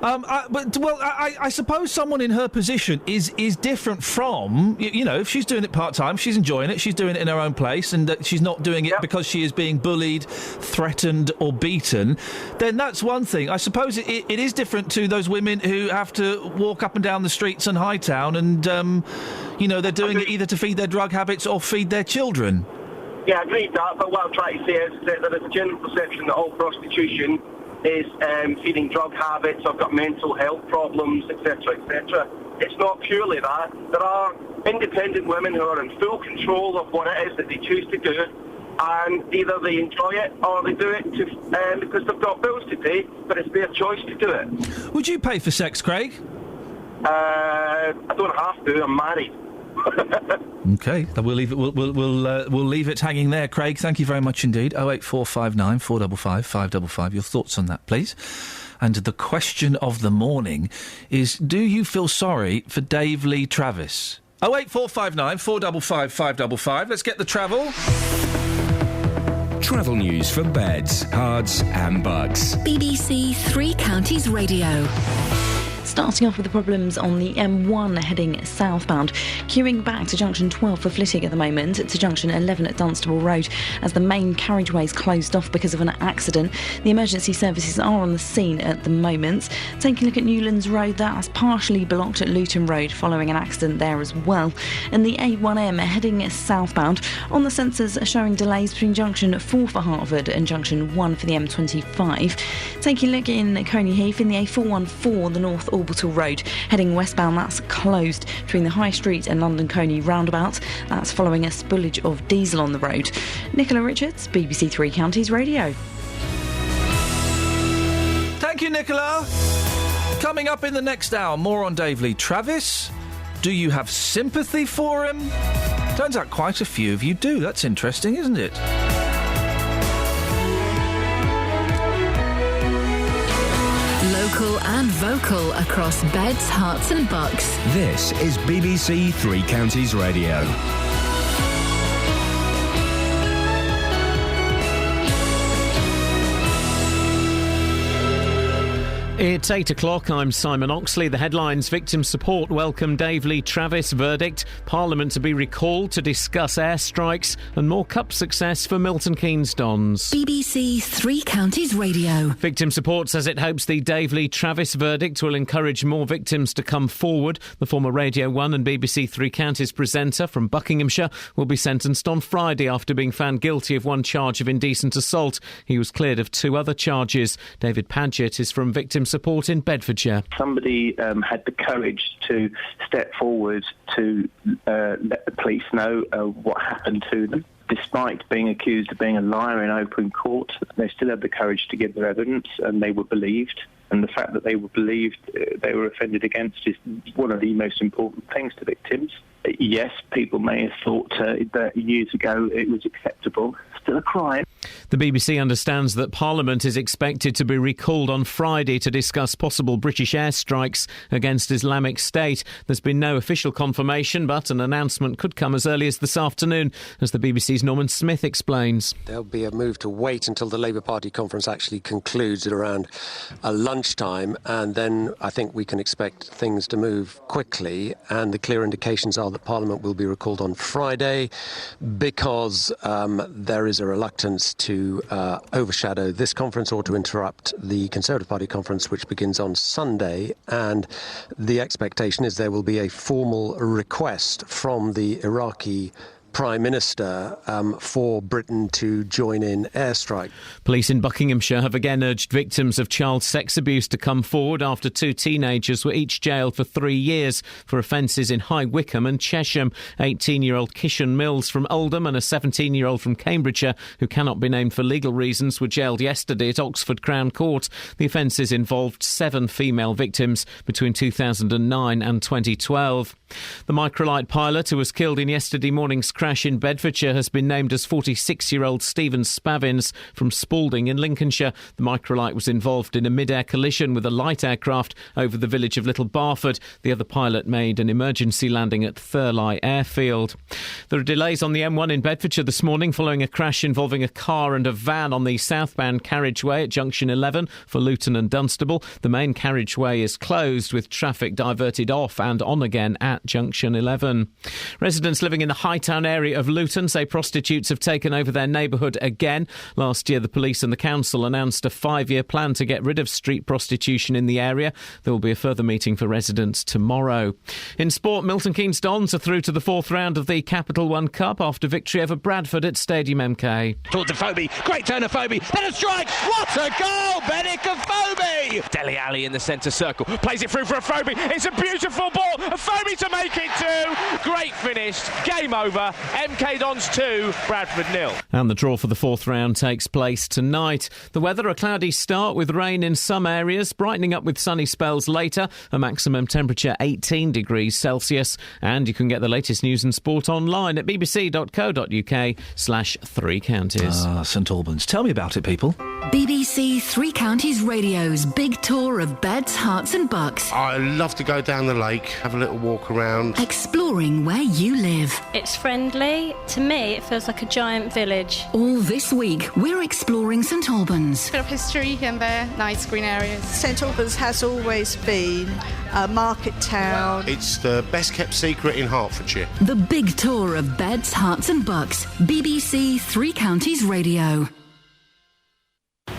I suppose someone in her position is different from... if she's doing it part-time, she's enjoying it, she's doing it in her own place, and she's not doing it because she is being bullied, threatened or beaten, then that's one thing. I suppose it is different to those women who have to walk up and down the streets in Hightown and, they're doing it either to feed their drug habits or feed their children. Yeah, I agree with that, but what I'm trying to say is that there is a general perception that all prostitution is feeding drug habits, I've got mental health problems, etc., etc. It's not purely that. There are independent women who are in full control of what it is that they choose to do, and either they enjoy it or they do it because they've got bills to pay, but it's their choice to do it. Would you pay for sex, Craig? I don't have to, I'm married. OK, we'll leave it. We'll leave it hanging there, Craig. Thank you very much indeed. 08459 455 555. Your thoughts on that, please. And the question of the morning is: do you feel sorry for Dave Lee Travis? 08459 455 555. Let's get the travel. Travel news for beds, cards, and bugs. BBC Three Counties Radio. Starting off with the problems on the M1 heading southbound. Queuing back to junction 12 for Flitwick at the moment, to junction 11 at Dunstable Road as the main carriageway is closed off because of an accident. The emergency services are on the scene at the moment. Taking a look at Newlands Road, that's partially blocked at Luton Road following an accident there as well. And the A1M heading southbound on the sensors are showing delays between junction 4 for Hertford and junction 1 for the M25. Taking a look in Coney Heath in the A414, the North Orbital Road. Heading westbound, that's closed between the High Street and London Coney roundabout. That's following a spillage of diesel on the road. Nicola Richards, BBC Three Counties Radio. Thank you, Nicola. Coming up in the next hour, more on Dave Lee Travis. Do you have sympathy for him? Turns out quite a few of you do. That's interesting, isn't it? local and vocal across beds, hearts and bucks. This is BBC Three Counties Radio. It's 8 o'clock, I'm Simon Oxley. The headlines: Victim Support welcome Dave Lee Travis verdict, Parliament to be recalled to discuss airstrikes, and more cup success for Milton Keynes Dons. BBC Three Counties Radio. Victim Support says it hopes the Dave Lee Travis verdict will encourage more victims to come forward. The former Radio 1 and BBC Three Counties presenter from Buckinghamshire will be sentenced on Friday after being found guilty of one charge of indecent assault. He was cleared of two other charges. David Padgett is from Victim Support in Bedfordshire. Somebody had the courage to step forward to let the police know what happened to them. Despite being accused of being a liar in open court, they still had the courage to give their evidence, and they were believed. And the fact that they were believed, they were offended against, is one of the most important things to victims. Yes, people may have thought that years ago it was acceptable. Still a crime. The BBC understands that Parliament is expected to be recalled on Friday to discuss possible British airstrikes against Islamic State. There's been no official confirmation, but an announcement could come as early as this afternoon, as the BBC's Norman Smith explains. There'll be a move to wait until the Labour Party conference actually concludes at around lunchtime, and then I think we can expect things to move quickly, and the clear indications are that Parliament will be recalled on Friday because there is a reluctance to overshadow this conference or to interrupt the Conservative Party conference, which begins on Sunday. And the expectation is there will be a formal request from the Iraqi Prime Minister for Britain to join in airstrike. Police in Buckinghamshire have again urged victims of child sex abuse to come forward after two teenagers were each jailed for 3 years for offences in High Wycombe and Chesham. 18-year-old Kishan Mills from Oldham and a 17-year-old from Cambridgeshire, who cannot be named for legal reasons, were jailed yesterday at Oxford Crown Court. The offences involved 7 female victims between 2009 and 2012. The microlight pilot who was killed in yesterday morning's crash in Bedfordshire has been named as 46-year-old Stephen Spavins from Spalding in Lincolnshire. The microlight was involved in a mid-air collision with a light aircraft over the village of Little Barford. The other pilot made an emergency landing at Thurley Airfield. There are delays on the M1 in Bedfordshire this morning following a crash involving a car and a van on the southbound carriageway at junction 11 for Luton and Dunstable. The main carriageway is closed with traffic diverted off and on again at junction 11. Residents living in the Hightown area of Luton say prostitutes have taken over their neighbourhood again. Last year, the police and the council announced a 5-year plan to get rid of street prostitution in the area. There will be a further meeting for residents tomorrow. In sport, Milton Keynes Dons are through to the 4th round of the Capital One Cup after victory over Bradford at Stadium MK. Towards Afobe, great turn Afobe, then a strike, what a goal, Benik Afobe! Dele Alli in the centre circle, plays it through for Afobe, it's a beautiful ball, Afobe to make it 2, great finish, game over, MK Dons 2, Bradford 0. And the draw for the 4th round takes place tonight. The weather, a cloudy start with rain in some areas, brightening up with sunny spells later, a maximum temperature 18 degrees Celsius, and you can get the latest news and sport online at bbc.co.uk/3 counties. St Albans. Tell me about it, people. BBC Three Counties Radio's big tour of beds, hearts and bucks. I love to go down the lake, have a little walk around. Exploring where you live. It's friendly. To me, it feels like a giant village. All this week, we're exploring St Albans. A bit of history and their nice green areas. St Albans has always been a market town. It's the best kept secret in Hertfordshire. The big tour of beds, hearts and bucks. BBC Three Counties Radio.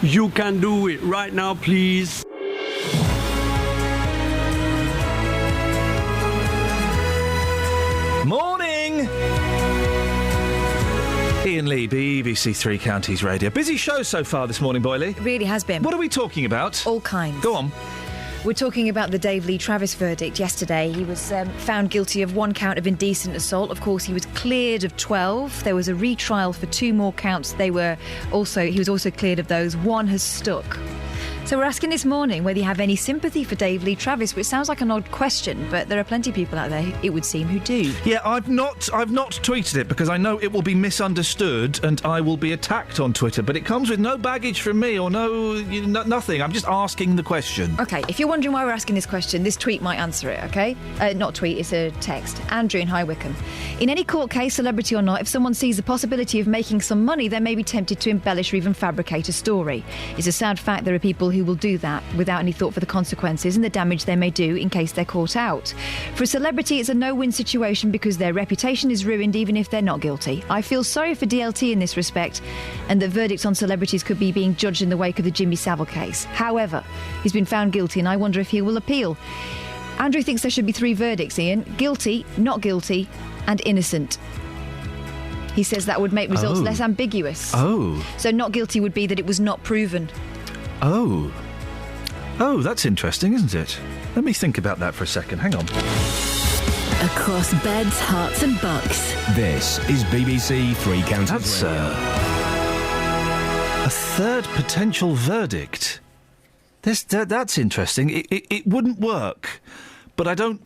You can do it right now, please. Morning! Iain Lee, BBC Three Counties Radio. Busy show so far this morning, Boyley. It really has been. What are we talking about? All kinds. Go on. We're talking about the Dave Lee Travis verdict yesterday. He was found guilty of 1 count of indecent assault. Of course, he was cleared of 12. There was a retrial for 2 more counts. He was also cleared of those. 1 has stuck. So we're asking this morning whether you have any sympathy for Dave Lee Travis, which sounds like an odd question, but there are plenty of people out there, it would seem, who do. Yeah, I've not tweeted it because I know it will be misunderstood and I will be attacked on Twitter, but it comes with no baggage from me or nothing. I'm just asking the question. OK, if you're wondering why we're asking this question, this tweet might answer it, OK? Not tweet, it's a text. Andrew in High Wycombe. In any court case, celebrity or not, if someone sees the possibility of making some money, they may be tempted to embellish or even fabricate a story. It's a sad fact there are people who will do that without any thought for the consequences and the damage they may do in case they're caught out. For a celebrity, it's a no-win situation because their reputation is ruined even if they're not guilty. I feel sorry for DLT in this respect, and that verdicts on celebrities could be being judged in the wake of the Jimmy Savile case. However, he's been found guilty and I wonder if he will appeal. Andrew thinks there should be 3 verdicts, Ian. Guilty, not guilty, and innocent. He says that would make results less ambiguous. Oh. So not guilty would be that it was not proven. Oh, that's interesting, isn't it? Let me think about that for a second. Hang on. Across beds, hearts and bucks. This is BBC Three Counties That's Radio. A third potential verdict. That's interesting. It wouldn't work, but I don't...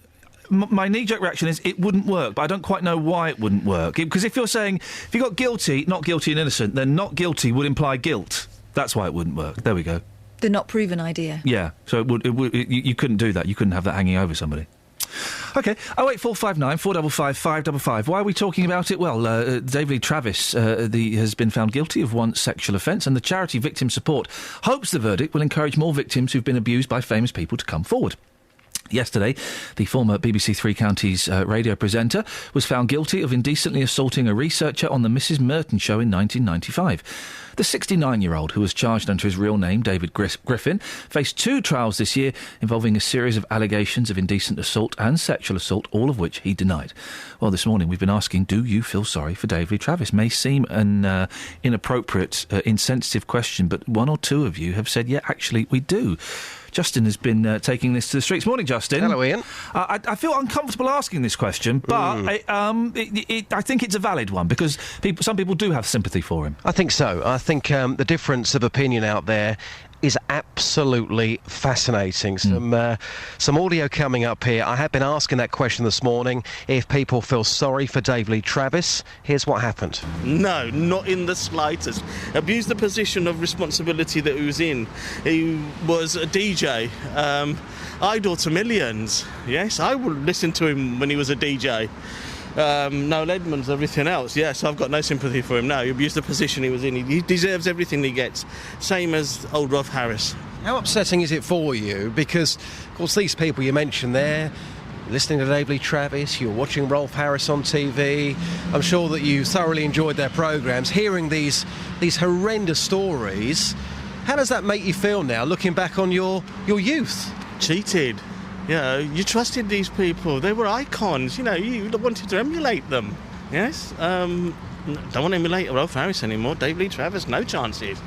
My knee-jerk reaction is it wouldn't work, but I don't quite know why it wouldn't work. Because if you're saying, if you got guilty, not guilty and innocent, then not guilty would imply guilt. That's why it wouldn't work. There we go. The not proven idea. Yeah, so you couldn't do that. You couldn't have that hanging over somebody. OK, 08459 455 555. Why are we talking about it? Well, Dave Lee Travis has been found guilty of one sexual offence, and the charity Victim Support hopes the verdict will encourage more victims who've been abused by famous people to come forward. Yesterday, the former BBC Three Counties radio presenter was found guilty of indecently assaulting a researcher on the Mrs Merton show in 1995. The 69-year-old, who was charged under his real name, David Griffin, faced 2 trials this year involving a series of allegations of indecent assault and sexual assault, all of which he denied. Well, this morning we've been asking, do you feel sorry for Dave Lee Travis? May seem an inappropriate, insensitive question, but 1 or 2 of you have said, yeah, actually, we do. Justin has been taking this to the streets. Morning, Justin. Hello, Ian. I feel uncomfortable asking this question, but I think it's a valid one because some people do have sympathy for him. I think so. I think the difference of opinion out there is absolutely fascinating. Some audio coming up here. I have been asking that question this morning, if people feel sorry for Dave Lee Travis. Here's what happened. No, not in the slightest. Abused the position of responsibility that he was in. He was a DJ, idol to millions. Yes, I would listen to him when he was a DJ. Noel Edmonds, everything else. Yes, I've got no sympathy for him now. He abused the position he was in. He deserves everything he gets. Same as old Rolf Harris. How upsetting is it for you? Because, of course, these people you mentioned there, listening to Dave Lee Travis, you're watching Rolf Harris on TV. I'm sure that you thoroughly enjoyed their programmes. Hearing these horrendous stories, how does that make you feel now, looking back on your youth? Cheated. Yeah, you trusted these people. They were icons. You know, you wanted to emulate them. Yes? Don't want to emulate Rolf Harris anymore. Dave Lee Travis, no chances.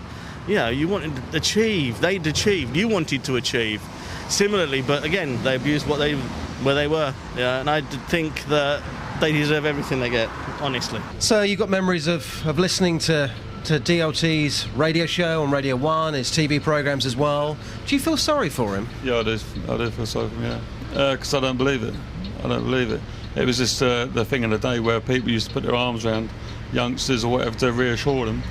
Yeah, you wanted to achieve. They'd achieved. You wanted to achieve. Similarly, but again, they abused where they were. Yeah, and I think that they deserve everything they get, honestly. So you've got memories of listening to DLT's radio show on Radio 1, his TV programmes as well. Do you feel sorry for him? Yeah, I do feel sorry for him, yeah. Because I don't believe it. It was just the thing in the day where people used to put their arms around youngsters or whatever to reassure them,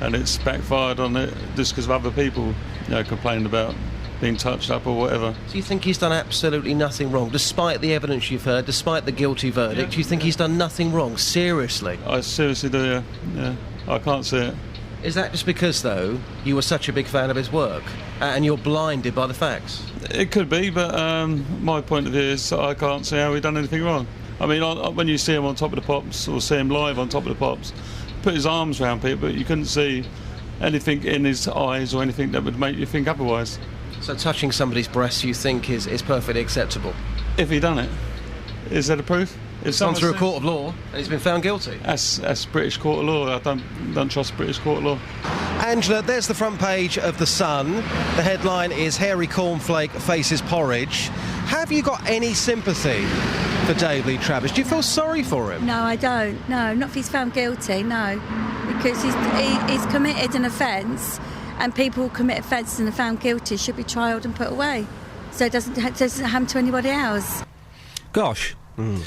and it's backfired on it just because of other people, complaining about being touched up or whatever. Do you think he's done absolutely nothing wrong, despite the evidence you've heard, despite the guilty verdict? Do you think he's done nothing wrong? Seriously? I seriously do, yeah. I can't see it. Is that just because, though, you were such a big fan of his work and you're blinded by the facts? It could be, but my point of view is I can't see how he done anything wrong. I mean, when you see him on Top of the Pops or see him live on Top of the Pops, put his arms around people, but you couldn't see anything in his eyes or anything that would make you think otherwise. So touching somebody's breast you think is perfectly acceptable? If he done it. Is that a proof? It's gone through a court of law and he's been found guilty. That's British court of law. I don't trust British court of law. Angela, there's the front page of The Sun. The headline is Hairy Cornflake Faces Porridge. Have you got any sympathy for Dave Lee Travis? Do you feel sorry for him? No, I don't. No, not if he's found guilty, no. Because he's committed an offence and people who commit offences and are found guilty should be trialled and put away, so it doesn't happen to anybody else. Gosh.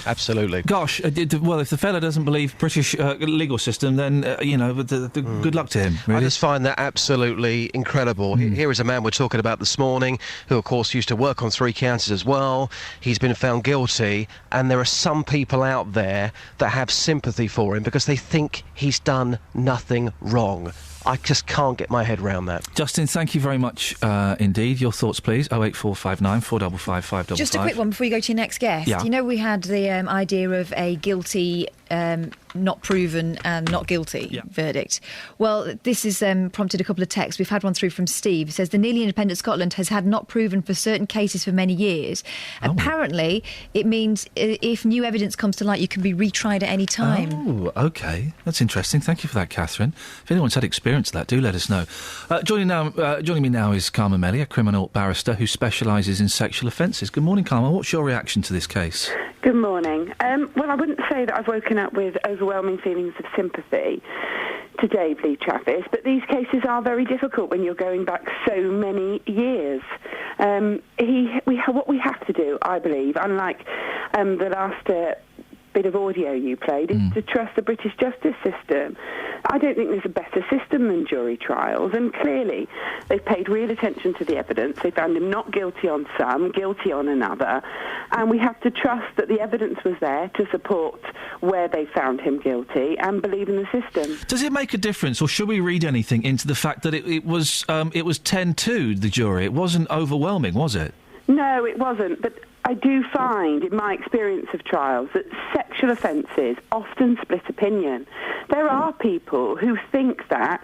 Absolutely. Gosh, well, if the fella doesn't believe British legal system, then, good luck to him, really. I just find that absolutely incredible. Here is a man we're talking about this morning, who, of course, used to work on 3 counties as well. He's been found guilty, and there are some people out there that have sympathy for him because they think he's done nothing wrong. I just can't get my head around that. Justin, thank you very much indeed. Your thoughts, please. 08459 455 555. Just a quick one before you go to your next guest. Yeah. You know, we had the idea of a guilty, not proven and not guilty verdict. Well, this has prompted a couple of texts. We've had one through from Steve. It says the nearly independent Scotland has had not proven for certain cases for many years. Apparently, it means if new evidence comes to light, you can be retried at any time. Oh, OK. That's interesting. Thank you for that, Catherine. If anyone's had experience of that, do let us know. Joining me now is Carmen Melly, a criminal barrister who specialises in sexual offences. Good morning, Carmen. What's your reaction to this case? Good morning. Well, I wouldn't say that I've woken up with overwhelming feelings of sympathy to Dave Lee Travis, but these cases are very difficult when you're going back so many years. What we have to do, I believe, unlike the last bit of audio you played, is to trust the British justice system. I don't think there's a better system than jury trials, and clearly they've paid real attention to the evidence. They found him not guilty on some, guilty on another, and we have to trust that the evidence was there to support where they found him guilty and believe in the system. Does it make a difference, or should we read anything into the fact that it was 10-2, the jury? It wasn't overwhelming, was it? No, it wasn't, but I do find, in my experience of trials, that sexual offences often split opinion. There are people who think that,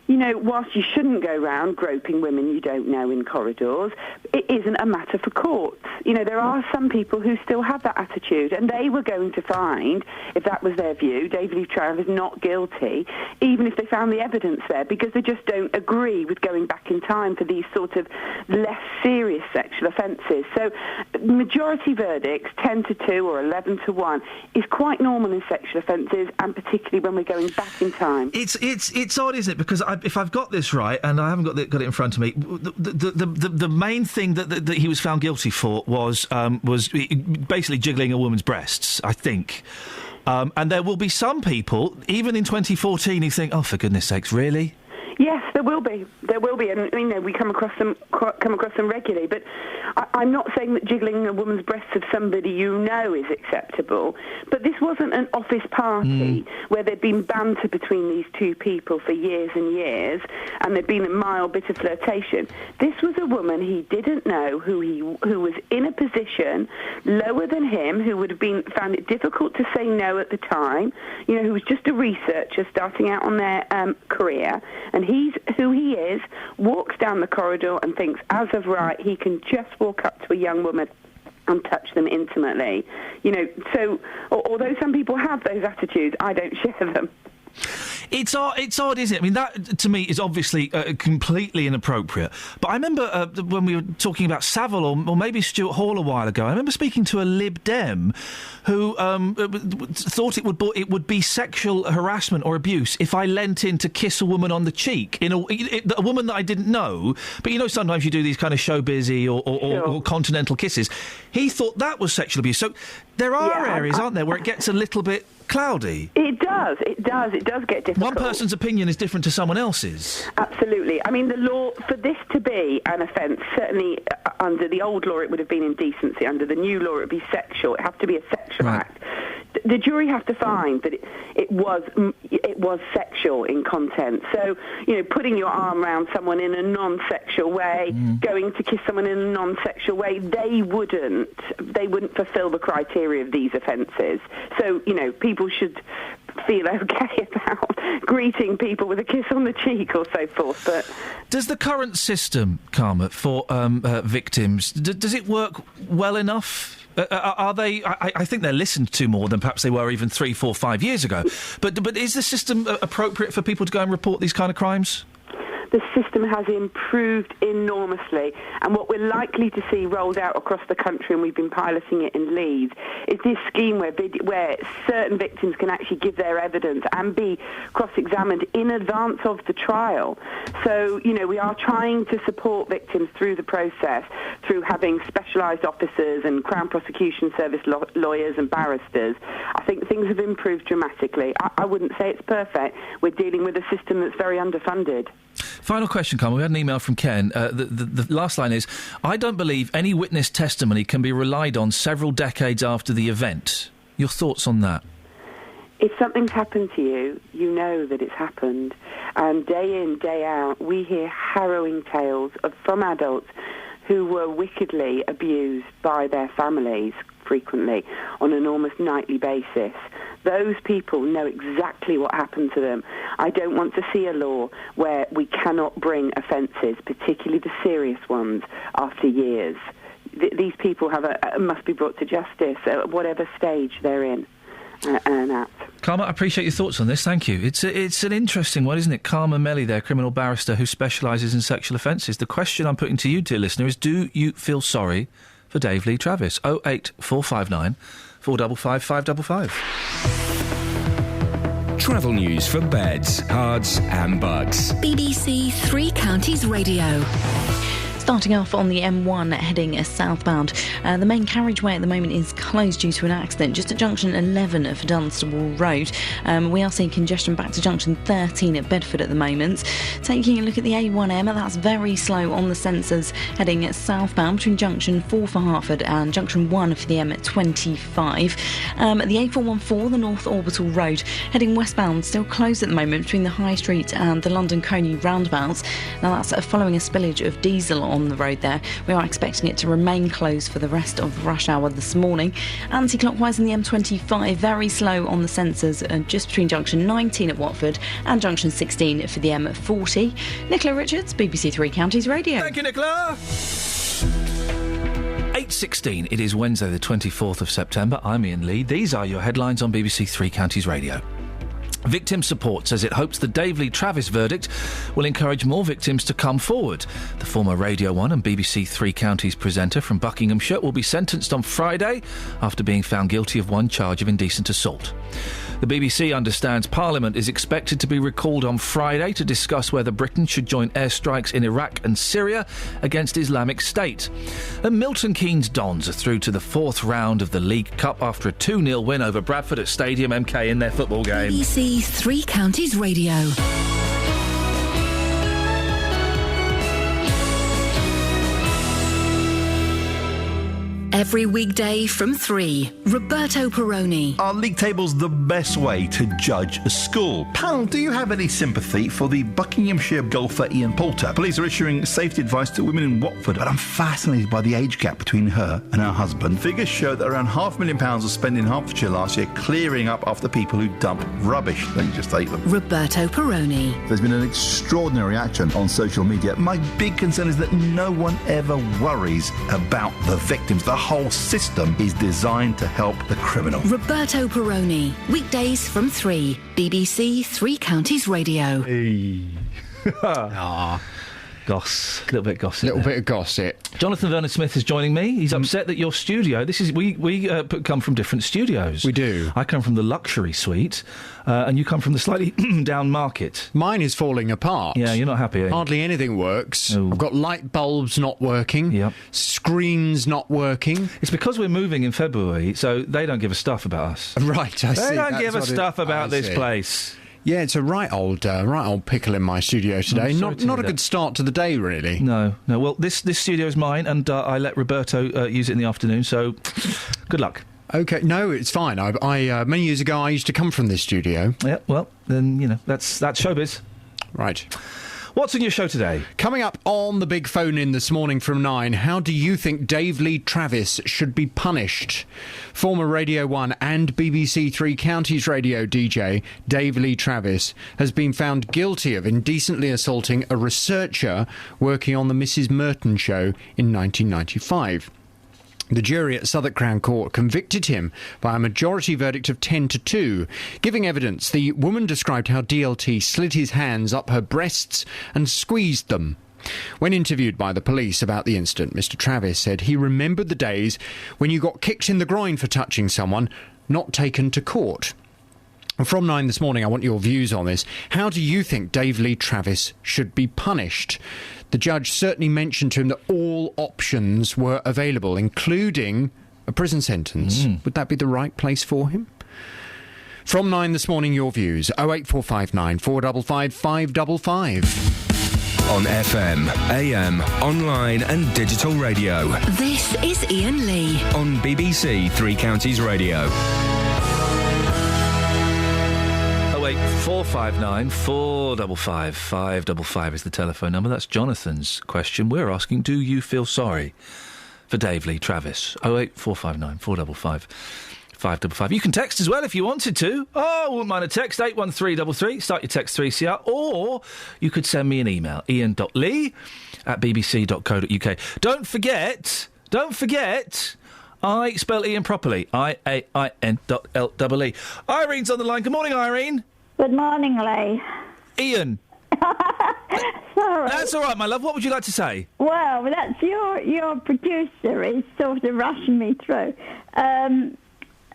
whilst you shouldn't go round groping women you don't know in corridors, it isn't a matter for courts. There are some people who still have that attitude, and they were going to find, if that was their view, David Lee Travis not guilty, even if they found the evidence there, because they just don't agree with going back in time for these sort of less serious sexual offences. So majority verdicts, 10-2 or 11-1, is quite normal in sexual offences, and particularly when we're going back in time. It's odd, isn't it? Because if I've got this right, and I haven't got it in front of me, the main thing that he was found guilty for was basically jiggling a woman's breasts, I think. And there will be some people, even in 2014, who think, oh, for goodness sakes, really? Yes, there will be, and we come across them regularly. But I'm not saying that jiggling a woman's breasts of somebody you know is acceptable. But this wasn't an office party where there'd been banter between these two people for years and years, and there'd been a mild bit of flirtation. This was a woman he didn't know, who was in a position lower than him, who would have found it difficult to say no at the time. Who was just a researcher starting out on their career, and he's who he is, walks down the corridor and thinks, as of right, he can just walk up to a young woman and touch them intimately. So although some people have those attitudes, I don't share them. It's odd, isn't it? I mean, that, to me, is obviously completely inappropriate. But I remember when we were talking about Savile or maybe Stuart Hall a while ago, I remember speaking to a Lib Dem who thought it would be sexual harassment or abuse if I leant in to kiss a woman on the cheek, a woman that I didn't know. But, sometimes you do these kind of showbizy or continental kisses. He thought that was sexual abuse. So there are areas, aren't there, where it gets a little bit cloudy. It does get difficult. One person's opinion is different to someone else's. Absolutely. I mean, the law, for this to be an offence, certainly under the old law it would have been indecency, under the new law it would be sexual. It has to be a sexual act. The jury have to find that it was sexual in content. So, putting your arm around someone in a non-sexual way, going to kiss someone in a non-sexual way, they wouldn't fulfil the criteria of these offences. So, people should feel okay about greeting people with a kiss on the cheek or so forth. But does the current system, Karma, for victims, does it work well enough? Are they? I think they're listened to more than perhaps they were even 3, 4, 5 years ago. But is the system appropriate for people to go and report these kind of crimes? the system has improved enormously. And what we're likely to see rolled out across the country, and we've been piloting it in Leeds, is this scheme where certain victims can actually give their evidence and be cross-examined in advance of the trial. So, we are trying to support victims through the process, through having specialised officers and Crown Prosecution Service lawyers and barristers. I think things have improved dramatically. I wouldn't say it's perfect. We're dealing with a system that's very underfunded. Final question, Carmen. We had an email from Ken. The last line is, I don't believe any witness testimony can be relied on several decades after the event. Your thoughts on that? If something's happened to you, you know that it's happened. And day in, day out, we hear harrowing tales from adults who were wickedly abused by their families, frequently, on an almost nightly basis. Those people know exactly what happened to them. I don't want to see a law where we cannot bring offences, particularly the serious ones, after years. These people must be brought to justice at whatever stage they're in. Karma, I appreciate your thoughts on this. Thank you. It's an interesting one, isn't it? Karma Melly there, criminal barrister who specialises in sexual offences. The question I'm putting to you, dear listener, is do you feel sorry for Dave Lee Travis? 08459 455 555. Travel news for beds, cards and bugs. BBC Three Counties Radio. Starting off on the M1 heading southbound, the main carriageway at the moment is closed due to an accident just at junction 11 for Dunstable Road. We are seeing congestion back to junction 13 at Bedford at the moment. Taking a look at the A1M, that's very slow on the sensors heading southbound between junction 4 for Hertford and junction 1 for the M25. The A414, the North Orbital Road, heading westbound, still closed at the moment between the High Street and the London Coney roundabouts. Now that's following a spillage of diesel on the road there. We are expecting it to remain closed for the rest of the rush hour this morning. Anti-clockwise in the M25, very slow on the sensors just between junction 19 at Watford and junction 16 for the M40. Nicola Richards, BBC Three Counties Radio. Thank you, Nicola. 8:16. It is Wednesday the 24th of September. I'm Iain Lee. These are your headlines on BBC Three Counties Radio. Victim Support says it hopes the Dave Lee Travis verdict will encourage more victims to come forward. The former Radio 1 and BBC Three Counties presenter from Buckinghamshire will be sentenced on Friday after being found guilty of one charge of indecent assault. The BBC understands Parliament is expected to be recalled on Friday to discuss whether Britain should join airstrikes in Iraq and Syria against Islamic State. And Milton Keynes Dons are through to the fourth round of the League Cup after a 2-0 win over Bradford at Stadium MK in their football game. BBC Three Counties Radio. Every weekday from 3, Roberto Perrone. Are league tables the best way to judge a school? Pal, do you have any sympathy for the Buckinghamshire golfer Iain Poulter? Police are issuing safety advice to women in Watford, but I'm fascinated by the age gap between her and her husband. Figures show that around £500,000 was spent in Hertfordshire last year clearing up after people who dump rubbish. Don't you just hate them? Roberto Perrone. There's been an extraordinary reaction on social media. My big concern is that no one ever worries about the victims. The whole system is designed to help the criminal. Roberto Perrone. Weekdays from 3. BBC Three Counties Radio. Hey. Goss. A little bit gossip. Little bit of gossip. Jonathan Vernon-Smith is joining me. He's upset that your studio... We come from different studios. We do. I come from the luxury suite, and you come from the slightly down market. Mine is falling apart. Yeah, you're not happy, are you? Hardly anything works. Oh. I've got light bulbs not working. Yep. Screens not working. It's because we're moving in February, so they don't give a stuff about us. Right, I see. They don't give a stuff about this place. Yeah, it's a right old pickle in my studio today. Not a good start to the day, really. No. Well, this studio is mine, and I let Roberto use it in the afternoon. So, good luck. Okay, no, it's fine. I many years ago I used to come from this studio. Yeah, well, then that's showbiz. Right. What's in your show today? Coming up on the big phone in this morning from 9, how do you think Dave Lee Travis should be punished? Former Radio 1 and BBC Three Counties Radio DJ Dave Lee Travis has been found guilty of indecently assaulting a researcher working on the Mrs. Merton show in 1995. The jury at Southwark Crown Court convicted him by a majority verdict of 10-2. Giving evidence, the woman described how DLT slid his hands up her breasts and squeezed them. When interviewed by the police about the incident, Mr Travis said he remembered the days when you got kicked in the groin for touching someone, not taken to court. From 9 this morning, I want your views on this. How do you think Dave Lee Travis should be punished? The judge certainly mentioned to him that all options were available, including a prison sentence. Would that be the right place for him? From 9 this morning, your views. 08459 455 555. On FM, AM, online and digital radio. This is Iain Lee. On BBC Three Counties Radio. 08459 455 555 is the telephone number. That's Jonathan's question. We're asking, do you feel sorry for Dave Lee Travis? 08459 455 555. You can text as well if you wanted to. Oh, I wouldn't mind a text, 81333. Start your text 3CR. Or you could send me an email, ian.lee@bbc.co.uk. Don't forget, I spell Iain properly. IAIN.LEE. Irene's on the line. Good morning, Irene. Good morning, Lee. Ian. Sorry. That's all right, my love. What would you like to say? Well, that's your producer is sort of rushing me through.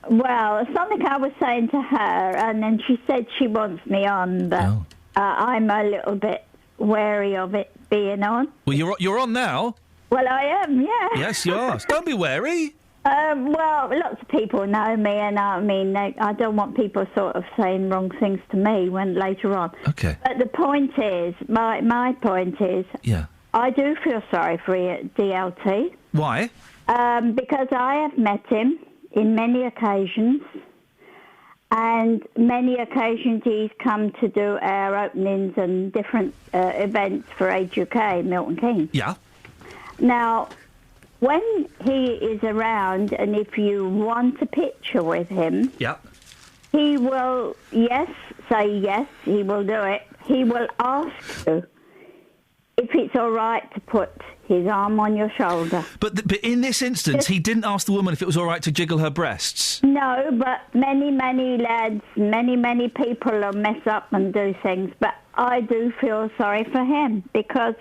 Well, something I was saying to her, and then she said she wants me on, but I'm a little bit wary of it being on. Well, you're on now. Well, I am, yeah. Yes, you are. Don't be wary. Well, lots of people know me, and I mean, I don't want people sort of saying wrong things to me when later on. Okay. But the point is, my point is, yeah, I do feel sorry for DLT. Why? Because I have met him in many occasions, and many occasions he's come to do our openings and different events for Age UK, Milton Keynes. Yeah. Now, when he is around, and if you want a picture with him, yeah, he will, say yes, he will do it. He will ask you if it's all right to put his arm on your shoulder. But in this instance, he didn't ask the woman if it was all right to jiggle her breasts. No, but many lads, many people will mess up and do things. But I do feel sorry for him because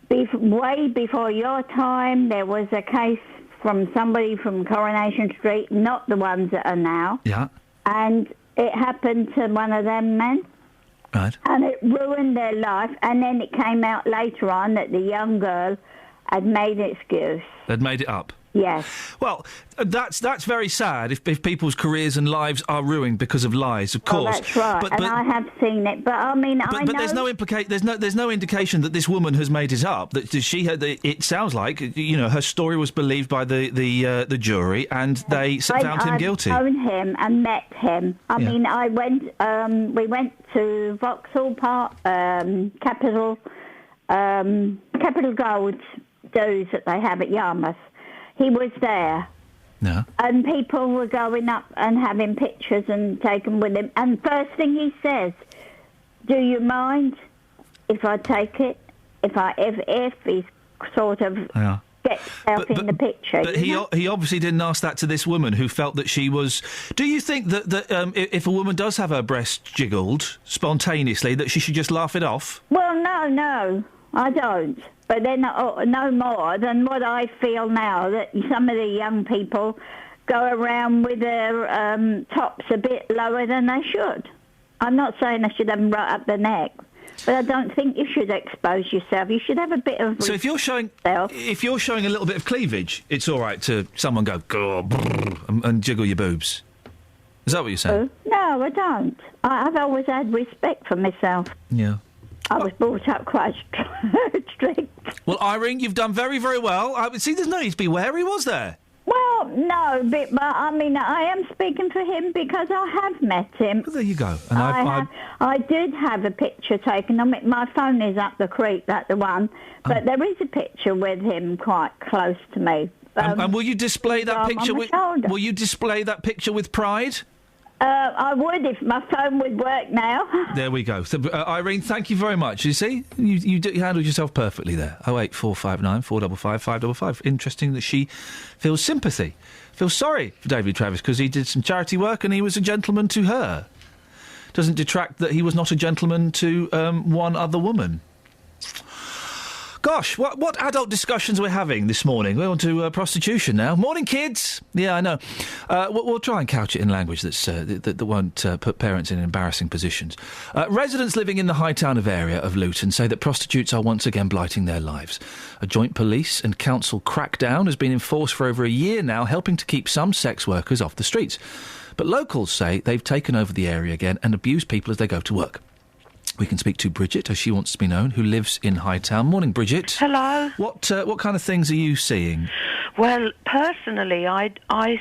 way before your time, there was a case from somebody from Coronation Street, not the ones that are now. Yeah. And it happened to one of them men. Right. And it ruined their life. And then it came out later on that the young girl had made an excuse. They'd made it up. Yes. Well, that's very sad if people's careers and lives are ruined because of lies, of course. Oh, that's right. But, and I have seen it. But I mean, I know. But there's no indication that this woman has made it up. That she had. It sounds like her story was believed by the jury, and they found him guilty. I've known him and met him. I mean, I went. We went to Vauxhall Park, Capital Gold dues that they have at Yarmouth. He was there. No. And people were going up and having pictures and taken with him. And first thing he says, do you mind if I take it? If he sort of gets himself in the picture. But he obviously didn't ask that to this woman who felt that she was... Do you think that if a woman does have her breast jiggled spontaneously, that she should just laugh it off? Well, no, I don't. But they're no more than what I feel now, that some of the young people go around with their tops a bit lower than they should. I'm not saying they should have them right up the neck, but I don't think you should expose yourself. You should have a bit of... So if you're showing a little bit of cleavage, it's all right to someone go and jiggle your boobs. Is that what you're saying? No, I don't. I've always had respect for myself. Yeah. I was brought up quite strict. Well, Irene, you've done very, very well. See, there's no need to be wary, was there? Well, no, but I mean, I am speaking for him because I have met him. Well, there you go. And I did have a picture taken. I mean, my phone is up the creek, that's the one. But there is a picture with him quite close to me. And will you display that picture with? Will you display that picture with pride? I would if my phone would work now. There we go. So, Irene, thank you very much. You see, you handled yourself perfectly there. 08459 455 555. Interesting that she feels sympathy, feels sorry for David Travis because he did some charity work and he was a gentleman to her. Doesn't detract that he was not a gentleman to one other woman. Gosh, what adult discussions we're having this morning. We're on to prostitution now. Morning, kids. Yeah, I know. We'll try and couch it in language that won't put parents in embarrassing positions. Residents living in the Hightown area of Luton say that prostitutes are once again blighting their lives. A joint police and council crackdown has been enforced for over a year now, helping to keep some sex workers off the streets. But locals say they've taken over the area again and abuse people as they go to work. We can speak to Bridget, as she wants to be known, who lives in Hightown. Morning, Bridget. Hello. What kind of things are you seeing? Well, personally, I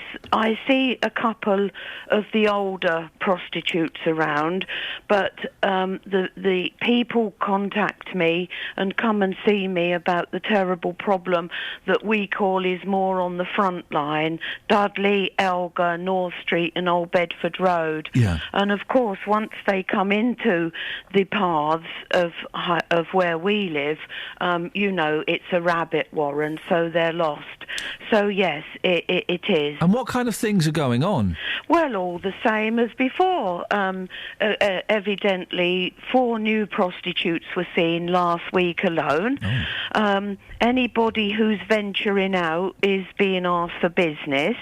see a couple of the older prostitutes around, but the people contact me and come and see me about the terrible problem that we call is more on the front line, Dudley, Elgar, North Street and Old Bedford Road. Yeah. And of course, once they come into the paths of where we live, it's a rabbit warren, so they're lost. So yes, it is. And what kind of things are going on? Well, all the same as before. Evidently, 4 new prostitutes were seen last week alone. Oh. Anybody who's venturing out is being asked for business.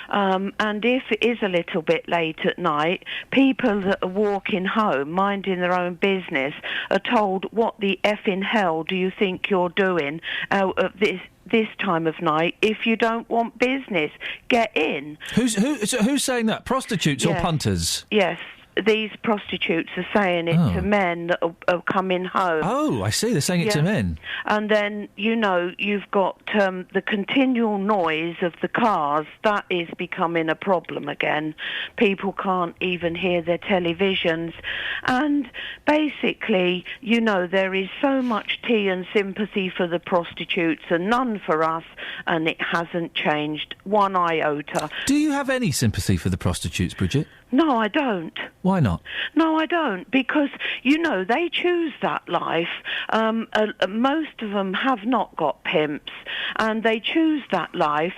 And if it is a little bit late at night, people that are walking home, minding their own business, are told, what the effing hell do you think you're doing out of this time of night? If you don't want business, get in. Who's saying that? Prostitutes or punters? Yes. These prostitutes are saying it to men that are coming home. Oh, I see. They're saying it to men. And then, you've got the continual noise of the cars. That is becoming a problem again. People can't even hear their televisions. And basically, there is so much tea and sympathy for the prostitutes and none for us, and it hasn't changed one iota. Do you have any sympathy for the prostitutes, Bridget? No, I don't. Why not? No, I don't, because, they choose that life. Most of them have not got pimps, and they choose that life.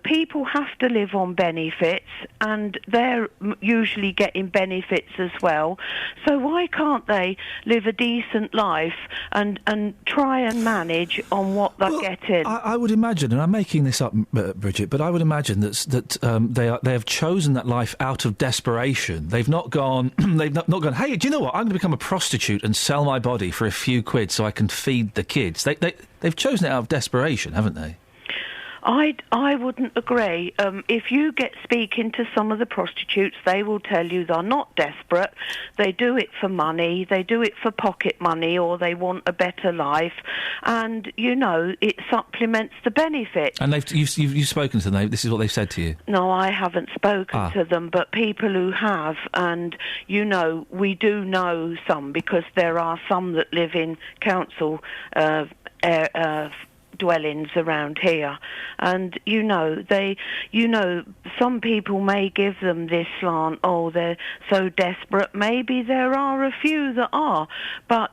People have to live on benefits, and they're usually getting benefits as well. So why can't they live a decent life and try and manage on what they're getting? I would imagine, and I'm making this up, Bridget, but I would imagine that they have chosen that life out of desperation. They've not gone. They've not gone. Hey, do you know what? I'm going to become a prostitute and sell my body for a few quid so I can feed the kids. They've chosen it out of desperation, haven't they? I wouldn't agree. If you get speaking to some of the prostitutes, they will tell you they're not desperate. They do it for money. They do it for pocket money, or they want a better life. And, it supplements the benefit. And you've spoken to them. This is what they've said to you? No, I haven't spoken to them, but people who have. And, we do know some, because there are some that live in council dwellings around here, and some people may give them this slant, they're so desperate. Maybe there are a few that are, but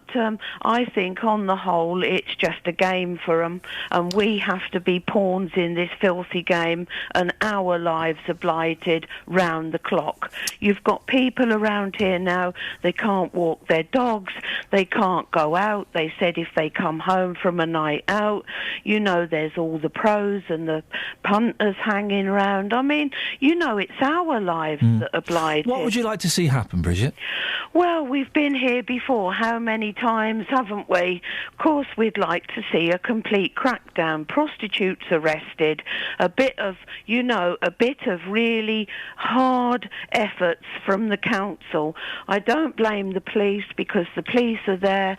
I think on the whole it's just a game for them, and we have to be pawns in this filthy game, and our lives are blighted round the clock. You've got people around here now, they can't walk their dogs, they can't go out. They said if they come home from a night out, there's all the pros and the punters hanging around. I mean, it's our lives that are blighted. What would you like to see happen, Bridget? Well, we've been here before. How many times haven't we? Of course, we'd like to see a complete crackdown. Prostitutes arrested. A bit of really hard efforts from the council. I don't blame the police, because the police are there.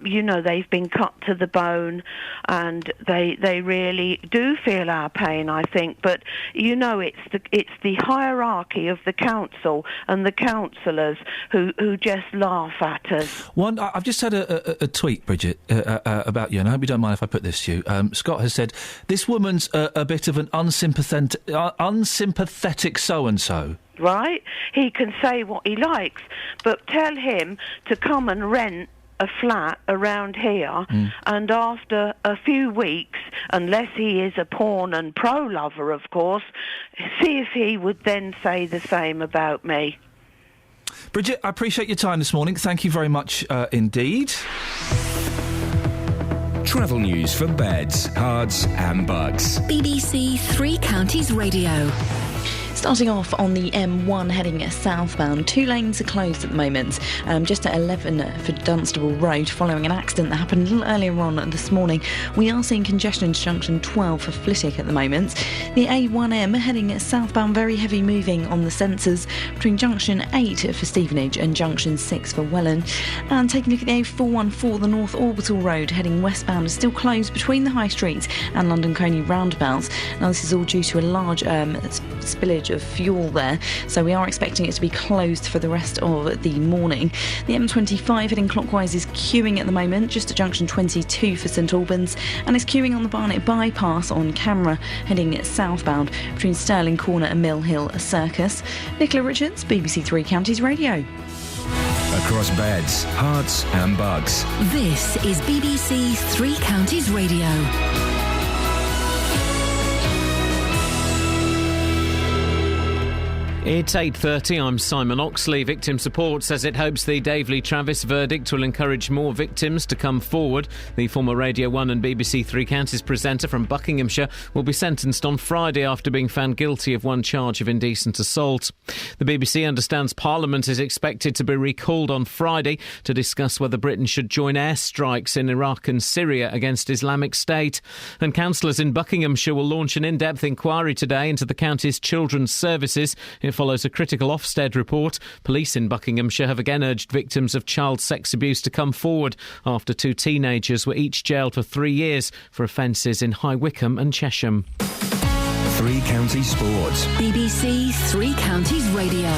They've been cut to the bone, and they really do feel our pain, I think. But it's the hierarchy of the council and the councillors who just laugh at us. I've just had a tweet, Bridget, about you, and I hope you don't mind if I put this to you. Scott has said, this woman's a bit of an unsympathetic so-and-so. right? He can say what he likes, but tell him to come and rent a flat around here, and after a few weeks, unless he is a porn and pro lover, of course, see if he would then say the same about me. Bridget, I appreciate your time this morning. Thank you very much indeed. Travel news for beds, cards and bugs. BBC Three Counties Radio. Starting off on the M1 heading southbound, 2 lanes are closed at the moment, just at 11 for Dunstable Road, following an accident that happened a little earlier on this morning. We are seeing congestion to junction 12 for Flitwick at the moment. The A1M heading southbound, very heavy moving on the sensors between junction 8 for Stevenage and junction 6 for Welland. And taking a look at the A414, the North Orbital Road heading westbound is still closed between the High Street and London Coney roundabouts. Now this is all due to a large spillage of fuel there, so we are expecting it to be closed for the rest of the morning. The M25 heading clockwise is queuing at the moment, just at junction 22 for St Albans, and it's queuing on the Barnet bypass on camera heading southbound between Stirling Corner and Mill Hill Circus. Nicola Richards, BBC Three Counties Radio. Across beds, hearts and bugs. This is BBC Three Counties Radio. It's 8:30. I'm Simon Oxley. Victim Support says it hopes the Dave Lee Travis verdict will encourage more victims to come forward. The former Radio 1 and BBC Three Counties presenter from Buckinghamshire will be sentenced on Friday after being found guilty of one charge of indecent assault. The BBC understands Parliament is expected to be recalled on Friday to discuss whether Britain should join airstrikes in Iraq and Syria against Islamic State. And councillors in Buckinghamshire will launch an in-depth inquiry today into the county's children's services. It follows a critical Ofsted report. Police in Buckinghamshire have again urged victims of child sex abuse to come forward after 2 teenagers were each jailed for 3 years for offences in High Wycombe and Chesham. Three Counties Sports. BBC Three Counties Radio.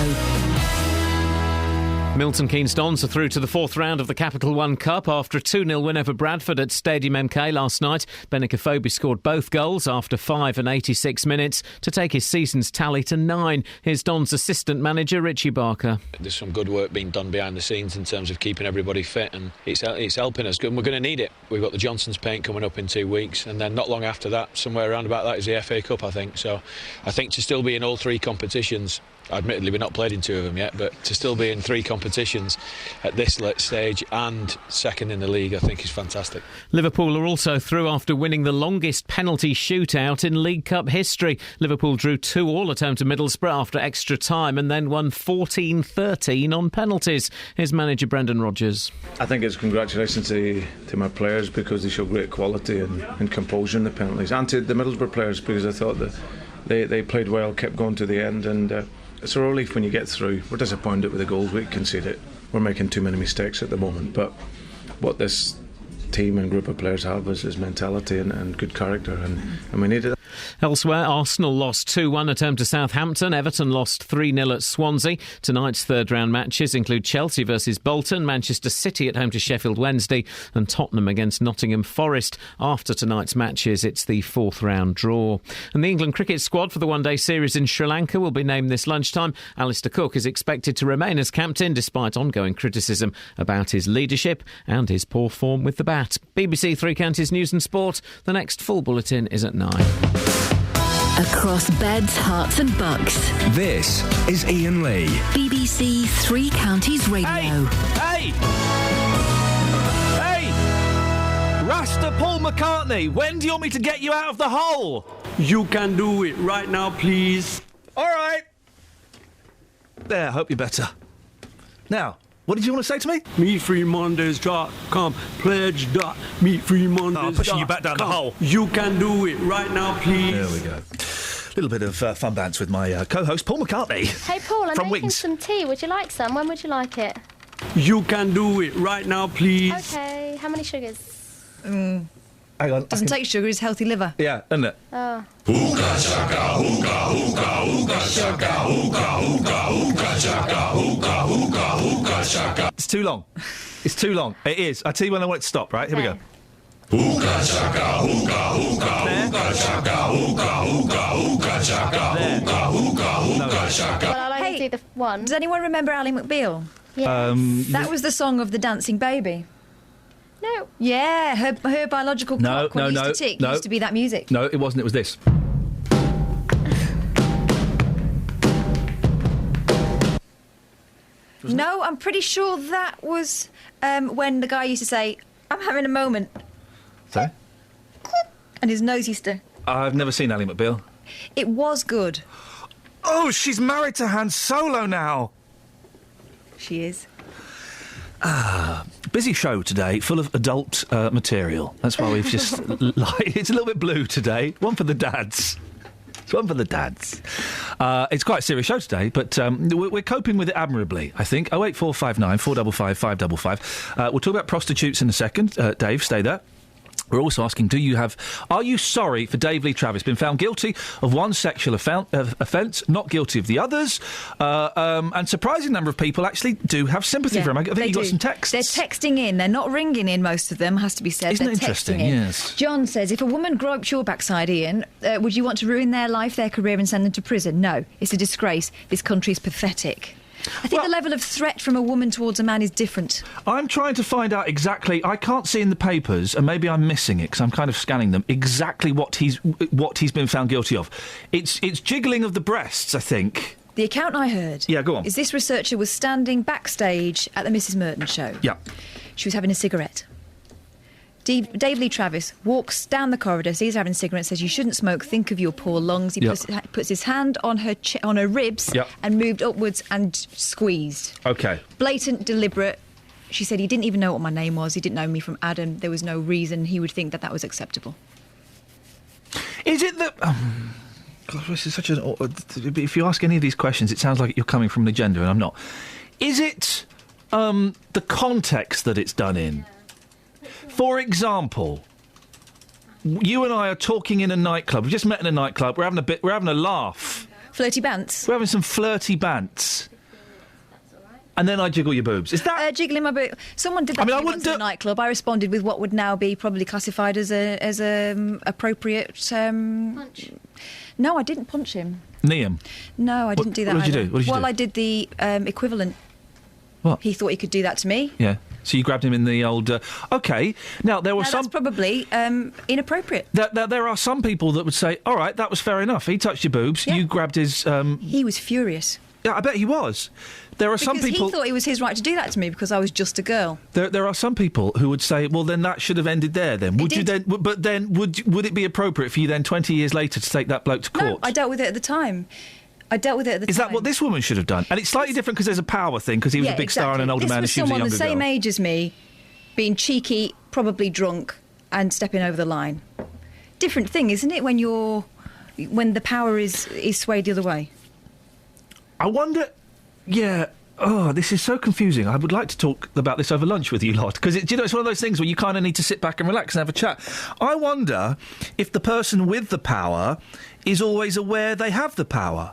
Milton Keynes Dons are through to the 4th round of the Capital One Cup after a 2-0 win over Bradford at Stadium MK last night. Benik Afobe scored both goals after 5 and 86 minutes to take his season's tally to 9. Here's Dons assistant manager Richie Barker. There's some good work being done behind the scenes in terms of keeping everybody fit, and it's helping us. And we're going to need it. We've got the Johnson's Paint coming up in 2 weeks, and then not long after that, somewhere around about that, is the FA Cup, I think. So I think to still be in all 3 competitions, admittedly we've not played in 2 of them yet, but to still be in 3 competitions at this late stage and second in the league, I think is fantastic. Liverpool are also through after winning the longest penalty shootout in League Cup history. Liverpool drew 2-2 at home to Middlesbrough after extra time and then won 14-13 on penalties. Here's manager Brendan Rodgers. I think it's congratulations to my players because they show great quality and composure in the penalties, and to the Middlesbrough players because I thought that they played well, kept going to the end, and it's a relief when you get through. We're disappointed with the goals we conceded. We're making too many mistakes at the moment, but what this team and group of players have is mentality and good character, and we need it. Elsewhere, Arsenal lost 2-1 at home to Southampton. Everton lost 3-0 at Swansea. Tonight's third-round matches include Chelsea versus Bolton, Manchester City at home to Sheffield Wednesday, and Tottenham against Nottingham Forest. After tonight's matches, it's the 4th-round draw. And the England cricket squad for the one-day series in Sri Lanka will be named this lunchtime. Alistair Cook is expected to remain as captain despite ongoing criticism about his leadership and his poor form with the bat. BBC Three Counties News and Sport. The next full bulletin is at 9. Across beds, hearts and bucks. This is Iain Lee. BBC Three Counties Radio. Hey! Rasta Paul McCartney, when do you want me to get you out of the hole? You can do it right now, please. All right. There, I hope you're better. Now, what did you want to say to me? MeetFreeMondays.com. Pledge.meetfreemondays.com. I'm pushing you back down the hole. You can do it right now, please. There we go. Little bit of fun bands with my co-host Paul McCartney. Hey Paul, I'm from making Wings. some tea. Would you like some? When would you like it? You can do it right now, please. Okay. How many sugars? Hang on. Doesn't take sugar, it's healthy liver. Yeah, isn't it? Oh. Hookah chaka, hookah, hookah, hookah chaka, hookah, hookah, hookah chaka, hookah, hookah, hookah chaka. It's too long. It's too long. It is. I tell you when I want it to stop, right? Here we go. Hookah chaka, hookah, hookah, hookah chaka, hookah, hookah, hookah chaka, hookah, hookah, hookah Well, I'll only do the one. Does anyone remember Ally McBeal? Yes. That was the song of the dancing baby. No. Yeah, her biological clock when it used to tick used to be that music. No, it wasn't. It was this. No, I'm pretty sure that was when the guy used to say, "I'm having a moment," Sorry? and his nose used to... I've never seen Ally McBeal. It was good. Oh, she's married to Han Solo now. She is. Busy show today, full of adult material. That's why we've just... it's a little bit blue today. One for the dads. One for the dads. It's quite a serious show today, but we're coping with it admirably, I think. 08459 455 555. We'll talk about prostitutes in a second. Dave, stay there. We're also asking, are you sorry for Dave Lee Travis? Been found guilty of one sexual offence, not guilty of the others. And surprising number of people actually do have sympathy for him. I think you got some texts. They're texting in. They're not ringing in, most of them, has to be said. Isn't They're it interesting? texting in. Yes. John says, if a woman groped your backside, Ian, would you want to ruin their life, their career and send them to prison? No. It's a disgrace. This country is pathetic. I think the level of threat from a woman towards a man is different. I'm trying to find out exactly. I can't see in the papers, and maybe I'm missing it because I'm kind of scanning them. Exactly what he's been found guilty of. It's jiggling of the breasts, I think. The account I heard. Yeah, go on. Is this researcher was standing backstage at the Mrs. Merton show. Yeah. She was having a cigarette. Dave Lee Travis walks down the corridor, sees her having a cigarette, says, "You shouldn't smoke, think of your poor lungs." He puts his hand on her ribs and moved upwards and squeezed. OK. Blatant, deliberate. She said he didn't even know what my name was. He didn't know me from Adam. There was no reason he would think that was acceptable. Is it that... God, this is such an... If you ask any of these questions, it sounds like you're coming from an agenda, and I'm not. Is it the context that it's done in? For example, you and I are talking in a nightclub. We've just met in a nightclub. We're having a laugh. Flirty bants. We're having some flirty bants. And then I jiggle your boobs. Is that jiggling my boob? Someone did that to me once in a nightclub. I responded with what would now be probably classified as a appropriate. Punch. No, I didn't punch him. Knee him? No, I didn't do that. What did you do? What did you do? Well, I did the equivalent. What? He thought he could do that to me. Yeah. So you grabbed him in the old... OK. Now, there were some... That's probably inappropriate. There are some people that would say, all right, that was fair enough. He touched your boobs. Yeah. You grabbed his... He was furious. Yeah, I bet he was. There are some people... Because he thought it was his right to do that to me because I was just a girl. There are some people who would say, well, then that should have ended there then. Would you then... But then, would it be appropriate for you then 20 years later to take that bloke to court? No, I dealt with it at the time. Is that what this woman should have done? And it's slightly different because there's a power thing, because he was a big star and an older man and she was a younger girl. This was someone the same age as me, being cheeky, probably drunk, and stepping over the line. Different thing, isn't it, when the power is swayed the other way? I wonder... Yeah... Oh, this is so confusing. I would like to talk about this over lunch with you lot, because it's one of those things where you kind of need to sit back and relax and have a chat. I wonder if the person with the power is always aware they have the power.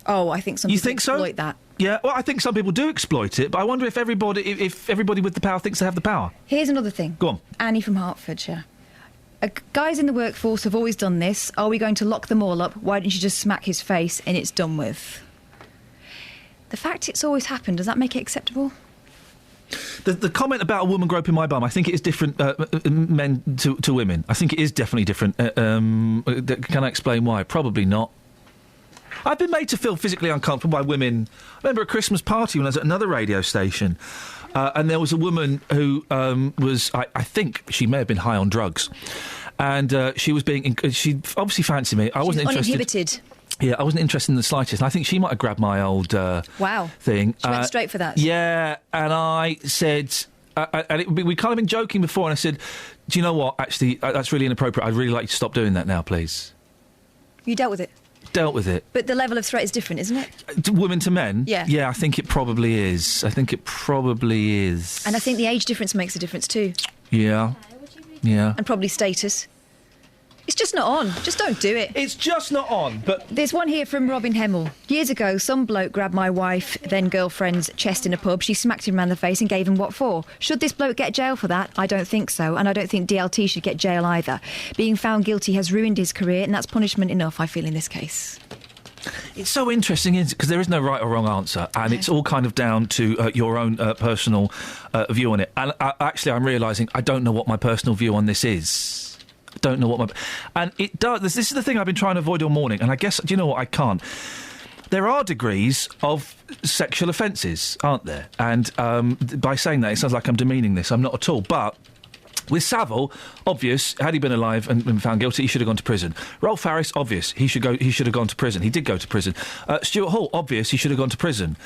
Oh, I think some people exploit that. Yeah, well, I think some people do exploit it, but I wonder if everybody with the power thinks they have the power. Here's another thing. Go on. Annie from Hertfordshire. Guys in the workforce have always done this. Are we going to lock them all up? Why don't you just smack his face and it's done with? The fact it's always happened, does that make it acceptable? The comment about a woman groping my bum, I think it is different men to women. I think it is definitely different. Can I explain why? Probably not. I've been made to feel physically uncomfortable by women. I remember a Christmas party when I was at another radio station, and there was a woman who was, I think she may have been high on drugs, and she obviously fancied me. I wasn't interested. Uninhibited. Yeah, I wasn't interested in the slightest. And I think she might have grabbed my old thing. She went straight for that. Yeah, and I said... we kind of been joking before, and I said, do you know what? Actually, that's really inappropriate. I'd really like you to stop doing that now, please. You dealt with it? Dealt with it. But the level of threat is different, isn't it? Women to men? Yeah. Yeah, I think it probably is. And I think the age difference makes a difference too. Yeah. Yeah. And probably status. It's just not on. Just don't do it. It's just not on, but... There's one here from Robin Hemmel. Years ago, some bloke grabbed my wife, then girlfriend's, chest in a pub. She smacked him around the face and gave him what for. Should this bloke get jail for that? I don't think so, and I don't think DLT should get jail either. Being found guilty has ruined his career, and that's punishment enough, I feel, in this case. It's so interesting, isn't it? Because there is no right or wrong answer, and it's all kind of down to your own personal view on it. And actually, I'm realising I don't know what my personal view on this is. I don't know what my... And it does... This is the thing I've been trying to avoid all morning, and I guess, do you know what, I can't. There are degrees of sexual offences, aren't there? And by saying that, it sounds like I'm demeaning this. I'm not at all, but... With Savile, obvious, had he been alive and been found guilty, he should have gone to prison. Rolf Harris, obvious, he should have gone to prison. He did go to prison. Stuart Hall, obvious, he should have gone to prison.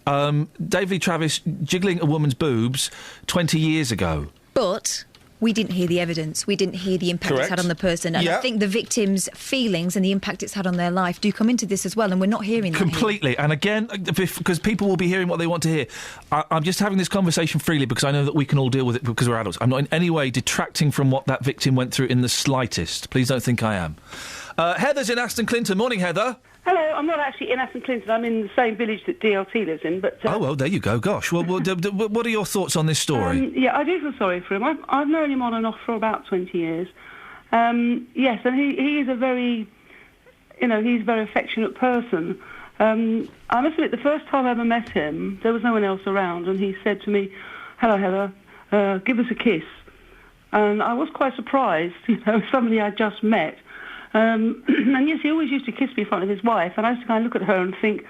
David Lee Travis jiggling a woman's boobs 20 years ago. But we didn't hear the evidence. We didn't hear the impact it's had on the person. And I think the victim's feelings and the impact it's had on their life do come into this as well, and we're not hearing that completely. Here. And again, because people will be hearing what they want to hear, I'm just having this conversation freely because I know that we can all deal with it because we're adults. I'm not in any way detracting from what that victim went through in the slightest. Please don't think I am. Heather's in Aston Clinton. Morning, Heather. Hello, I'm not actually in Aston Clinton. I'm in the same village that DLT lives in. But oh, well, there you go. Gosh. Well, what are your thoughts on this story? Yeah, I do feel sorry for him. I've known him on and off for about 20 years. Yes, and he is a very, he's a very affectionate person. I must admit, the first time I ever met him, there was no one else around, and he said to me, "Hello, Heather, give us a kiss." And I was quite surprised, somebody I'd just met. And yes, he always used to kiss me in front of his wife, and I used to kind of look at her and think,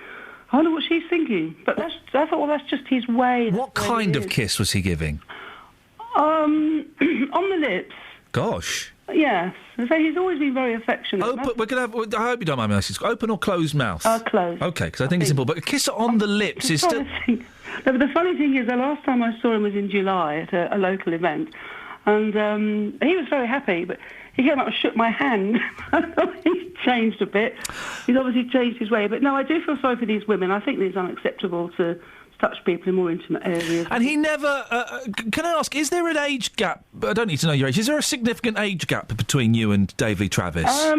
I wonder what she's thinking. But I thought, well, that's just his way. What kind of kiss was he giving? On the lips. Gosh. Yes. So he's always been very affectionate. I hope you don't mind me asking. Open or closed mouth? Closed. OK, because I think it's simple. But a kiss on the lips is still... No, but the funny thing is, the last time I saw him was in July at a local event, and he was very happy, but... He came up and shook my hand. He's changed a bit. He's obviously changed his way. But no, I do feel sorry for these women. I think it's unacceptable to touch people in more intimate areas. And he never... can I ask, is there an age gap? I don't need to know your age. Is there a significant age gap between you and Dave Lee Travis?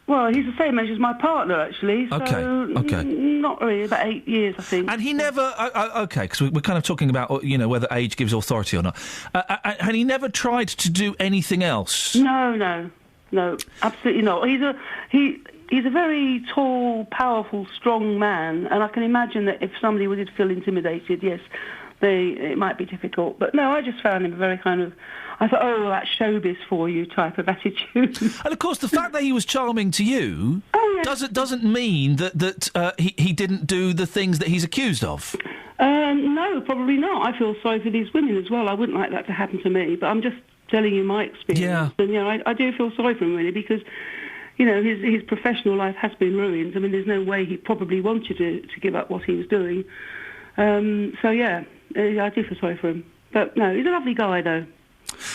Well, he's the same age as my partner, actually. So OK. Not really, about 8 years, I think. And he never... OK, because we're kind of talking about, whether age gives authority or not. And he never tried to do anything else? No, absolutely not. He's a very tall, powerful, strong man, and I can imagine that if somebody did feel intimidated, yes, it might be difficult. But no, I just found him very kind of... I thought, oh, that's showbiz for you type of attitude. And of course, the fact that he was charming to you doesn't mean that he didn't do the things that he's accused of. No, probably not. I feel sorry for these women as well. I wouldn't like that to happen to me, but I'm just telling you my experience. Yeah. And I do feel sorry for him really because, his professional life has been ruined. I mean, there's no way he probably wanted to give up what he was doing. So yeah, I do feel sorry for him. But no, he's a lovely guy though.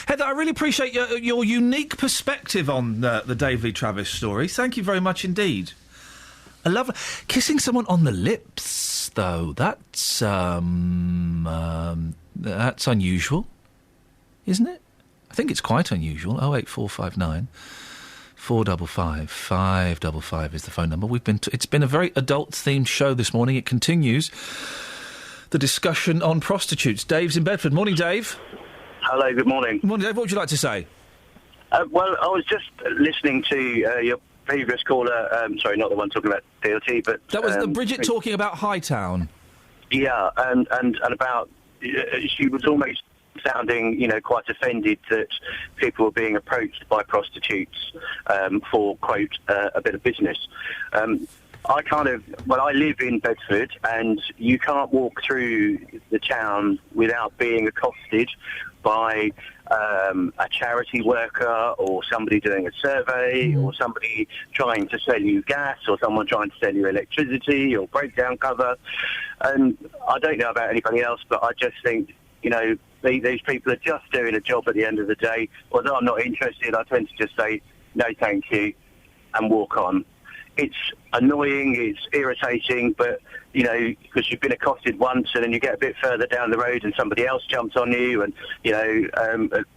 Heather, I really appreciate your unique perspective on the Dave Lee Travis story. Thank you very much indeed. I love kissing someone on the lips, though. That's unusual, isn't it? I think it's quite unusual. 08459 455 555 is the phone number. It's been a very adult-themed show this morning. It continues the discussion on prostitutes. Dave's in Bedford. Morning, Dave. Hello, good morning. Morning, Dave. What would you like to say? Well, I was just listening to your previous caller, sorry, not the one talking about DLT, but... That was Bridget talking about Hightown. Yeah, and about... she was almost sounding, quite offended that people were being approached by prostitutes for, quote, a bit of business. I live in Bedford, and you can't walk through the town without being accosted by a charity worker or somebody doing a survey or somebody trying to sell you gas or someone trying to sell you electricity or breakdown cover. And I don't know about anybody else, but I just think, these people are just doing a job at the end of the day. Although I'm not interested, I tend to just say, no, thank you, and walk on. It's annoying, it's irritating, but, because you've been accosted once and then you get a bit further down the road and somebody else jumps on you and,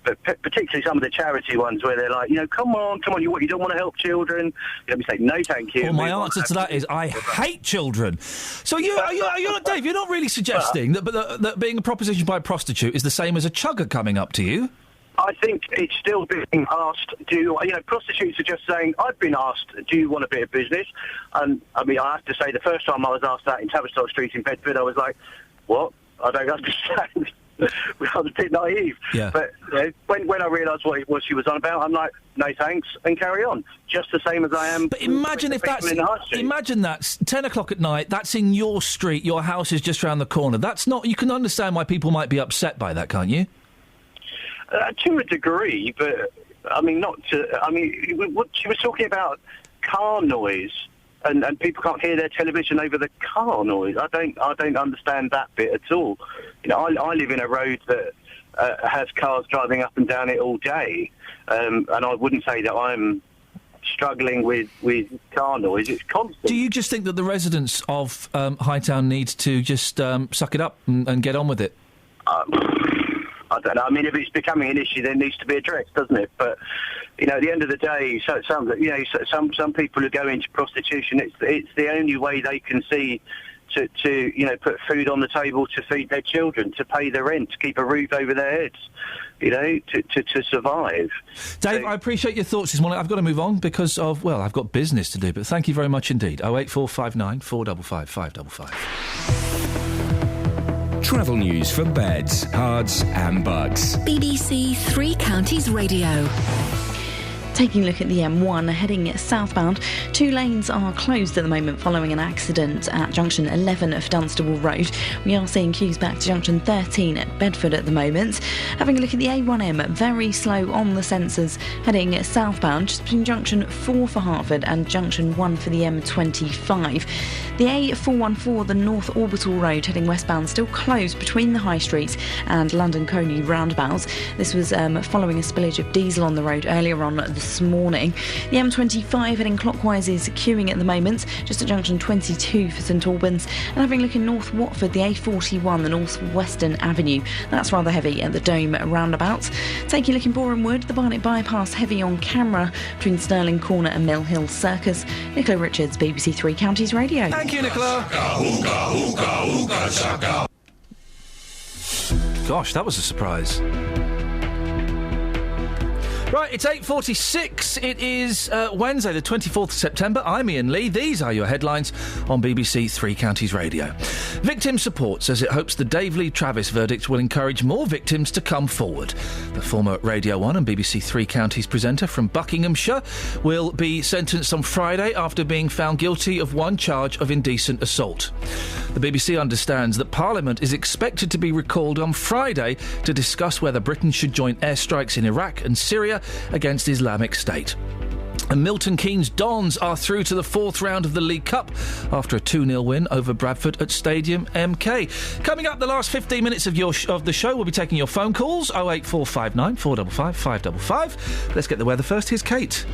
but particularly some of the charity ones where they're like, come on, you don't want to help children. You say, no, thank you. Well, my answer to that is I hate children. So Dave, you're not really suggesting that being a proposition by a prostitute is the same as a chugger coming up to you? I think it's still being asked, prostitutes are just saying, I've been asked, do you want a bit of business? And, I mean, I have to say, the first time I was asked that in Tavistock Street in Bedford, I was like, what? I don't understand. I was a bit naive. Yeah. But when I realised what she was on about, I'm like, no thanks, and carry on. Just the same as I am. But imagine if that's... Imagine that's 10 o'clock at night, that's in your street, your house is just round the corner. That's not... You can understand why people might be upset by that, can't you? To a degree, but, I mean, not to... I mean, what she was talking about car noise, and people can't hear their television over the car noise. I don't understand that bit at all. You know, I live in a road that has cars driving up and down it all day, and I wouldn't say that I'm struggling with car noise. It's constant. Do you just think that the residents of Hightown need to just suck it up and get on with it? I don't know. I mean, if it's becoming an issue, then it needs to be addressed, doesn't it? But, you know, at the end of the day, some people who go into prostitution, it's the only way they can see to put food on the table, to feed their children, to pay the rent, to keep a roof over their heads, to survive. Dave, I appreciate your thoughts this morning. I've got to move on because of, well, I've got business to do, but thank you very much indeed. 08459 455 555. Travel news for beds, cards and bugs. BBC Three Counties Radio. Taking a look at the M1 heading southbound, 2 lanes are closed at the moment following an accident at junction 11 of Dunstable Road. We are seeing queues back to junction 13 at Bedford at the moment. Having a look at the A1M, very slow on the sensors heading southbound just between junction 4 for Hertford and junction 1 for the M25. The A414, the North Orbital Road heading westbound, still closed between the High Street and London Coney roundabouts. This was following a spillage of diesel on the road earlier on this morning. The M25 heading clockwise is queuing at the moment, just at junction 22 for St Albans. And having a look in North Watford, the A41, the North Western Avenue, that's rather heavy at the Dome roundabout. Taking a look in Boreham Wood, the Barnet bypass heavy on camera between Stirling Corner and Mill Hill Circus. Nicola Richards, BBC Three Counties Radio. Thank you, Nicola. Gosh, that was a surprise. Right, it's 8:46. It is Wednesday, the 24th of September. I'm Iain Lee. These are your headlines on BBC Three Counties Radio. Victim Support says it hopes the Dave Lee Travis verdict will encourage more victims to come forward. The former Radio 1 and BBC Three Counties presenter from Buckinghamshire will be sentenced on Friday after being found guilty of one charge of indecent assault. The BBC understands that Parliament is expected to be recalled on Friday to discuss whether Britain should join airstrikes in Iraq and Syria against Islamic State. And Milton Keynes Dons are through to the 4th round of the League Cup after a 2-0 win over Bradford at Stadium MK. Coming up, the last 15 minutes of the show, we'll be taking your phone calls, 08459 455 555. Let's get the weather first. Here's Kate.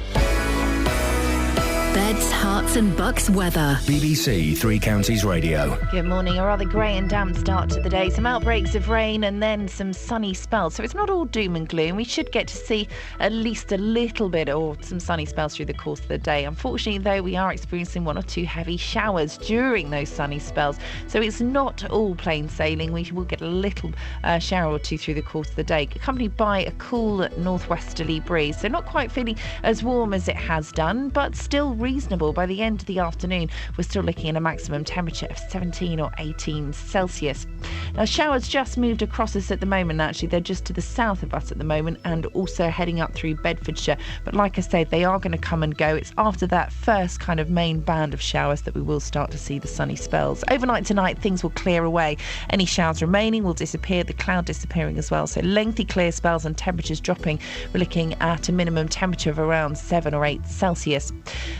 Beds, Herts and Bucks weather. BBC Three Counties Radio. Good morning. A rather grey and damp start to the day. Some outbreaks of rain and then some sunny spells. So it's not all doom and gloom. We should get to see at least a little bit or some sunny spells through the course of the day. Unfortunately, though, we are experiencing 1 or 2 heavy showers during those sunny spells. So it's not all plain sailing. We will get a little shower or 2 through the course of the day, accompanied by a cool northwesterly breeze. So not quite feeling as warm as it has done, but still reasonable. By the end of the afternoon, we're still looking at a maximum temperature of 17 or 18 Celsius. Now, showers just moved across us at the moment. Actually, they're just to the south of us at the moment and also heading up through Bedfordshire. But like I said, they are going to come and go. It's after that first kind of main band of showers that we will start to see the sunny spells. Overnight tonight, things will clear away. Any showers remaining will disappear, the cloud disappearing as well. So lengthy clear spells and temperatures dropping. We're looking at a minimum temperature of around 7 or 8 Celsius.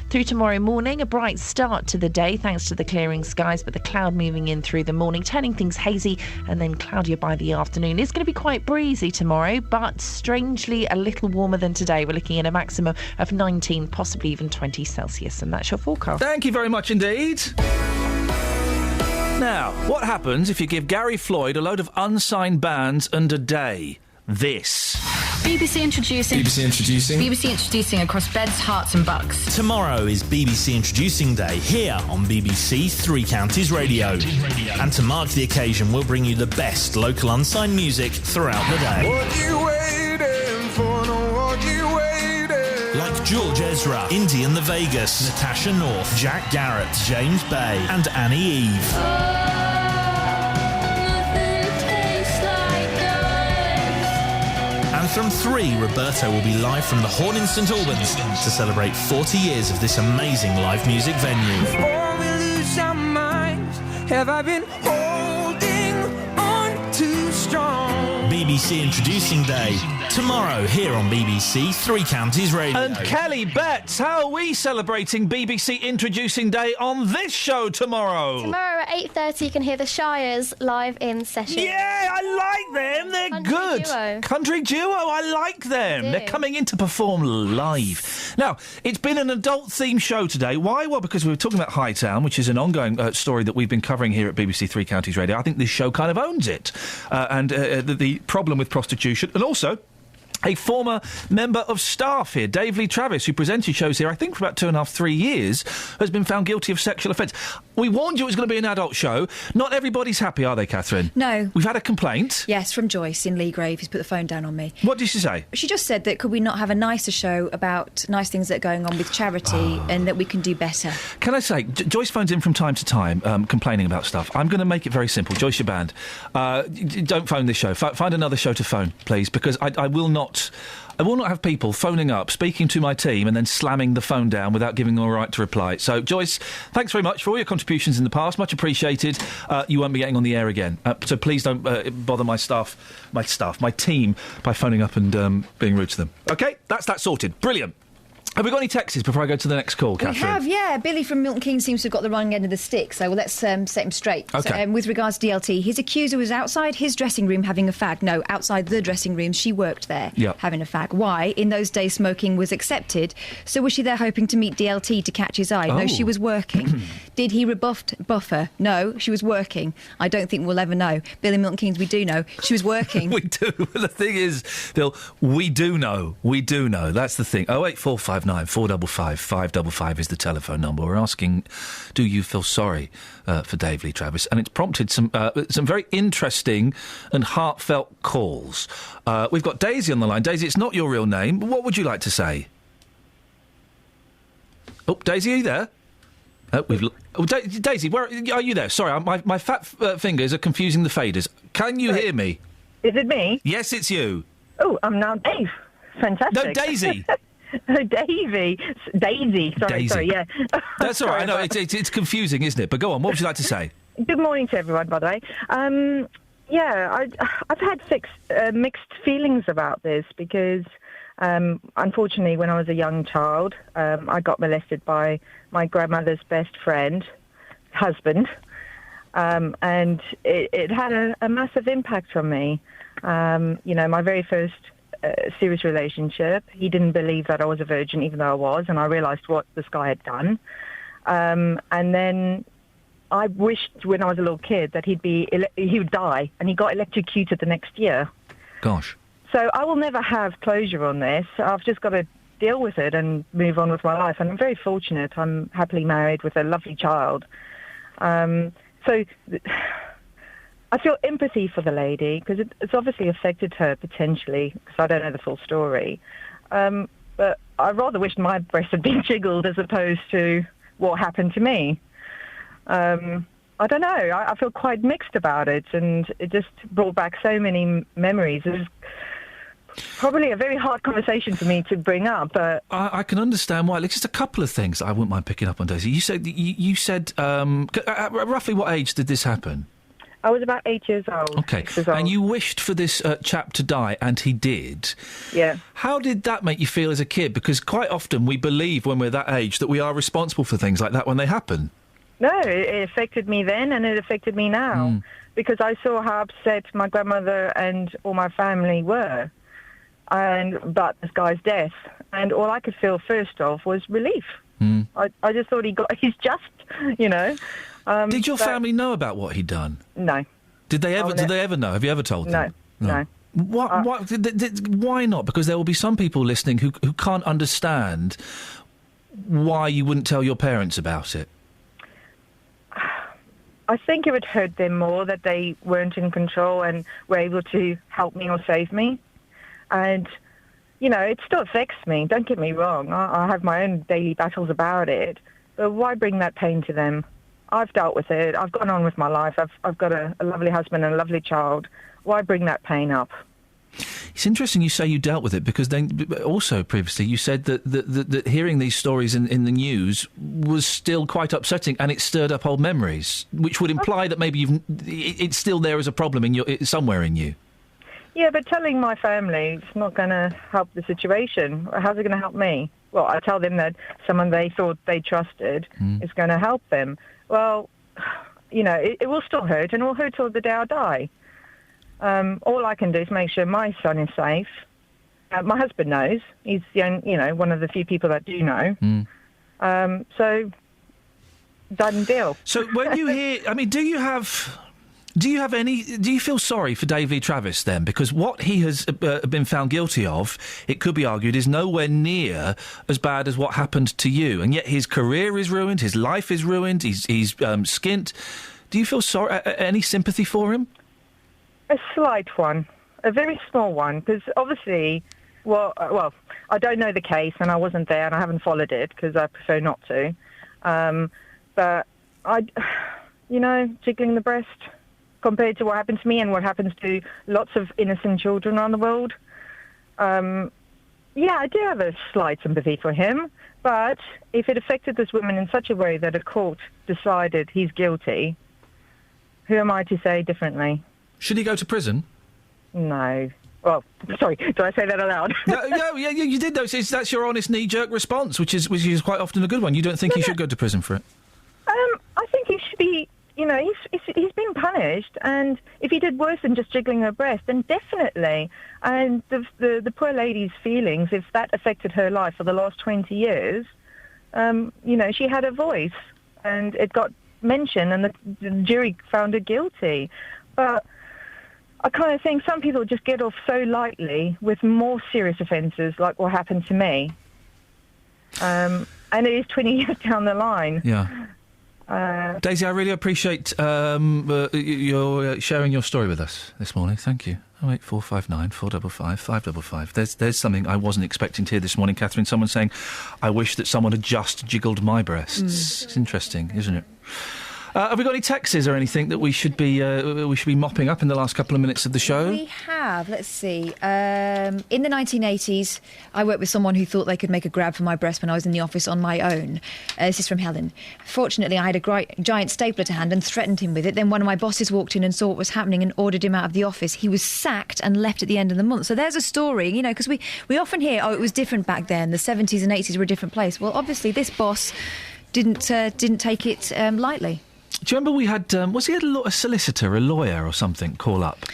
Through tomorrow morning, a bright start to the day thanks to the clearing skies, but the cloud moving in through the morning, turning things hazy and then cloudier by the afternoon. It's going to be quite breezy tomorrow, but strangely a little warmer than today. We're looking at a maximum of 19, possibly even 20 Celsius, and that's your forecast. Thank you very much indeed. Now, what happens if you give Gary Floyd a load of unsigned bands and a day? This. BBC Introducing. BBC Introducing. BBC Introducing across Beds, Herts and Bucks. Tomorrow is BBC Introducing Day here on BBC Three Counties Radio. And to mark the occasion, we'll bring you the best local unsigned music throughout the day. What you waiting George Ezra, Indian the Vegas, Natasha North, Jack Garrett, James Bay, and Annie Eve. And from 3, Roberto will be live from the Horn in St Albans to celebrate 40 years of this amazing live music venue. Before we lose our minds, have I been holding on too strong? BBC Introducing Day, tomorrow here on BBC Three Counties Radio. And Kelly Betts, how are we celebrating BBC Introducing Day on this show tomorrow? Tomorrow at 8:30 you can hear the Shires live in session. Yeah, I like them. They're Country good. duo. Country duo, I like them. I do. They're coming in to perform live. Now, it's been an adult-themed show today. Why? Well, because we were talking about Hightown, which is an ongoing story that we've been covering here at BBC Three Counties Radio. I think this show kind of owns it. And the problem with prostitution, and also a former member of staff here, Dave Lee Travis, who presented shows here, I think, for about 2.5, 3 years, has been found guilty of sexual offence. We warned you it was going to be an adult show. Not everybody's happy, are they, Catherine? No. We've had a complaint. Yes, from Joyce in Lee Grave, who's put the phone down on me. What did she say? She just said that could we not have a nicer show about nice things that are going on with charity and that we can do better. Can I say, Joyce phones in from time to time complaining about stuff. I'm going to make it very simple. Joyce, your band, don't phone this show. Find another show to phone, please, because I will not have people phoning up, speaking to my team, and then slamming the phone down without giving them a right to reply. So, Joyce, thanks very much for all your contributions in the past. Much appreciated. You won't be getting on the air again. So please don't bother my team, by phoning up and being rude to them. OK, that's that sorted. Brilliant. Have we got any texts before I go to the next call, Catherine? We have, yeah. Billy from Milton Keynes seems to have got the wrong end of the stick, so let's set him straight. OK. So, with regards to DLT, his accuser was outside his dressing room having a fag. No, outside the dressing room. She worked there having a fag. Why? In those days, smoking was accepted. So was she there hoping to meet DLT to catch his eye? No, she was working. Did he rebuff her? No, she was working. I don't think we'll ever know. Billy Milton Keynes, we do know. She was working. We do. The thing is, Bill, we do know. We do know. That's the thing. 08459 455 555 is the telephone number. We're asking, do you feel sorry for Dave Lee Travis? And it's prompted some very interesting and heartfelt calls. We've got Daisy on the line. Daisy, it's not your real name. What would you like to say? Oh, Daisy, are you there? Daisy, where are you there? Sorry, my fat fingers are confusing the faders. Can you hear me? Is it me? Yes, it's you. Oh, I'm now Dave. Fantastic. No, Daisy. Oh, Daisy. Sorry, yeah. That's all right. I know, it's confusing, isn't it? But go on, what would you like to say? Good morning to everyone, by the way. I've had mixed feelings about this because, unfortunately, when I was a young child, I got molested by my grandmother's best friend, husband, and it had a massive impact on me. My very first serious relationship, he didn't believe that I was a virgin, even though I was, and I realised what this guy had done. And then I wished when I was a little kid that he would die, and he got electrocuted the next year. Gosh. So I will never have closure on this. I've just got to deal with it and move on with my life. And I'm very fortunate. I'm happily married with a lovely child. I feel empathy for the lady because it's obviously affected her potentially because I don't know the full story. But I rather wish my breasts had been jiggled as opposed to what happened to me. I don't know. I feel quite mixed about it, and it just brought back so many memories. It was probably a very hard conversation for me to bring up, but I can understand why. Like, just a couple of things I wouldn't mind picking up on, Daisy. You said roughly what age did this happen? I was about 8 years old. Okay, 6 years old. And you wished for this chap to die, and he did. Yeah. How did that make you feel as a kid? Because quite often we believe when we're that age that we are responsible for things like that when they happen. No, it affected me then, and it affected me now, because I saw how upset my grandmother and all my family were, about this guy's death, and all I could feel first off was relief. I just thought he's just, did your family know about what he'd done? No. Did they ever know? Have you ever told them? No. Why not? Because there will be some people listening who can't understand why you wouldn't tell your parents about it. I think it would hurt them more that they weren't in control and were able to help me or save me. And it still affects me. Don't get me wrong. I have my own daily battles about it. But why bring that pain to them? I've dealt with it. I've gone on with my life. I've got a lovely husband and a lovely child. Why bring that pain up? It's interesting you say you dealt with it, because then also previously you said that hearing these stories in the news was still quite upsetting, and it stirred up old memories, which would imply that maybe it's still there as a problem somewhere in you. Yeah, but telling my family it's not going to help the situation. How's it going to help me? Well, I tell them that someone they thought they trusted is going to help them. Well, it will still hurt, and it will hurt till the day I die. All I can do is make sure my son is safe. My husband knows. He's one of the few people that do know. So, done deal. So when you hear, do you feel sorry for Davy Travis then? Because what he has been found guilty of, it could be argued, is nowhere near as bad as what happened to you. And yet his career is ruined, his life is ruined, he's skint. Do you feel sorry, any sympathy for him? A slight one, a very small one, because obviously, well, I don't know the case, and I wasn't there, and I haven't followed it because I prefer not to. But jiggling the breast compared to what happened to me and what happens to lots of innocent children around the world. I do have a slight sympathy for him, but if it affected this woman in such a way that a court decided he's guilty, who am I to say differently? Should he go to prison? No. Well, sorry, did I say that aloud? No, you did, though. That's your honest knee-jerk response, which is quite often a good one. You don't think he should go to prison for it? I think he should be, he's been punished, and if he did worse than just jiggling her breast, then definitely. And the poor lady's feelings, if that affected her life for the last 20 years, she had a voice, and it got mentioned, and the jury found her guilty. But I kind of think some people just get off so lightly with more serious offences like what happened to me. And it is 20 years down the line. Yeah. Daisy, I really appreciate your sharing your story with us this morning. Thank you. 08459 455 555. There's something I wasn't expecting to hear this morning, Catherine. Someone saying, I wish that someone had just jiggled my breasts. It's interesting, isn't it? Have we got any texts or anything that we should be mopping up in the last couple of minutes of the show? We have. Let's see. In the 1980s, I worked with someone who thought they could make a grab for my breast when I was in the office on my own. This is from Helen. Fortunately, I had a giant stapler to hand and threatened him with it. Then one of my bosses walked in and saw what was happening and ordered him out of the office. He was sacked and left at the end of the month. So there's a story, because we often hear, it was different back then. The 70s and 80s were a different place. Well, obviously, this boss didn't take it lightly. Do you remember we had, was he a solicitor, a lawyer or something, call up,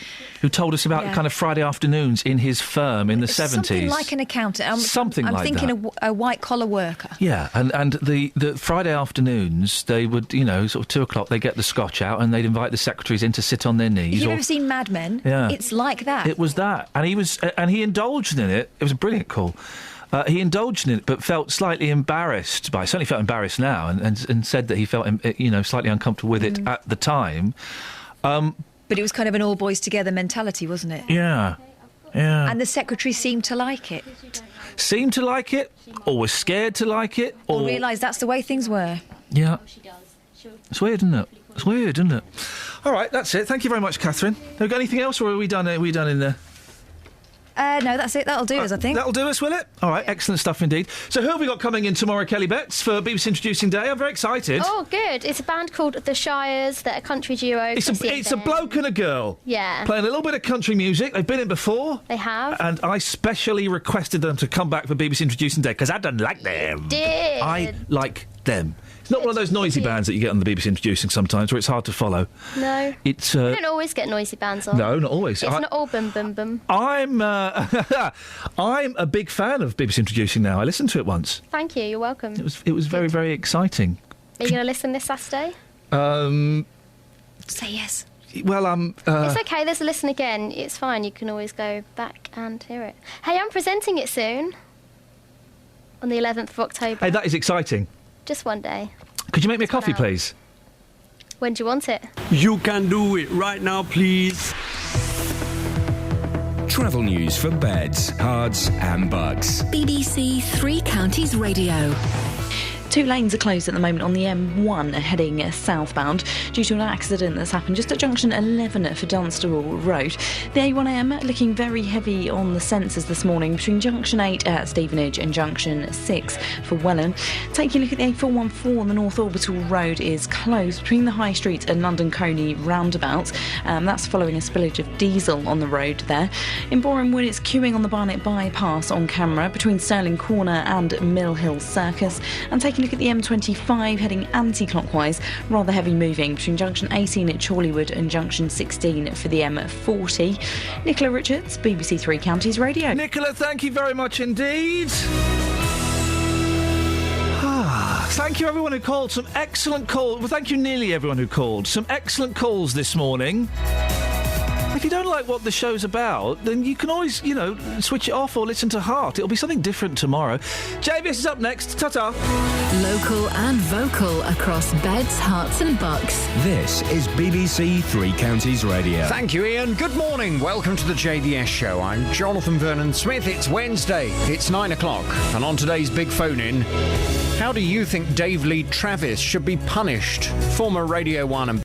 who told us about kind of Friday afternoons in his firm in the 70s? Something like an accountant. I'm thinking a white-collar worker. Yeah, and the Friday afternoons, they would, sort of 2 o'clock, they'd get the scotch out and they'd invite the secretaries in to sit on their knees. If you've ever seen Mad Men, it's like that. It was that. And he indulged in it. It was a brilliant call. He indulged in it, but felt slightly embarrassed by it. Certainly felt embarrassed now, and said that he felt, slightly uncomfortable with it at the time. But it was kind of an all boys together mentality, wasn't it? Yeah. And the secretary seemed to like it. Seemed to like it, or was scared to like it, or realised that's the way things were. Yeah. It's weird, isn't it? All right, that's it. Thank you very much, Catherine. Have we got anything else, or are we done in there? No, that's it. That'll do us, I think. That'll do us, will it? All right, excellent stuff indeed. So who have we got coming in tomorrow, Kelly Betts, for BBC Introducing Day? I'm very excited. Oh, good. It's a band called The Shires. They're a country duo. It's a bloke and a girl. Yeah. Playing a little bit of country music. They've been in before. They have. And I specially requested them to come back for BBC Introducing Day, because I don't like them. Did. I like them. It's not one of those noisy bands that you get on the BBC Introducing sometimes, where it's hard to follow. No. It's. You don't always get noisy bands on. No, not always. It's not all bum bum bum. I'm a big fan of BBC Introducing now. I listened to it once. Thank you. You're welcome. It was very, very exciting. Are you going to listen this Saturday? Say yes. Well, it's okay. There's a listen again. It's fine. You can always go back and hear it. Hey, I'm presenting it soon. On the 11th of October. Hey, that is exciting. Just one day. Could you make me a coffee, please? When do you want it? You can do it right now, please. Travel news for beds, cards and bucks. BBC Three Counties Radio. 2 lanes are closed at the moment on the M1 heading southbound due to an accident that's happened just at junction 11 for Dunstable Road. The A1M looking very heavy on the sensors this morning between junction 8 at Stevenage and junction 6 for Welland. Taking a look at the A414, the North Orbital Road is closed between the High Street and London Coney roundabouts. That's following a spillage of diesel on the road there. In Boreham Wood, it's queuing on the Barnet bypass on camera between Stirling Corner and Mill Hill Circus. And taking look at the M25 heading anti-clockwise, rather heavy moving between junction 18 at Chorleywood and junction 16 for the M40. Nicola Richards, BBC Three Counties Radio. Nicola, thank you very much indeed. Thank you everyone who called. Some excellent calls. Well, thank you nearly everyone who called. Some excellent calls this morning. If you don't like what the show's about, then you can always, switch it off or listen to Heart. It'll be something different tomorrow. JVS is up next. Ta-ta. Local and vocal across beds, hearts and bucks. This is BBC Three Counties Radio. Thank you, Iain. Good morning. Welcome to the JVS show. I'm Jonathan Vernon Smith. It's Wednesday. It's 9 o'clock. And on today's Big Phone-In, how do you think Dave Lee Travis should be punished? Former Radio 1 and